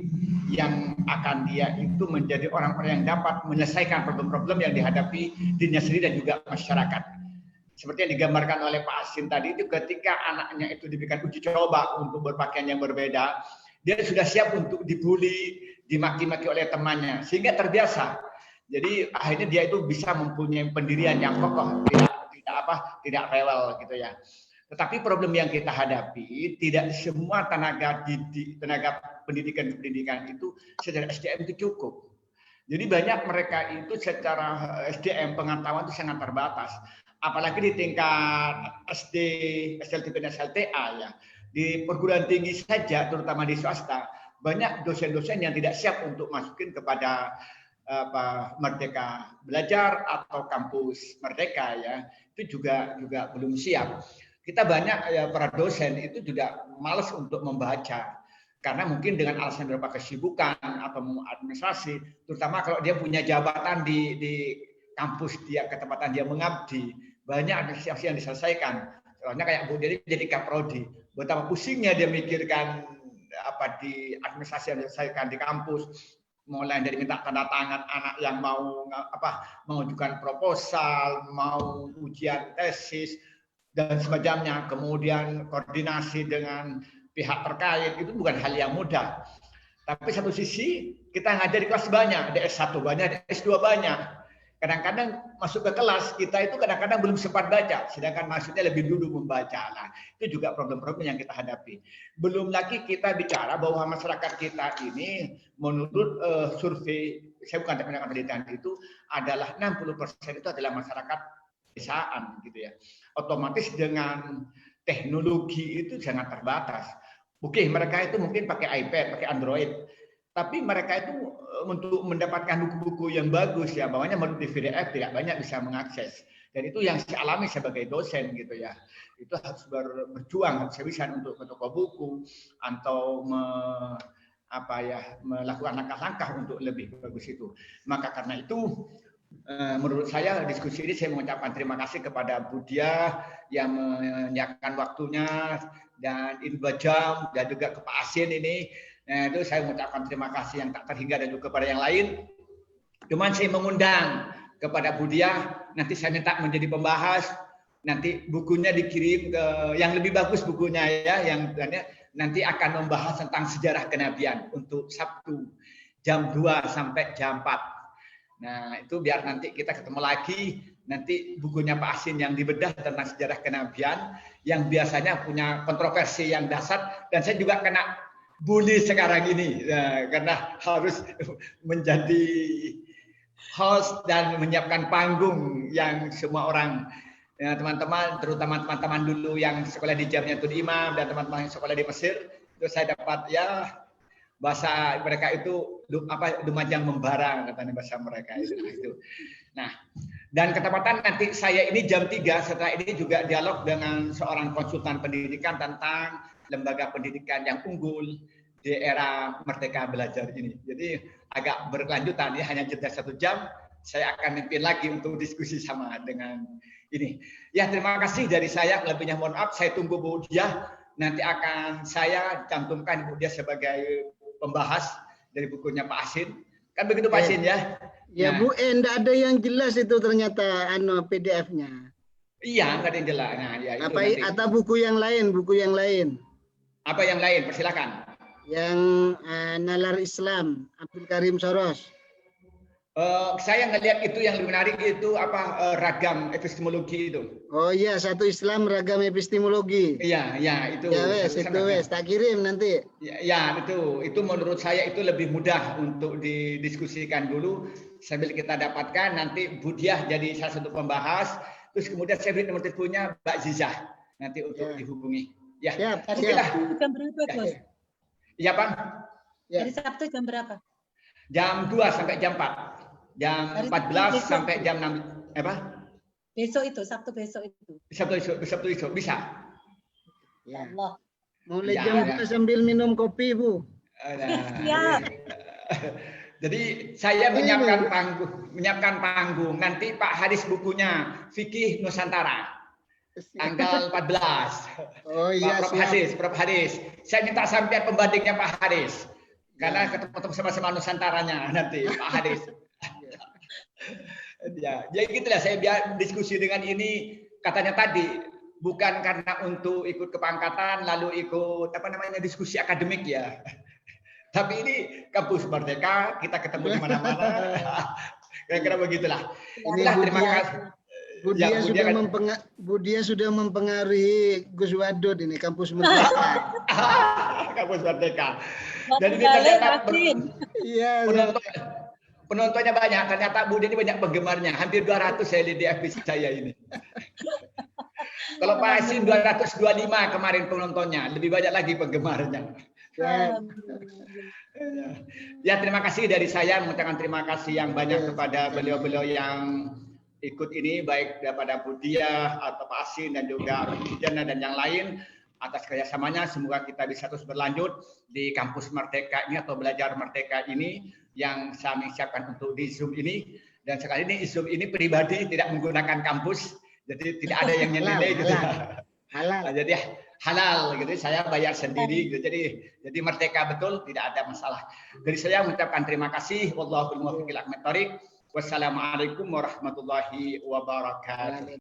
yang akan dia itu menjadi orang-orang yang dapat menyelesaikan problem-problem yang dihadapi dirinya sendiri dan juga masyarakat. Seperti yang digambarkan oleh Pak Aksin tadi, itu ketika anaknya itu diberikan uji coba untuk berpakaian yang berbeda, dia sudah siap untuk dibully, dimaki-maki oleh temannya, sehingga terbiasa. Jadi akhirnya dia itu bisa mempunyai pendirian yang kokoh, tidak rewel gitu ya. Tetapi problem yang kita hadapi, tidak semua tenaga pendidikan itu secara SDM itu cukup. Jadi banyak mereka itu secara SDM pengetahuan itu sangat terbatas. Apalagi di tingkat SD, SLTP dan SLTA ya. Di perguruan tinggi saja, terutama di swasta, banyak dosen-dosen yang tidak siap untuk masukin kepada Merdeka Belajar atau kampus Merdeka ya, itu juga belum siap. Kita banyak ya para dosen itu juga malas untuk membaca karena mungkin dengan alasan beberapa kesibukan atau administrasi, terutama kalau dia punya jabatan di kampus dia, ketempatan dia mengabdi, banyak administrasi yang diselesaikan. Soalnya kayak Bu Diri jadi kaprodi, betapa pusingnya dia mikirkan di administrasi yang diselesaikan di kampus, mulai dari minta tanda tangan anak yang mau mengajukan proposal, mau ujian tesis dan semacamnya, kemudian koordinasi dengan pihak terkait, itu bukan hal yang mudah. Tapi satu sisi kita ngajar di kelas banyak, di S1 banyak, di S2 banyak. Kadang-kadang masuk ke kelas kita itu kadang-kadang belum sempat baca, sedangkan maksudnya lebih dulu membaca. Nah, itu juga problem-problem yang kita hadapi. Belum lagi kita bicara bahwa masyarakat kita ini menurut survei, saya bukan teman pendidikan, itu adalah 60% itu adalah masyarakat pedesaan gitu ya. Otomatis dengan teknologi itu sangat terbatas. Oke, mereka itu mungkin pakai iPad, pakai Android. Tapi mereka itu untuk mendapatkan buku-buku yang bagus ya, bawahnya melalui PDF tidak banyak bisa mengakses. Dan itu yang saya alami sebagai dosen gitu ya. Itu harus berjuang, harus bisa untuk ke toko buku atau melakukan langkah-langkah untuk lebih bagus itu. Maka karena itu menurut saya diskusi ini saya mengucapkan terima kasih kepada Bu Dia yang menyiapkan waktunya dan ini 2 jam, dan juga ke Pak Asin ini. Nah, itu saya mengucapkan terima kasih yang tak terhingga dan juga kepada yang lain. Cuman saya mengundang kepada Bu Dia, nanti saya minta menjadi pembahas, nanti bukunya dikirim ke yang lebih bagus bukunya ya, yang nanti akan membahas tentang sejarah kenabian untuk Sabtu jam 2 sampai jam 4. Nah, itu biar nanti kita ketemu lagi, nanti bukunya Pak Asin yang dibedah tentang sejarah kenabian, yang biasanya punya kontroversi yang dasar, dan saya juga kena bully sekarang ini karena harus menjadi host dan menyiapkan panggung yang semua orang teman-teman, terutama teman-teman dulu yang sekolah di Jamiatul Imam dan teman-teman yang sekolah di Mesir, itu saya dapat ya bahasa mereka itu Lumajang membara katanya bahasa mereka itu. Nah, dan ketepatan nanti saya ini jam 3 setelah ini juga dialog dengan seorang konsultan pendidikan tentang lembaga pendidikan yang unggul di era Merdeka Belajar ini. Jadi agak berkelanjutan ya, hanya jeda 1 jam. Saya akan mimpin lagi untuk diskusi sama dengan ini. Ya, terima kasih dari saya. Lebihnya mohon maaf. Saya tunggu Bu Dia. Nanti akan saya cantumkan Bu Dia sebagai pembahas dari bukunya Pak Asin. Kan begitu Pak Asin ya? Ya Bu, enggak ada yang jelas itu ternyata PDF-nya. Iya, enggak ada yang jelas. Nah, ya, itu apa nanti. Atau buku yang lain? Apa yang lain? Persilakan. Yang Nalar Islam, Abdul Karim Soros. Saya ngelihat itu yang lebih menarik itu ragam epistemologi itu. Oh iya, satu Islam ragam epistemologi. Iya, itu. Ya wes, tak kirim nanti. Ya, itu menurut saya itu lebih mudah untuk didiskusikan dulu sambil kita dapatkan, nanti Bu Dia jadi salah satu pembahas, terus kemudian saya beri nomor teleponnya Mbak Zizah nanti untuk dihubungi. Ya. Hari Sabtu jam berapa, Bos? Iya, Pak. Hari Sabtu jam berapa? Jam 2 sampai jam 4. Jam 14 sampai jam 6. Besok itu, Sabtu besok itu. Sabtu besok bisa. Ya Allah. Mulai jam 2 sambil minum kopi, Bu. Siap. Jadi saya menyiapkan panggung. Nanti Pak Haris bukunya Fikih Nusantara. Tanggal 14. Oh iya, Prof Haris. Saya minta sampean pembandingnya Pak Haris. Karena ketemu sama-sama Nusantaranya nanti Pak Haris. Ya gitulah saya biar diskusi dengan ini, katanya tadi bukan karena untuk ikut kepangkatan lalu ikut diskusi akademik ya. Tapi ini kampus Merdeka, kita ketemu di mana-mana. Kira-kira begitulah. Inilah terima kasih. Bu Dia sudah mempengaruhi Gus Wadud ini kampus Merdeka. Kampus Merdeka. Dan ini ternyata penontonnya banyak. Ternyata Bu Dia ini banyak penggemarnya. Hampir 200 saya lihat di FB saya ini. Kalau Pak Asin 225 kemarin penontonnya, lebih banyak lagi penggemarnya. Ya, terima kasih dari saya, mengucapkan terima kasih yang banyak kepada beliau-beliau yang ikut ini, baik daripada Budia atau Pak Asin dan juga Rujana dan yang lain atas kerjasamanya. Semoga kita bisa terus berlanjut di kampus Merdeka ini atau belajar Merdeka ini yang kami siapkan untuk di Zoom ini. Dan sekali ini Zoom ini pribadi, tidak menggunakan kampus, jadi tidak ada yang nilai gitu. Halal. Jadi halal gitu, saya bayar sendiri gitu. Jadi merdeka betul, tidak ada masalah. Jadi saya mengucapkan terima kasih. Wallahul muwaffiq ila aqwamit thoriq. Wassalamualaikum warahmatullahi wabarakatuh.